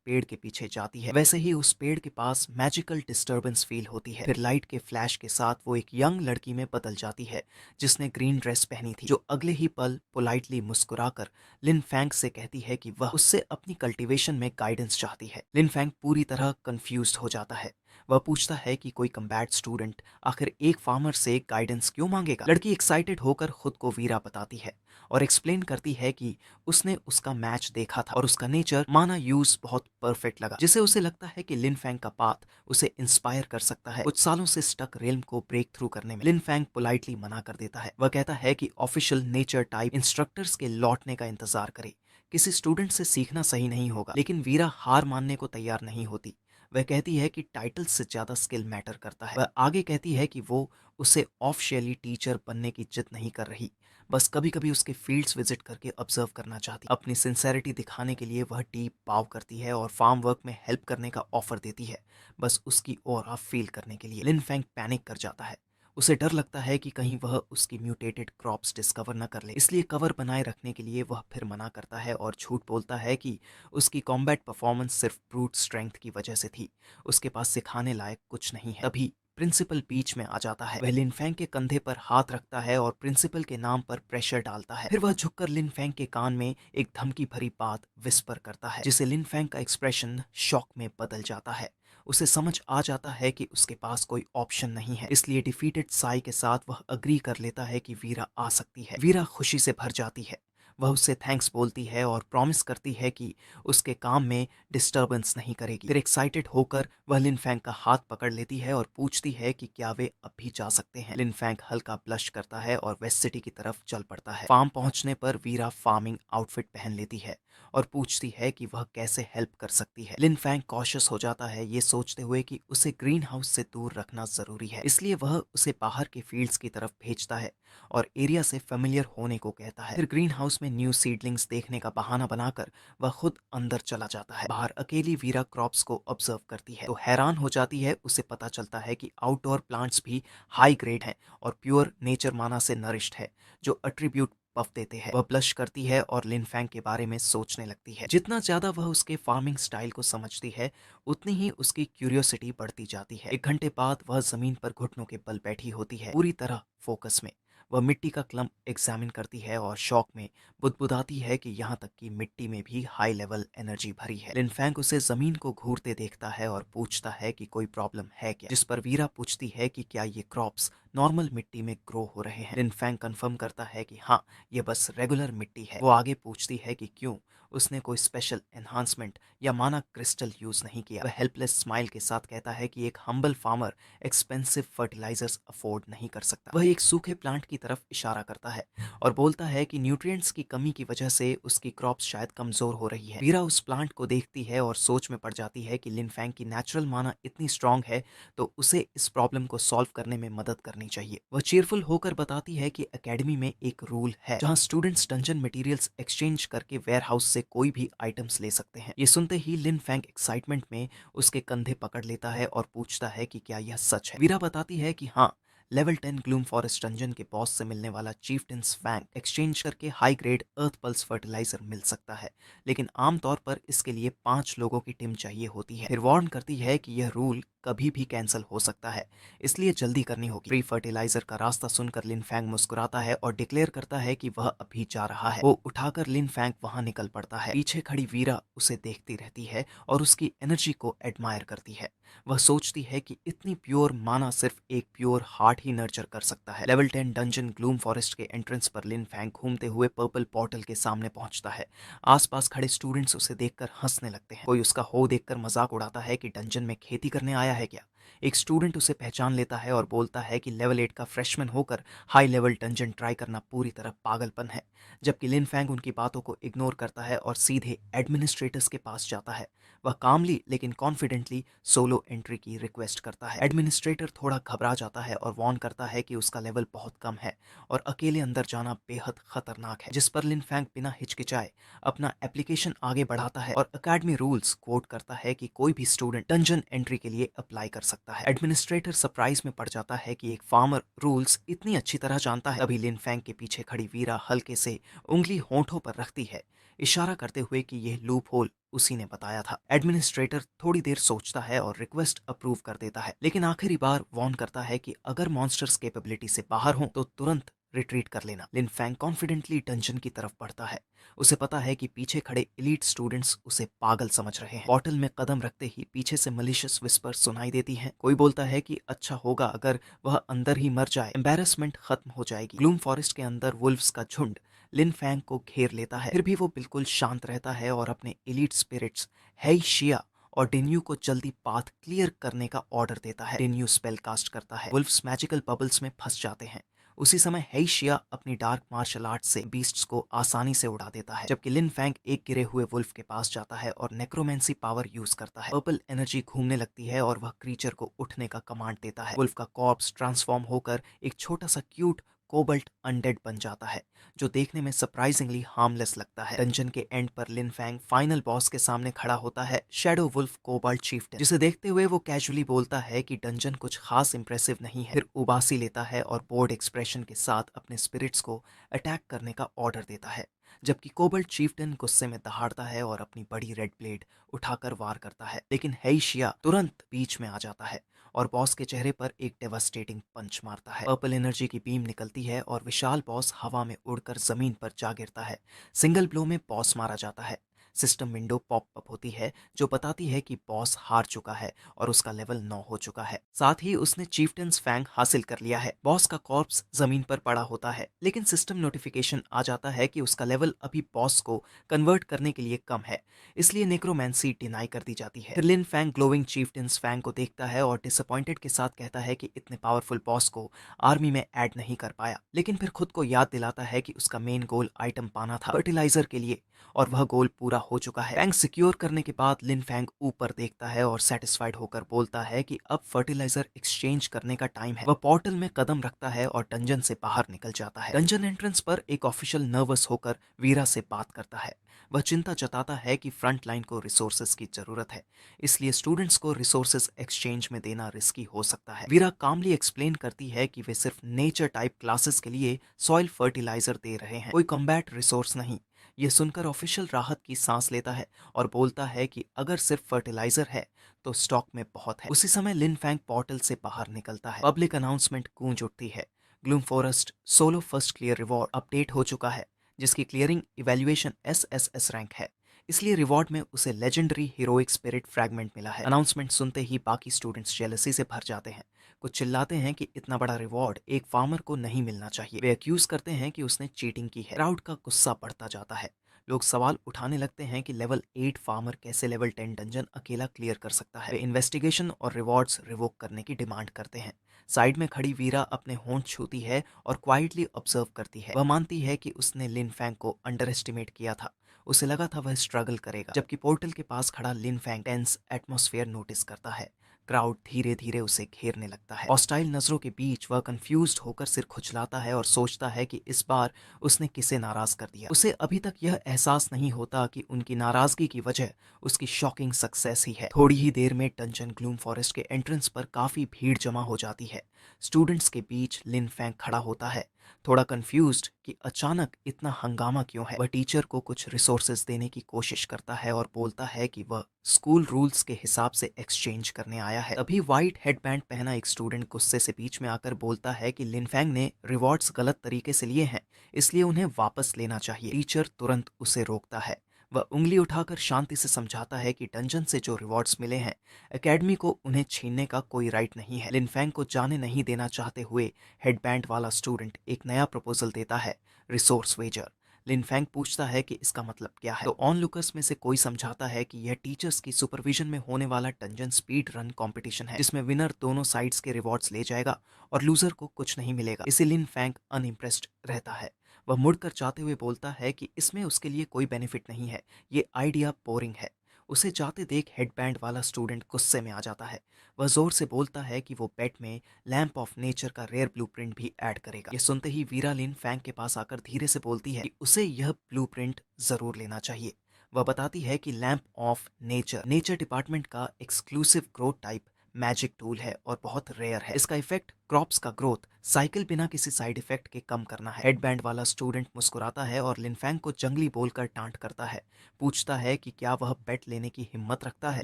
पेड़ के पीछे जाती है। वैसे ही उस पेड़ के पास मैजिकल डिस्टरबेंस फील होती है। फिर लाइट के फ्लैश के साथ वो एक यंग लड़की में बदल जाती है जिसने ग्रीन ड्रेस पहनी थी, जो अगले ही पल पोलाइटली मुस्कुराकर लिन फैंग से कहती है कि वह उससे अपनी कल्टीवेशन में गाइडेंस चाहती है। लिन फैंग पूरी तरह कंफ्यूज्ड हो जाता है। वह पूछता है कि कोई कम्बैट स्टूडेंट आखिर एक फार्मर से गाइडेंस क्यों मांगेगा। लड़की एक्साइटेड होकर खुद को वीरा बताती है और एक्सप्लेन करती है कि उसने उसका मैच देखा था और उसका नेचर माना यूज बहुत परफेक्ट लगा, जिसे उसे लगता है कि लिन फैंग का पाथ उसे इंस्पायर कर सकता है कुछ सालों से स्टक रेल्म को ब्रेक थ्रू करने में। लिन फैंग पोलाइटली मना कर देता है। वह कहता है कि ऑफिशियल नेचर टाइप इंस्ट्रक्टर्स के लौटने का इंतजार करे, किसी स्टूडेंट से सीखना सही नहीं होगा। लेकिन वीरा हार मानने को तैयार नहीं होती। वह कहती है कि टाइटल से ज्यादा स्किल मैटर करता है। वह आगे कहती है कि वो उसे ऑफिशियली टीचर बनने की जिद नहीं कर रही, बस कभी कभी उसके फील्ड्स विजिट करके ऑब्जर्व करना चाहती। अपनी सिंसेरिटी दिखाने के लिए वह डीप बाव करती है और फार्म वर्क में हेल्प करने का ऑफर देती है, बस उसकी ऑरा फील करने के लिए। लिन फेंग पैनिक कर जाता है। उसे डर लगता है कि कहीं वह उसकी म्यूटेटेड क्रॉप्स डिस्कवर न कर ले, इसलिए कवर बनाए रखने के लिए वह फिर मना करता है और झूठ बोलता है कि उसकी कॉम्बैट परफॉर्मेंस सिर्फ ब्रूट स्ट्रेंथ की वजह से थी, उसके पास सिखाने लायक कुछ नहीं है। तभी प्रिंसिपल बीच में आ जाता है। वह लिन फेंग के कंधे पर हाथ रखता है और प्रिंसिपल के नाम पर प्रेशर डालता है। फिर वह झुककर लिन फेंग के कान में एक धमकी भरी बात विस्पर करता है, जिसे लिन फेंग का एक्सप्रेशन शॉक में बदल जाता है। उसे समझ आ जाता है कि उसके पास कोई ऑप्शन नहीं है, इसलिए डिफीटेड साई के साथ वह अग्री कर लेता है कि वीरा आ सकती है। वीरा खुशी से भर जाती है। वह उससे थैंक्स बोलती है और प्रॉमिस करती है कि उसके काम में डिस्टरबेंस नहीं करेगी। फिर एक्साइटेड होकर वह लिन फैंग का हाथ पकड़ लेती है और पूछती है कि क्या वे अब भी जा सकते हैं। लिन फैंग हल्का ब्लश करता है और वेस्ट सिटी की तरफ चल पड़ता है। फार्म पहुंचने पर वीरा फार्मिंग आउटफिट पहन लेती है और पूछती है कि वह कैसे हेल्प कर सकती है। लिन फैंग कॉशियस हो जाता है, ये सोचते हुए कि उसे ग्रीन हाउस से दूर रखना जरूरी है, इसलिए वह उसे बाहर के फील्ड्स की तरफ भेजता है और एरिया से फेमिलियर होने को कहता है। फिर ग्रीन हाउस में न्यू सीडलिंग्स देखने का बहाना बनाकर वह खुद अंदर चला जाता है। बाहर अकेली वीरा क्रॉप्स को ऑब्जर्व करती है तो हैरान हो जाती है। उसे पता चलता है कि आउटडोर प्लांट्स भी हाई ग्रेड हैं और प्योर नेचर माना से नरिश्ड है, जो अट्रीब्यूट पफ देते हैं। वह ब्लश करती है और लिन फैंग के बारे में सोचने लगती है। जितना ज्यादा वह उसके फार्मिंग स्टाइल को समझती है, उतनी ही उसकी क्यूरियोसिटी बढ़ती जाती है। 1 घंटे बाद वह जमीन पर घुटनों के बल बैठी होती है, पूरी तरह फोकस में। वह मिट्टी का क्लम्प एग्जामिन करती है और शौक में बुदबुदाती है कि यहाँ तक कि मिट्टी में भी हाई लेवल एनर्जी भरी है। लिन फैंग उसे जमीन को घूरते देखता है और पूछता है कि कोई प्रॉब्लम है क्या, जिस पर वीरा पूछती है कि क्या ये क्रॉप्स नॉर्मल मिट्टी में ग्रो हो रहे हैं। लिन फैंग कंफर्म करता है कि हाँ, ये बस रेगुलर मिट्टी है। वो आगे पूछती है कि क्यों उसने कोई स्पेशल एनहांसमेंट या माना क्रिस्टल यूज नहीं किया। वह हेल्पलेस स्माइल के साथ कहता है कि एक humble farmer expensive fertilisers afford नहीं कर सकता। वह एक सूखे प्लांट की तरफ इशारा करता है और बोलता है कि न्यूट्रिएंट्स की कमी की वजह से उसकी क्रॉप्स शायद कमजोर हो रही है। वीरा उस प्लांट को देखती है और सोच में पड़ जाती है कि लिन फैंग की नेचुरल माना इतनी स्ट्रांग है तो उसे इस प्रॉब्लम को सॉल्व करने में मदद करनी चाहिए। वह चीयरफुल होकर बताती है कि एकेडमी में एक रूल है जहां स्टूडेंट्स डंजन मटेरियल्स एक्सचेंज करके वेयर हाउस से कोई भी आइटम्स ले सकते हैं। ये सुनते ही लिन फैंग एक्साइटमेंट में उसके कंधे पकड़ लेता है और पूछता है कि क्या यह सच है। वीरा बताती है कि हाँ, लेवल 10 ग्लूम फॉरेस्ट डंजन के बॉस से मिलने वाला चीफटेंस फैंग एक्सचेंज करके हाई ग्रेड अर्थ पल्स फर्टिलाइजर मिल सकता है, लेकिन आमतौर पर इसके लिए 5 लोगों की टीम चाहिए होती है। फिर वार्न करती है कि यह रूल कभी भी कैंसिल हो सकता है, इसलिए जल्दी करनी होगी। फ्री फर्टिलाइजर का रास्ता सुनकर लिन फैंग मुस्कुराता है और डिक्लेयर करता है कि वह अभी जा रहा है। वो उठाकर लिन फैंग वहां निकल पड़ता है। पीछे खड़ी वीरा उसे देखती रहती है और उसकी एनर्जी को एडमायर करती है। वह सोचती है कि इतनी प्योर माना सिर्फ एक प्योर हार्ट ही नर्चर कर सकता है। लेवल 10 डंजन ग्लूम फॉरेस्ट के एंट्रेंस पर लिन फैंग घूमते हुए पर्पल पोर्टल के सामने पहुंचता है। आसपास खड़े स्टूडेंट्स उसे देखकर हंसने लगते हैं। कोई उसका हो देखकर मजाक उड़ाता है कि डंजन में खेती करने आया है क्या। एक स्टूडेंट उसे पहचान लेता है और बोलता है कि लेवल 8 का फ्रेशमैन होकर हाई लेवल डंजन ट्राई करना पूरी तरह पागलपन है, जबकि लिन फैंग उनकी बातों को इग्नोर करता है और सीधे एडमिनिस्ट्रेटर्स के पास जाता है। वह कामली लेकिन कॉन्फिडेंटली सोलो एंट्री की रिक्वेस्ट करता है। एडमिनिस्ट्रेटर थोड़ा घबरा जाता है और वार्न करता है कि उसका लेवल बहुत कम है और अकेले अंदर जाना बेहद खतरनाक है, जिस पर लिन फैंग बिना हिचकिचाए अपना एप्लीकेशन आगे बढ़ाता है और अकेडमी रूल्स कोट करता है कि कोई भी स्टूडेंट डंजन एंट्री के लिए अप्लाई कर सकता है। एडमिनिस्ट्रेटर सरप्राइज में पड़ जाता है कि एक फार्मर रूल्स इतनी अच्छी तरह जानता है। तभी लिन फैंग के पीछे खड़ी वीरा हल्के से उंगली होंठों पर रखती है, इशारा करते हुए कि यह लूप होल उसी ने बताया था। एडमिनिस्ट्रेटर थोड़ी देर सोचता है और रिक्वेस्ट अप्रूव कर देता है, लेकिन आखिरी बार वार्न करता है कि अगर मॉन्स्टर्स कैपेबिलिटी से बाहर हो तो तुरंत रिट्रीट कर लेना। लिन फैंग कॉन्फिडेंटली डंजन की तरफ बढ़ता है। उसे पता है कि पीछे खड़े एलीट स्टूडेंट्स उसे पागल समझ रहे हैं। बॉटल में कदम रखते ही पीछे से मलिशियस विस्पर सुनाई देती हैं। कोई बोलता है कि अच्छा होगा अगर वह अंदर ही मर जाए, एम्बैरेसमेंट खत्म हो जाएगी। ग्लूम फॉरेस्ट के अंदर वुल्व्स का झुंड लिन फैंग को घेर लेता है, फिर भी वो बिल्कुल शांत रहता है और अपने एलीट स्पिरिट्स हेई शिया और डेन्यू को जल्दी पाथ क्लियर करने का ऑर्डर देता है। डेन्यू स्पेल कास्ट करता है। वुल्फ्स मैजिकल बबल्स में फंस जाते हैं। उसी समय हेई शिया अपनी डार्क मार्शल आर्ट से बीस्ट्स को आसानी से उड़ा देता है, जबकि लिन फैंग एक गिरे हुए वुल्फ के पास जाता है और नेक्रोमेंसी पावर यूज करता है। पर्पल एनर्जी घूमने लगती है और वह क्रीचर को उठने का कमांड देता है। वुल्फ का कॉर्प्स ट्रांसफॉर्म होकर एक छोटा सा क्यूट कोबल्ट अनडेड बन जाता है, जो देखने में सरप्राइजिंगली हार्मलेस लगता है। डंजन के एंड पर लिन फैंग फाइनल बॉस के सामने खड़ा होता है, शैडो वुल्फ कोबाल्ट चीफ्टेन, जिसे देखते हुए वो कैजुअली बोलता है कि डंजन कुछ खास इंप्रेसिव नहीं है। फिर उबासी लेता है और बोर्ड एक्सप्रेशन के साथ अपने स्पिरिट्स को अटैक करने का ऑर्डर देता है, जबकि कोबल्ट चीफ्टेन गुस्से में दहाड़ता है और अपनी बड़ी रेड ब्लेड उठाकर वार करता है। लेकिन हेइशिया तुरंत बीच में आ जाता है और बॉस के चेहरे पर एक डेवास्टेटिंग पंच मारता है। पर्पल एनर्जी की बीम निकलती है और विशाल बॉस हवा में उड़कर जमीन पर जा गिरता है। सिंगल ब्लो में बॉस मारा जाता है। सिस्टम विंडो पॉप अप होती है जो बताती है कि बॉस हार चुका है और उसका लेवल 9 हो चुका है। साथ ही उसने चीफ्टेन्स फैंग हासिल कर लिया है। बॉस का कॉर्प्स जमीन पर पड़ा होता है, लेकिन सिस्टम नोटिफिकेशन आ जाता है कि उसका लेवल अभी बॉस को कन्वर्ट करने के लिए कम है, इसलिए नेक्रोमैंसी डिनाई कर दी जाती है। फिर लिन फैंग ग्लोइंग चीफ्टेन्स फैंग को देखता है और डिसअपॉइंटेड के साथ कहता है कि इतने पावरफुल बॉस को आर्मी में ऐड नहीं कर पाया, लेकिन फिर खुद को याद दिलाता है कि उसका मेन गोल आइटम पाना था फर्टिलाइजर के लिए, और वह गोल पूरा हो चुका है। फैंग सिक्योर करने के बाद लिन फैंग ऊपर देखता है और सेटिस्फाइड होकर बोलता है कि अब फर्टिलाइजर एक्सचेंज करने का टाइम है। वह पोर्टल में कदम रखता है और डंजन से बाहर निकल जाता है। डंजन एंट्रेंस पर एक ऑफिशियल नर्वस होकर वीरा से बात करता है। वह चिंता जताता है कि फ्रंट लाइन को रिसोर्सेज की जरूरत है, इसलिए स्टूडेंट्स को रिसोर्सेज एक्सचेंज में देना रिस्की हो सकता है। वीरा कामली एक्सप्लेन करती है कि वे सिर्फ नेचर टाइप क्लासेस के लिए सॉइल फर्टिलाइजर दे रहे हैं, कोई कॉम्बैट रिसोर्स नहीं। ये सुनकर ऑफिशियल राहत की सांस लेता है और बोलता है कि अगर सिर्फ फर्टिलाइजर है तो स्टॉक में बहुत है। उसी समय लिन फैंग पोर्टल से बाहर निकलता है। पब्लिक अनाउंसमेंट गूंज उठती है। Gloom forest solo first clear reward update हो चुका है, जिसकी क्लियरिंग इवैल्यूएशन SSS रैंक है, इसलिए रिवॉर्ड में उसे लेजेंडरी हीरोइक स्पिरिट फ्रैगमेंट मिला है। अनाउंसमेंट सुनते ही बाकी स्टूडेंट्स जेलसी से भर जाते हैं। कुछ चिल्लाते हैं कि इतना बड़ा रिवॉर्ड एक फार्मर को नहीं मिलना चाहिए। वे अक्यूज करते हैं कि उसने चीटिंग की है। क्राउड का गुस्सा बढ़ता जाता है। लोग सवाल उठाने लगते हैं कि लेवल 8 फार्मर कैसे लेवल 10 डंजन अकेला क्लियर कर सकता है। वे इन्वेस्टिगेशन और रिवॉर्ड्स रिवोक करने की डिमांड करते हैं। साइड में खड़ी वीरा अपने होंठ छूती है और क्वाइटली ऑब्जर्व करती है। वह मानती है कि उसने लिन फैंग को अंडर एस्टिमेट किया था। उसे लगा था वह स्ट्रगल करेगा। जबकि पोर्टल के पास खड़ा लिन फैंग टेंस एटमॉस्फेयर नोटिस करता है। क्राउड धीरे धीरे उसे घेरने लगता है। हॉस्टाइल नजरों के बीच वह कंफ्यूज्ड होकर सिर खुजलाता है और सोचता है कि इस बार उसने किसे नाराज कर दिया। उसे अभी तक यह एहसास नहीं होता कि उनकी नाराजगी की वजह उसकी शॉकिंग सक्सेस ही है। थोड़ी ही देर में डंजन ग्लूम फॉरेस्ट के एंट्रेंस पर काफी भीड़ जमा हो जाती है। स्टूडेंट्स के बीच लिन फैंग खड़ा होता है, थोड़ा कंफ्यूज्ड कि अचानक इतना हंगामा क्यों है। वह टीचर को कुछ रिसोर्सेज देने की कोशिश करता है और बोलता है कि वह स्कूल रूल्स के हिसाब से एक्सचेंज करने आया है। तभी व्हाइट हेडबैंड पहना एक स्टूडेंट गुस्से से बीच में आकर बोलता है कि लिन फैंग ने रिवॉर्ड्स गलत तरीके से लिए हैं, इसलिए उन्हें वापस लेना चाहिए। टीचर तुरंत उसे रोकता है। वह उंगली उठाकर शांति से समझाता है कि डंजन से जो रिवॉर्ड्स मिले हैं, एकेडमी को उन्हें छीनने का कोई राइट नहीं है। लिन फैंग को जाने नहीं देना चाहते हुए हेडबैंड वाला स्टूडेंट एक नया प्रपोजल देता है, रिसोर्स वेजर। लिन फैंग पूछता है कि इसका मतलब क्या है, तो ऑनलुकर्स में से कोई समझाता है कि यह टीचर्स की सुपरविजन में होने वाला डंजन स्पीड रन कंपटीशन है, जिसमें विनर दोनों साइड्स के रिवॉर्ड्स ले जाएगा और लूजर को कुछ नहीं मिलेगा। इसे लिन फैंग अनइम्प्रेस्ड रहता है। वह मुड़कर जाते हुए बोलता है कि इसमें उसके लिए कोई बेनिफिट नहीं है, ये आइडिया बोरिंग है। उसे जाते देख हेडबैंड वाला स्टूडेंट गुस्से में आ जाता है। वह जोर से बोलता है कि वो बेट में लैंप ऑफ नेचर का रेयर ब्लूप्रिंट भी ऐड करेगा। यह सुनते ही वीरा लिन फैंग के पास आकर धीरे से बोलती है कि उसे यह ब्लूप्रिंट जरूर लेना चाहिए। वह बताती है कि lamp of nature nature department का exclusive growth type magic tool है और बहुत रेयर है। इसका इफेक्ट क्रॉप्स का ग्रोथ साइकिल बिना किसी साइड इफेक्ट के कम करना है। हेडबैंड वाला स्टूडेंट मुस्कुराता है और लिनफैंग को जंगली बोलकर टांट करता है। पूछता है कि क्या वह पेट लेने की हिम्मत रखता है।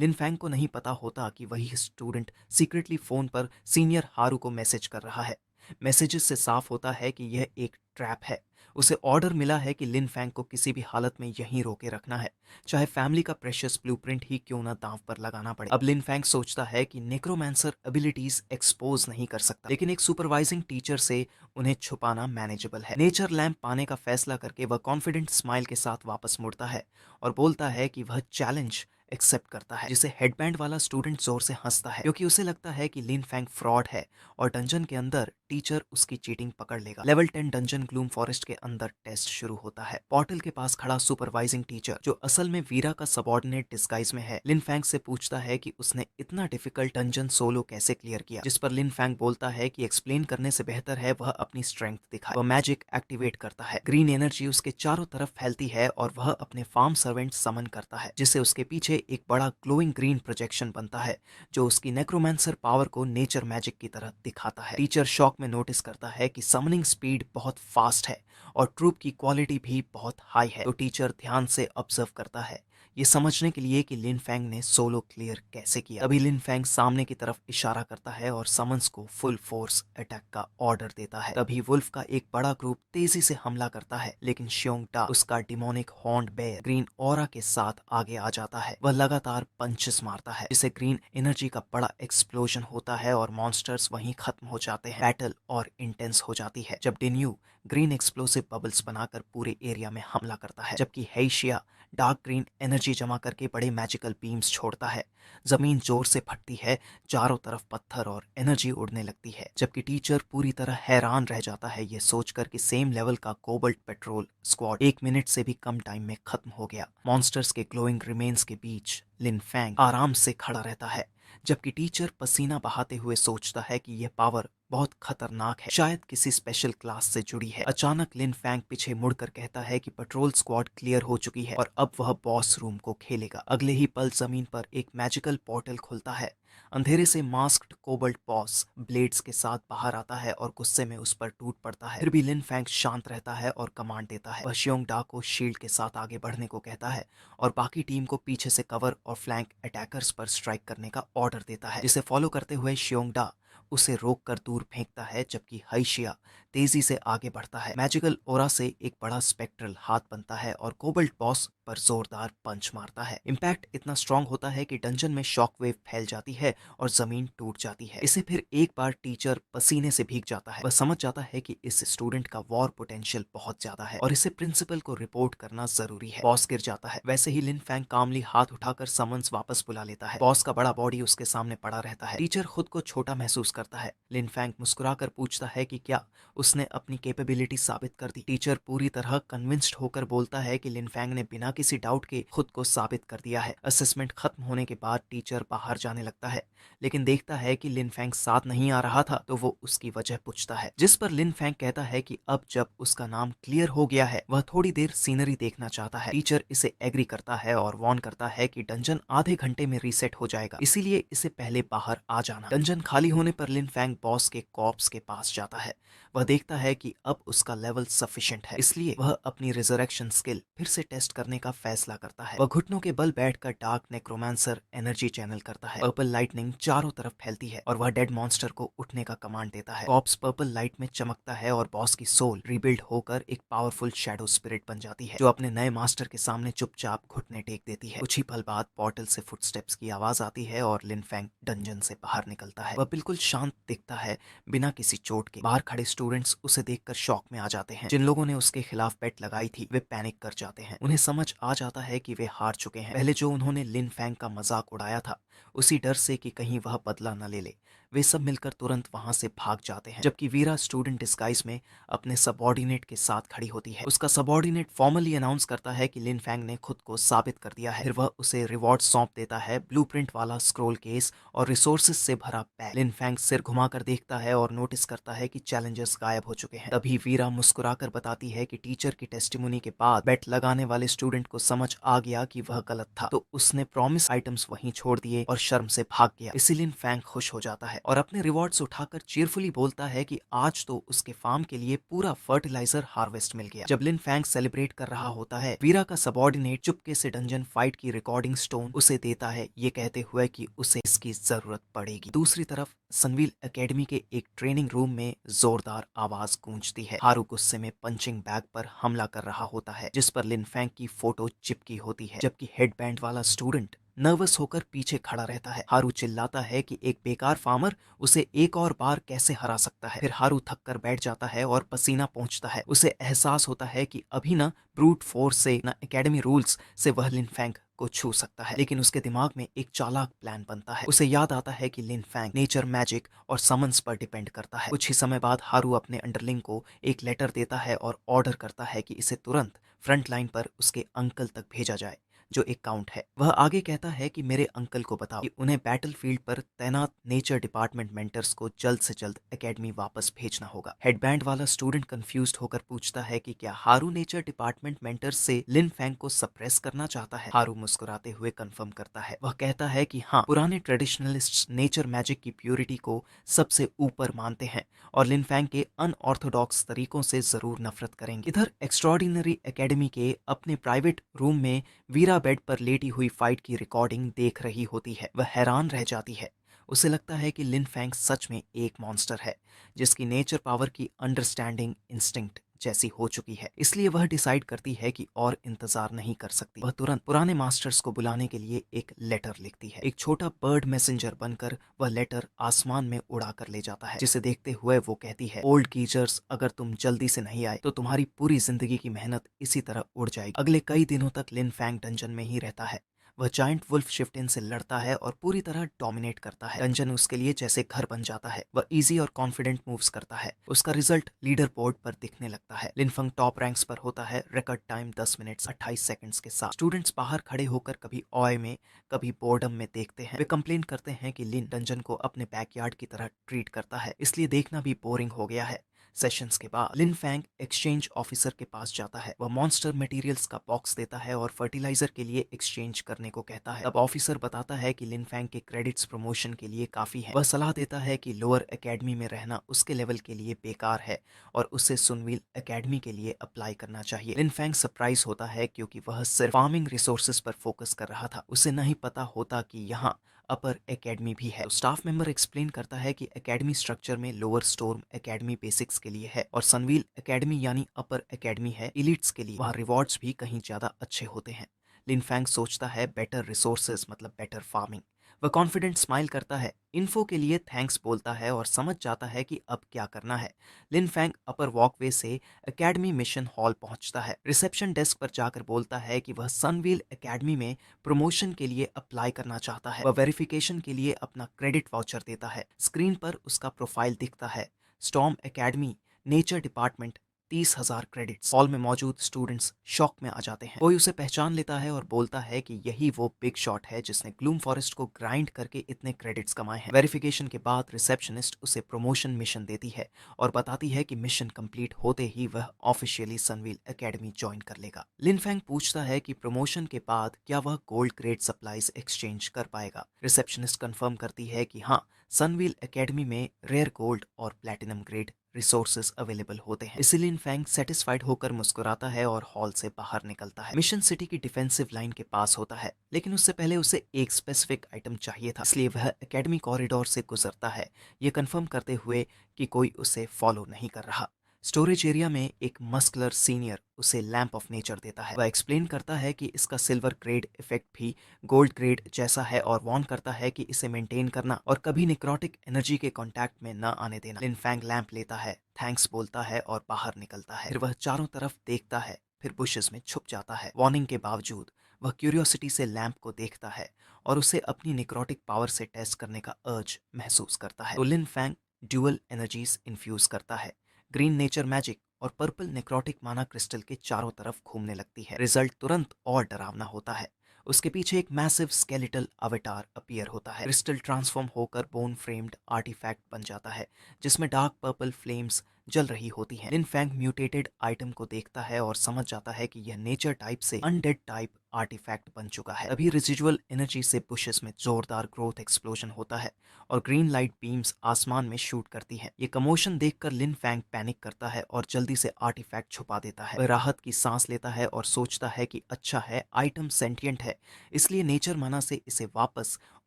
लिनफैंग को नहीं पता होता कि वही स्टूडेंट सीक्रेटली फोन पर सीनियर हारू को मैसेज कर रहा है। मैसेजेस से साफ होता है कि यह एक ट्रैप है। उसे ऑर्डर मिला है कि लिन फैंग को किसी भी हालत में यहीं रोके रखना है, चाहे फैमिली का प्रेशियस ब्लूप्रिंट ही क्यों ना दांव पर लगाना पड़े। अब लिन फैंग सोचता है कि नेक्रोमैंसर एबिलिटीज एक्सपोज नहीं कर सकता, लेकिन एक सुपरवाइजिंग टीचर से उन्हें छुपाना मैनेजेबल है। नेचर लैंप पाने का फैसला करके वह कॉन्फिडेंट स्माइल के साथ वापस मुड़ता है और बोलता है कि वह चैलेंज एक्सेप्ट करता है, जिसे हेडबैंड वाला स्टूडेंट जोर से हंसता है क्योंकि उसे लगता है कि लिन फैंग फ्रॉड है और डंजन के अंदर टीचर उसकी चीटिंग पकड़ लेगा। लेवल 10 डंजन ग्लूम फॉरेस्ट के अंदर टेस्ट शुरू होता है। पोर्टल के पास खड़ा सुपरवाइजिंग टीचर, जो असल में वीरा का सबॉर्डिनेट डिस्गाइज में है, लिन फैंग से पूछता है कि उसने इतना डिफिकल्ट डंजन सोलो कैसे क्लियर किया, जिस पर लिन फैंग बोलता है कि एक्सप्लेन करने से बेहतर है वह अपनी स्ट्रेंथ दिखाए। वह मैजिक एक्टिवेट करता है, ग्रीन एनर्जी उसके चारों तरफ फैलती है और वह अपने फार्म सर्वेंट समन करता है, जिससे उसके पीछे एक बड़ा ग्लोइंग ग्रीन प्रोजेक्शन बनता है जो उसकी नेक्रोमैंसर पावर को नेचर मैजिक की तरह दिखाता है। टीचर शॉक में नोटिस करता है कि समनिंग स्पीड बहुत फास्ट है और ट्रूप की क्वालिटी भी बहुत हाई है, तो टीचर ध्यान से ऑब्जर्व करता है ये समझने के लिए कि लिन फैंग ने सोलो क्लियर कैसे किया। तभी लिन फैंग सामने की तरफ इशारा करता है और समन्स को फुल फोर्स अटैक का ऑर्डर देता है। तभी वुल्फ का एक बड़ा ग्रुप तेजी से हमला करता है, लेकिन शियोंग डा उसका demonic horned bear green aura के साथ आगे आ जाता है। वह लगातार पंचेस मारता है, जिससे ग्रीन एनर्जी का बड़ा एक्सप्लोजन होता है और मॉन्स्टर्स वहीं खत्म हो जाते हैं। बैटल और इंटेंस हो जाती है जब डेन्यू ग्रीन एक्सप्लोसिव बबल्स बनाकर पूरे एरिया में हमला करता है, जबकि हेइशिया डार्क ग्रीन एनर्जी जमा करके बड़े मैजिकल बीम्स छोड़ता है। जमीन जोर से फटती है, चारों तरफ पत्थर और एनर्जी उड़ने लगती है, जबकि टीचर पूरी तरह हैरान रह जाता है ये सोचकर कि सेम लेवल का कोबल्ट पेट्रोल स्क्वाड 1 मिनट से भी कम टाइम में खत्म हो गया। मॉन्स्टर्स के ग्लोइंग रिमेन्स के बीच लिन फैंग आराम से खड़ा रहता है, जबकि टीचर पसीना बहाते हुए सोचता है कि यह पावर बहुत खतरनाक है, शायद किसी स्पेशल क्लास से जुड़ी है। अचानक लिन फैंग पीछे मुड़कर कहता है कि पेट्रोल स्क्वाड क्लियर हो चुकी है और अब वह बॉस रूम को खेलेगा। अगले ही पल जमीन पर एक मैजिकल पोर्टल खुलता है। अंधेरे से मास्क्ड कोबल्ट बॉस ब्लेड्स के साथ बाहर आता है और गुस्से में उस पर टूट पड़ता है। फिर भी लिन फैंग शांत रहता है और कमांड देता है। वह शियोंग डा को शील्ड के साथ आगे बढ़ने को कहता है और बाकी टीम को पीछे से कवर और फ्लैंक अटैकर्स पर स्ट्राइक करने का ऑर्डर देता है, जिसे फॉलो करते हुए शियोंग डा उसे रोककर दूर फेंकता है, जबकि हाइशिया तेजी से आगे बढ़ता है। मैजिकल ओरा से एक बड़ा स्पेक्ट्रल हाथ बनता है और कोबल्ट बॉस पर जोरदार पंच मारता है। इम्पैक्ट इतना स्ट्रांग होता है कि डंजन में शॉक वेव फैल जाती है और जमीन टूट जाती है। इसे फिर एक बार टीचर पसीने से भीग जाता है। वह समझ जाता है कि इस स्टूडेंट का वॉर पोटेंशियल बहुत ज्यादा है और इसे प्रिंसिपल को रिपोर्ट करना जरूरी है। बॉस गिर जाता है। वैसे ही लिन फैंग कामली हाथ उठाकर समन्स वापस बुला लेता है। बॉस का बड़ा बॉडी उसके सामने पड़ा रहता है। टीचर खुद को छोटा महसूस करता है। लिन फैंग मुस्कुराकर पूछता है कि क्या उसने अपनी कैपेबिलिटी साबित कर दी। टीचर पूरी तरह कन्विंस्ड होकर बोलता है कि लिन फैंग ने बिना किसी डाउट के खुद को साबित कर दिया है। असेसमेंट खत्म होने के बाद टीचर बाहर जाने लगता है, लेकिन देखता है कि लिन फैंग साथ नहीं आ रहा था, तो वो उसकी वजह पूछता है, जिस पर लिन फैंग कहता है कि अब जब उसका नाम क्लियर हो गया है वह थोड़ी देर सीनरी देखना चाहता है। टीचर इसे एग्री करता है और वार्न करता है कि डंजन आधे घंटे में रीसेट हो जाएगा, इसीलिए इसे पहले बाहर आ जाना। डंजन खाली होने पर लिन फैंग बॉस के कॉर्प्स के पास जाता है। वह देखता है कि अब उसका लेवल सफिशिएंट है, इसलिए वह अपनी रिजरेक्शन स्किल फिर से टेस्ट करने का फैसला करता है। वह घुटनों के बल बैठकर डार्क नेक्रोमांसर एनर्जी चैनल करता है। पर्पल लाइटनिंग चारों तरफ फैलती है और वह डेड मॉन्स्टर को उठने का कमांड देता है। कॉप्स पर्पल लाइट में चमकता है और बॉस की सोल रिबिल्ड होकर एक पावरफुल शैडो स्पिरिट बन जाती है, जो अपने नए मास्टर के सामने चुपचाप घुटने टेक देती है। कुछ ही पल बाद पोर्टल से फुटस्टेप्स की आवाज आती है और लिन फैंग डंजन से बाहर निकलता है। वह बिल्कुल शांत दिखता है, बिना किसी चोट के। बाहर खड़े स्टूडेंट्स उसे देखकर शॉक में आ जाते हैं। जिन लोगों ने उसके खिलाफ बेट लगाई थी वे पैनिक कर जाते हैं। उन्हें समझ आ जाता है कि वे हार चुके हैं। पहले जो उन्होंने लिन फैंग का मजाक उड़ाया था, उसी डर से कि कहीं वह बदला न ले ले, वे सब मिलकर तुरंत वहां से भाग जाते हैं। जबकि वीरा स्टूडेंट डिस्गाइज में अपने सबऑर्डिनेट के साथ खड़ी होती है। उसका सबऑर्डिनेट फॉर्मली अनाउंस करता है कि लिन फैंग ने खुद को साबित कर दिया है। फिर वह उसे रिवॉर्ड सौंप देता है, ब्लूप्रिंट वाला स्क्रोल केस और रिसोर्सेज से भरा बैग। लिन फैंग सिर घुमाकर देखता है और नोटिस करता है कि चैलेंजर्स गायब हो चुके हैं। तभी वीरा मुस्कुराकर बताती है कि टीचर की टेस्टिमोनी के बाद बेट लगाने वाले स्टूडेंट को समझ आ गया कि वह गलत था, तो उसने प्रॉमिस आइटम्स वहीं छोड़ दिए और शर्म से भाग गया। इसीलिए लिन फैंग खुश हो जाता है और अपने रिवॉर्ड्स उठाकर चीयरफुली बोलता है कि आज तो उसके फार्म के लिए पूरा फर्टिलाइजर हार्वेस्ट मिल गया। जब लिन फैंग सेलिब्रेट कर रहा होता है, वीरा का सबऑर्डिनेट चुपके से डंजन फाइट की रिकॉर्डिंग स्टोन उसे देता है, ये कहते हुए कि उसे इसकी जरूरत पड़ेगी। दूसरी तरफ सनवील एकेडमी के एक ट्रेनिंग रूम में जोरदार आवाज गूंजती है। हारू गुस्से में पंचिंग बैग पर हमला कर रहा होता है, जिस पर लिन फैंग की फोटो चिपकी होती है, जबकि हेडबैंड वाला स्टूडेंट नर्वस होकर पीछे खड़ा रहता है। हारू चिल्लाता है कि एक बेकार फार्मर उसे एक और बार कैसे हरा सकता है। फिर हारू थक कर बैठ जाता है और पसीना पहुंचता है। उसे एहसास होता है कि अभी ना ब्रूट फोर्स से ना एकेडमी रूल्स से वह लिन फैंग को छू सकता है। लेकिन उसके दिमाग में एक चालाक प्लान बनता है। उसे याद आता है कि लिन फैंग नेचर, मैजिक और समन्स पर डिपेंड करता है। कुछ ही समय बाद हारू अपने अंडरलिंग को एक लेटर देता है और ऑर्डर करता है कि इसे तुरंत फ्रंट लाइन पर उसके अंकल तक भेजा जाए, जो एक काउंट है। वह आगे कहता है कि मेरे अंकल को बताओ कि उन्हें बैटलफील्ड पर तैनात नेचर डिपार्टमेंट मेंटर्स को जल्द से जल्द एकेडमी वापस भेजना होगा। हेडबैंड वाला स्टूडेंट कंफ्यूज्ड होकर पूछता है कि क्या हारू नेचर डिपार्टमेंट मेंटर्स से लिन फैंग को सप्रेस करना चाहता है। हारू मुस्कुराते हुए कंफर्म करता है। वह कहता है कि हाँ, पुराने ट्रेडिशनलिस्ट नेचर मैजिक की प्योरिटी को सबसे ऊपर मानते हैं और लिन फैंग के अनऑर्थोडॉक्स तरीकों से जरूर नफरत करेंगे। इधर एक्स्ट्रॉर्डिनरी एकेडमी के अपने प्राइवेट रूम में वीरा बेड पर लेटी हुई फाइट की रिकॉर्डिंग देख रही होती है। वह हैरान रह जाती है। उसे लगता है कि लिन फैंग सच में एक मॉन्स्टर है, जिसकी नेचर पावर की अंडरस्टैंडिंग इंस्टिंक्ट जैसी हो चुकी है। इसलिए वह डिसाइड करती है कि और इंतजार नहीं कर सकती। वह तुरंत पुराने मास्टर्स को बुलाने के लिए एक लेटर लिखती है। एक छोटा बर्ड मैसेंजर बनकर वह लेटर आसमान में उड़ा कर ले जाता है। जिसे देखते हुए वो कहती है, ओल्ड कीचर्स, अगर तुम जल्दी से नहीं आए तो तुम्हारी पूरी जिंदगी की मेहनत इसी तरह उड़ जाएगी। अगले कई दिनों तक लिन फैंग डंजन में ही रहता है। वह जाइंट वुल्फ शिफ्टिन से लड़ता है और पूरी तरह डोमिनेट करता है। डंजन उसके लिए जैसे घर बन जाता है। वह इजी और कॉन्फिडेंट मूव्स करता है। उसका रिजल्ट लीडर बोर्ड पर दिखने लगता है। लिनफंग टॉप रैंक्स पर होता है, रिकॉर्ड टाइम 10 मिनट्स 28 सेकंड्स के साथ। स्टूडेंट्स बाहर खड़े होकर कभी ऑय में, कभी बोर्डम में देखते हैं। वे कंप्लेन करते हैं कि लिन डंजन को अपने बैकयार्ड की तरह ट्रीट करता है, इसलिए देखना भी बोरिंग हो गया है। सेशंस के बाद लिन फैंग एक्सचेंज ऑफिसर के पास जाता है। वह मॉन्स्टर मटेरियल्स का बॉक्स देता है और फर्टिलाइजर के लिए एक्सचेंज करने को कहता है। तब ऑफिसर बताता है कि लिन फैंग के क्रेडिट्स प्रमोशन के लिए काफी हैं। वह सलाह देता है कि लोअर एकेडमी में रहना उसके लेवल के लिए बेकार है और उसे सुनविल एकेडमी के लिए अप्लाई करना चाहिए। लिन फैंग सरप्राइज होता है क्योंकि वह सिर्फ फार्मिंग रिसोर्सेज पर फोकस कर रहा था। उसे नहीं पता होता कि यहाँ अपर एकेडमी भी है। तो स्टाफ मेंबर एक्सप्लेन करता है कि एकेडमी स्ट्रक्चर में लोअर स्टोर्म एकेडमी बेसिक्स के लिए है और सनवील एकेडमी यानी अपर एकेडमी है इलिट्स के लिए। वहाँ रिवॉर्ड्स भी कहीं ज्यादा अच्छे होते हैं। लिन फैंग सोचता है बेटर रिसोर्सेज मतलब बेटर फार्मिंग। वह कॉन्फिडेंट स्माइल करता है, इन्फो के लिए थैंक्स बोलता है और समझ जाता है कि अब क्या करना है। लिन फैंग अपर वॉकवे से एकेडमी मिशन हॉल पहुंचता है। रिसेप्शन डेस्क पर जाकर बोलता है कि वह सनवील एकेडमी में प्रमोशन के लिए अप्लाई करना चाहता है। वह वेरिफिकेशन के लिए अपना क्रेडिट वाउचर देता है। स्क्रीन पर उसका प्रोफाइल दिखता है, storm academy, nature department, 30,000 credits. Hall में मौजूद स्टूडेंट्स शॉक में आ जाते हैं। कोई उसे पहचान लेता है और बोलता है कि यही वो बिग शॉट है जिसने ग्लूम फॉरेस्ट को ग्राइंड करके इतने क्रेडिट्स कमाए हैं। वेरिफिकेशन के बाद रिसेप्शनिस्ट उसे प्रमोशन मिशन देती है और बताती है कि मिशन कंप्लीट होते ही वह ऑफिशियली सनवील एकेडमी ज्वाइन कर लेगा। लिन फैंग पूछता है कि प्रमोशन के बाद क्या वह गोल्ड ग्रेड सप्लाईज एक्सचेंज कर पाएगा। रिसेप्शनिस्ट कंफर्म करती है कि हाँ, सनवील एकेडमी में रेयर गोल्ड और प्लैटिनम ग्रेड रिसोर्सेज अवेलेबल होते हैं। इसलिए लिन फैंग सेटिस्फाइड होकर मुस्कुराता है और हॉल से बाहर निकलता है। मिशन सिटी की डिफेंसिव लाइन के पास होता है, लेकिन उससे पहले उसे एक स्पेसिफिक आइटम चाहिए था, इसलिए वह एकेडमी कॉरिडोर से गुजरता है, ये कंफर्म करते हुए कि कोई उसे फॉलो नहीं कर रहा। स्टोरेज एरिया में एक मस्कुलर सीनियर उसे लैंप ऑफ नेचर देता है। वह एक्सप्लेन करता है कि इसका सिल्वर ग्रेड इफेक्ट भी गोल्ड ग्रेड जैसा है और वार्न करता है कि इसे मेंटेन करना और कभी निक्रोटिक एनर्जी के कांटेक्ट में न आने देना। लिन फैंग लैंप लेता है, थैंक्स बोलता है और बाहर निकलता है। फिर वह चारों तरफ देखता है, फिर बुशेस में छुप जाता है। वार्निंग के बावजूद वह क्यूरियोसिटी से लैंप को देखता है और उसे अपनी निक्रोटिक पावर से टेस्ट करने का अर्ज महसूस करता है। तो लिन फैंग ड्यूअल एनर्जीज इन्फ्यूज करता है। ग्रीन नेचर मैजिक और पर्पल नेक्रोटिक माना क्रिस्टल के चारों तरफ घूमने लगती है। रिजल्ट तुरंत और डरावना होता है। उसके पीछे एक मैसिव स्केलेटल अवतार अपीयर होता है। क्रिस्टल ट्रांसफॉर्म होकर बोन फ्रेम्ड आर्टिफैक्ट बन जाता है, जिसमें डार्क पर्पल फ्लेम्स जल रही होती हैं। लिन फैंग म्यूटेटेड आइटम को देखता है और समझ जाता है कि यह नेचर टाइप से अनडेड टाइप आर्टिफैक्ट बन चुका है। तभी रेजिडुअल एनर्जी से बुशेस में जोरदार ग्रोथ एक्सप्लोजन होता है और ग्रीन लाइट बीम्स आसमान में शूट करती हैं। ये कमोशन देखकर लिन फैंग पैनिक करता है और जल्दी से आर्टिफैक्ट छुपा देता है। वह राहत की सांस लेता है और सोचता है कि अच्छा है, आइटम सेंटिएंट है, इसलिए नेचर मना से इसे वापस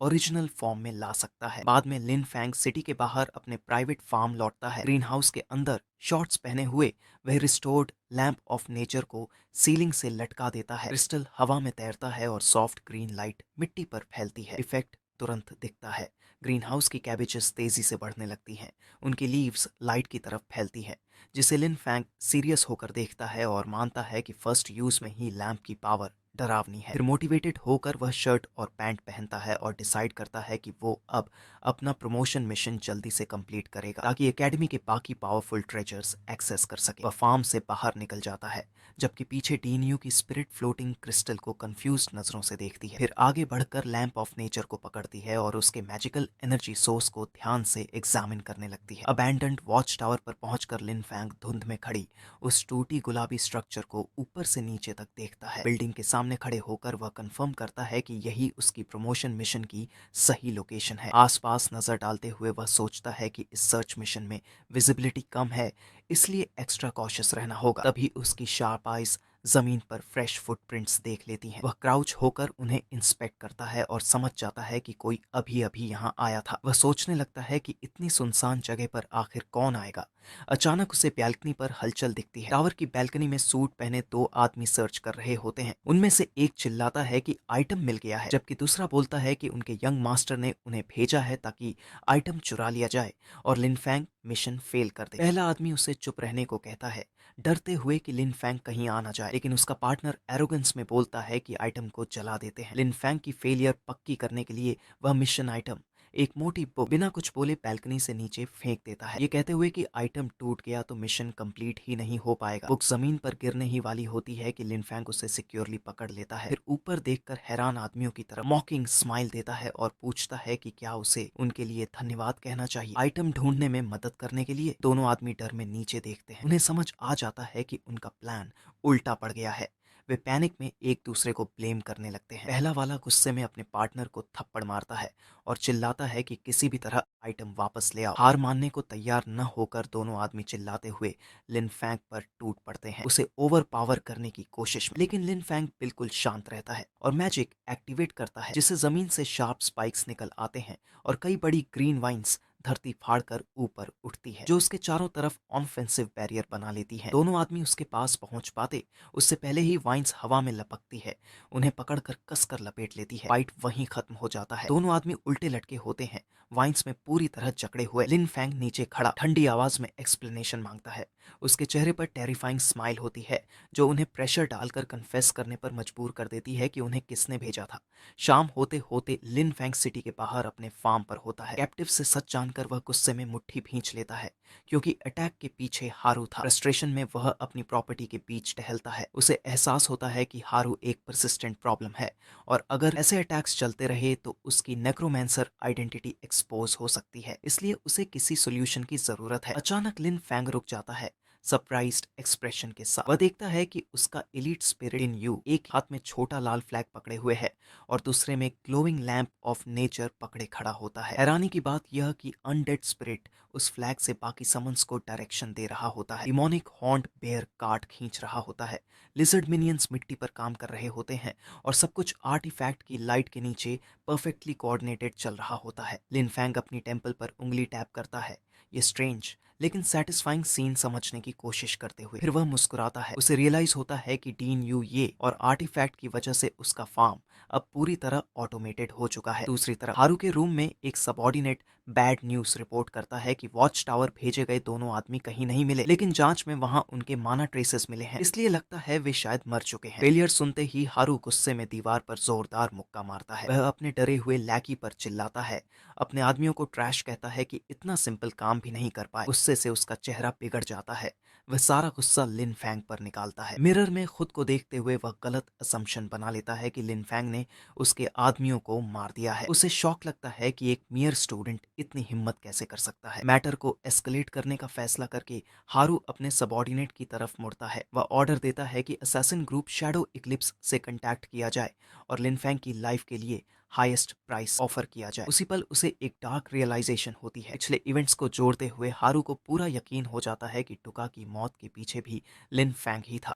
ओरिजिनल फॉर्म में ला सकता है। बाद में लिन फैंग सिटी के बाहर अपने प्राइवेट फार्म लौटता है। ग्रीन हाउस के अंदर शॉर्ट्स पहने हुए वह रिस्टोर्ड लैंप ऑफ नेचर को सीलिंग से लटका देता है। क्रिस्टल हवा में तैरता है और सॉफ्ट ग्रीन लाइट मिट्टी पर फैलती है। इफेक्ट तुरंत दिखता है। ग्रीन हाउस की कैबेजेस तेजी से बढ़ने लगती हैं। उनकी लीव्स लाइट की तरफ फैलती है, जिसे लिन फैंग सीरियस होकर देखता है और मानता है कि फर्स्ट यूज में ही लैंप की पावर डरावनी है। फिर मोटिवेटेड होकर वह शर्ट और पैंट पहनता है और डिसाइड करता है कि वो अब अपना प्रमोशन मिशन जल्दी से कंप्लीट करेगा ताकि एकेडमी के बाकी पावरफुल ट्रेजर्स एक्सेस कर सके। वह फार्म से बाहर निकल जाता है जबकि पीछे डीनयू की स्पिरिट फ्लोटिंग क्रिस्टल को कंफ्यूज नजरों से देखती है। फिर आगे बढ़कर लैंप ऑफ नेचर को पकड़ती है और उसके मैजिकल एनर्जी सोर्स को ध्यान से एग्जामिन करने लगती है। अबैंडन्ड वॉच टावर पर पहुंचकर लिन फैंग धुंध में खड़ी उस टूटी गुलाबी स्ट्रक्चर को ऊपर से नीचे तक देखता है। बिल्डिंग के सामने खड़े होकर वह कंफर्म करता है कि यही उसकी प्रमोशन मिशन की सही लोकेशन है। आसपास नजर डालते हुए वह सोचता है कि इस सर्च मिशन में विजिबिलिटी कम है, इसलिए एक्स्ट्रा कॉशियस रहना होगा। तभी उसकी शार्प आइज जमीन पर फ्रेश फुटप्रिंट्स देख लेती हैं। वह क्राउच होकर उन्हें इंस्पेक्ट करता है और समझ जाता है कि कोई अभी अभी यहाँ आया था। वह सोचने लगता है कि इतनी सुनसान जगह पर आखिर कौन आएगा। अचानक उसे बैल्कनी पर हलचल दिखती है। टावर की बैल्कनी में सूट पहने दो आदमी सर्च कर रहे होते हैं। उनमें से एक चिल्लाता है कि आइटम मिल गया है, जबकि दूसरा बोलता है कि उनके यंग मास्टर ने उन्हें भेजा है ताकि आइटम चुरा लिया जाए और लिन फैंग मिशन फेल कर दे। पहला आदमी उसे चुप रहने को कहता है, डरते हुए कि लिन फैंग कहीं आ ना जाए, लेकिन उसका पार्टनर एरोगेंस में बोलता है कि आइटम को जला देते हैं। लिन फैंग की फेलियर पक्की करने के लिए वह मिशन आइटम एक मोटी बुक बिना कुछ बोले बैल्कनी से नीचे फेंक देता है, ये कहते हुए कि आइटम टूट गया तो मिशन कंप्लीट ही नहीं हो पाएगा। बुक जमीन पर गिरने ही वाली होती है कि लिन फैंग उसे सिक्योरली पकड़ लेता है। फिर ऊपर देखकर हैरान आदमियों की तरफ मॉकिंग स्माइल देता है और पूछता है कि क्या उसे उनके लिए धन्यवाद कहना चाहिए आइटम ढूंढने में मदद करने के लिए। दोनों आदमी डर में नीचे देखते हैं। उन्हें समझ आ जाता है कि उनका प्लान उल्टा पड़ गया है। वे पैनिक में एक दूसरे को ब्लेम करने लगते हैं। पहला वाला गुस्से में अपने पार्टनर को थप्पड़ मारता है और चिल्लाता है कि किसी भी तरह आइटम वापस ले आओ। हार मानने को तैयार न होकर दोनों आदमी चिल्लाते हुए लिन फैंग पर टूट पड़ते हैं, उसे ओवर पावर करने की कोशिश में। लेकिन लिन फैंग बिल्कुल शांत रहता है और मैजिक एक्टिवेट करता है, जिससे जमीन से शार्प स्पाइक्स निकल आते हैं और कई बड़ी ग्रीन वाइन्स धरती फाड़कर ऊपर उठती है, जो उसके चारों तरफ ऑफेंसिव बैरियर बना लेती है। दोनों आदमी उसके पास पहुंच पाते उससे पहले ही वाइन्स हवा में लपकती है, उन्हें पकड़कर कसकर लपेट लेती है। फाइट वहीं खत्म हो जाता है। दोनों आदमी उल्टे लटके होते हैं, वाइन्स में पूरी तरह जकड़े हुए। लिन फैंग नीचे खड़ा ठंडी आवाज में एक्सप्लेनेशन मांगता है। उसके चेहरे पर टेरिफाइंग स्माइल होती है, जो उन्हें प्रेशर डालकर कन्फेस करने पर मजबूर कर देती है कि उन्हें किसने भेजा था। शाम होते होते लिन फैंग सिटी के बाहर अपने फार्म पर होता है। कैप्टिव से सच जानकर वह गुस्से में मुट्ठी भींच लेता है, क्योंकि अटैक के पीछे हारू था। फ्रस्ट्रेशन में वह अपनी प्रॉपर्टी के बीच टहलता है। उसे एहसास होता है कि हारू एक परसिस्टेंट प्रॉब्लम है और अगर ऐसे अटैक्स चलते रहे तो उसकी नेक्रोमैंसर आइडेंटिटी एक्सपोज हो सकती है, इसलिए उसे किसी सोल्यूशन की जरूरत है। अचानक लिन फैंग रुक जाता है सरप्राइज्ड एक्सप्रेशन के साथ। वह देखता है कि उसका एलीट स्पिरिट इन यू एक हाथ में छोटा लाल फ्लैग पकड़े हुए है और दूसरे में ग्लोइंग लैंप ऑफ नेचर पकड़े खड़ा होता है। हैरानी की बात यह कि अनडेड स्पिरिट उस फ्लैग से बाकी समन्स को डायरेक्शन दे रहा होता है। डिमोनिक हॉन्ट बेयर कार्ट खींच रहा होता है। लिजर्ड मिनियंस मिट्टी पर काम कर रहे होते हैं और सब कुछ आर्टिफैक्ट की लाइट के नीचे परफेक्टली कोऑर्डिनेटेड चल रहा होता है। लिन फैंग अपनी टेम्पल पर उंगली टैप करता है, ये स्ट्रेंज लेकिन सेटिस्फाइंग सीन समझने की कोशिश करते हुए। फिर वह मुस्कुराता है। उसे रियलाइज होता है कि डीन यू ये और आर्टिफैक्ट की वजह से उसका फार्म अब पूरी तरह ऑटोमेटेड हो चुका है। दूसरी तरफ हारू के रूम में एक सबऑर्डिनेट बैड न्यूज रिपोर्ट करता है कि वॉच टावर भेजे गए दोनों आदमी कहीं नहीं मिले, लेकिन जांच में वहां उनके माना ट्रेसेस मिले हैं, इसलिए लगता है वे शायद मर चुके हैं। फेलियर सुनते ही हारू गुस्से में दीवार पर जोरदार मुक्का मारता है। वह अपने डरे हुए लैकी पर चिल्लाता है, अपने आदमियों को ट्रैश कहता है कि इतना सिंपल काम भी नहीं कर पाए। गुस्से से उसका चेहरा बिगड़ जाता है। वह सारा गुस्सा लिन फैंग पर निकालता है। मिरर में खुद को देखते हुए वह गलत असम्पशन बना लेता है कि लिन फैंग ने उसके आदमियों को मार दिया है। उसे शॉक लगता है कि एक मियर स्टूडेंट इतनी हिम्मत कैसे कर सकता है। मैटर को एस्केलेट करने का फैसला करके हारू अपने सबऑर्डिनेट की तरफ मुड़ता है। वह ऑर्डर देता है कि असैसिन ग्रुप शैडो इक्लिप्स से कंटैक्ट किया जाए और लिन फैंग की लाइफ के लिए हाईएस्ट प्राइस ऑफर किया जाए। उसी पल उसे एक डार्क रियलाइजेशन होती है। पिछले इवेंट्स को जोड़ते हुए हारू को पूरा यकीन हो जाता है कि टुका की मौत के पीछे भी लिन फैंग ही था।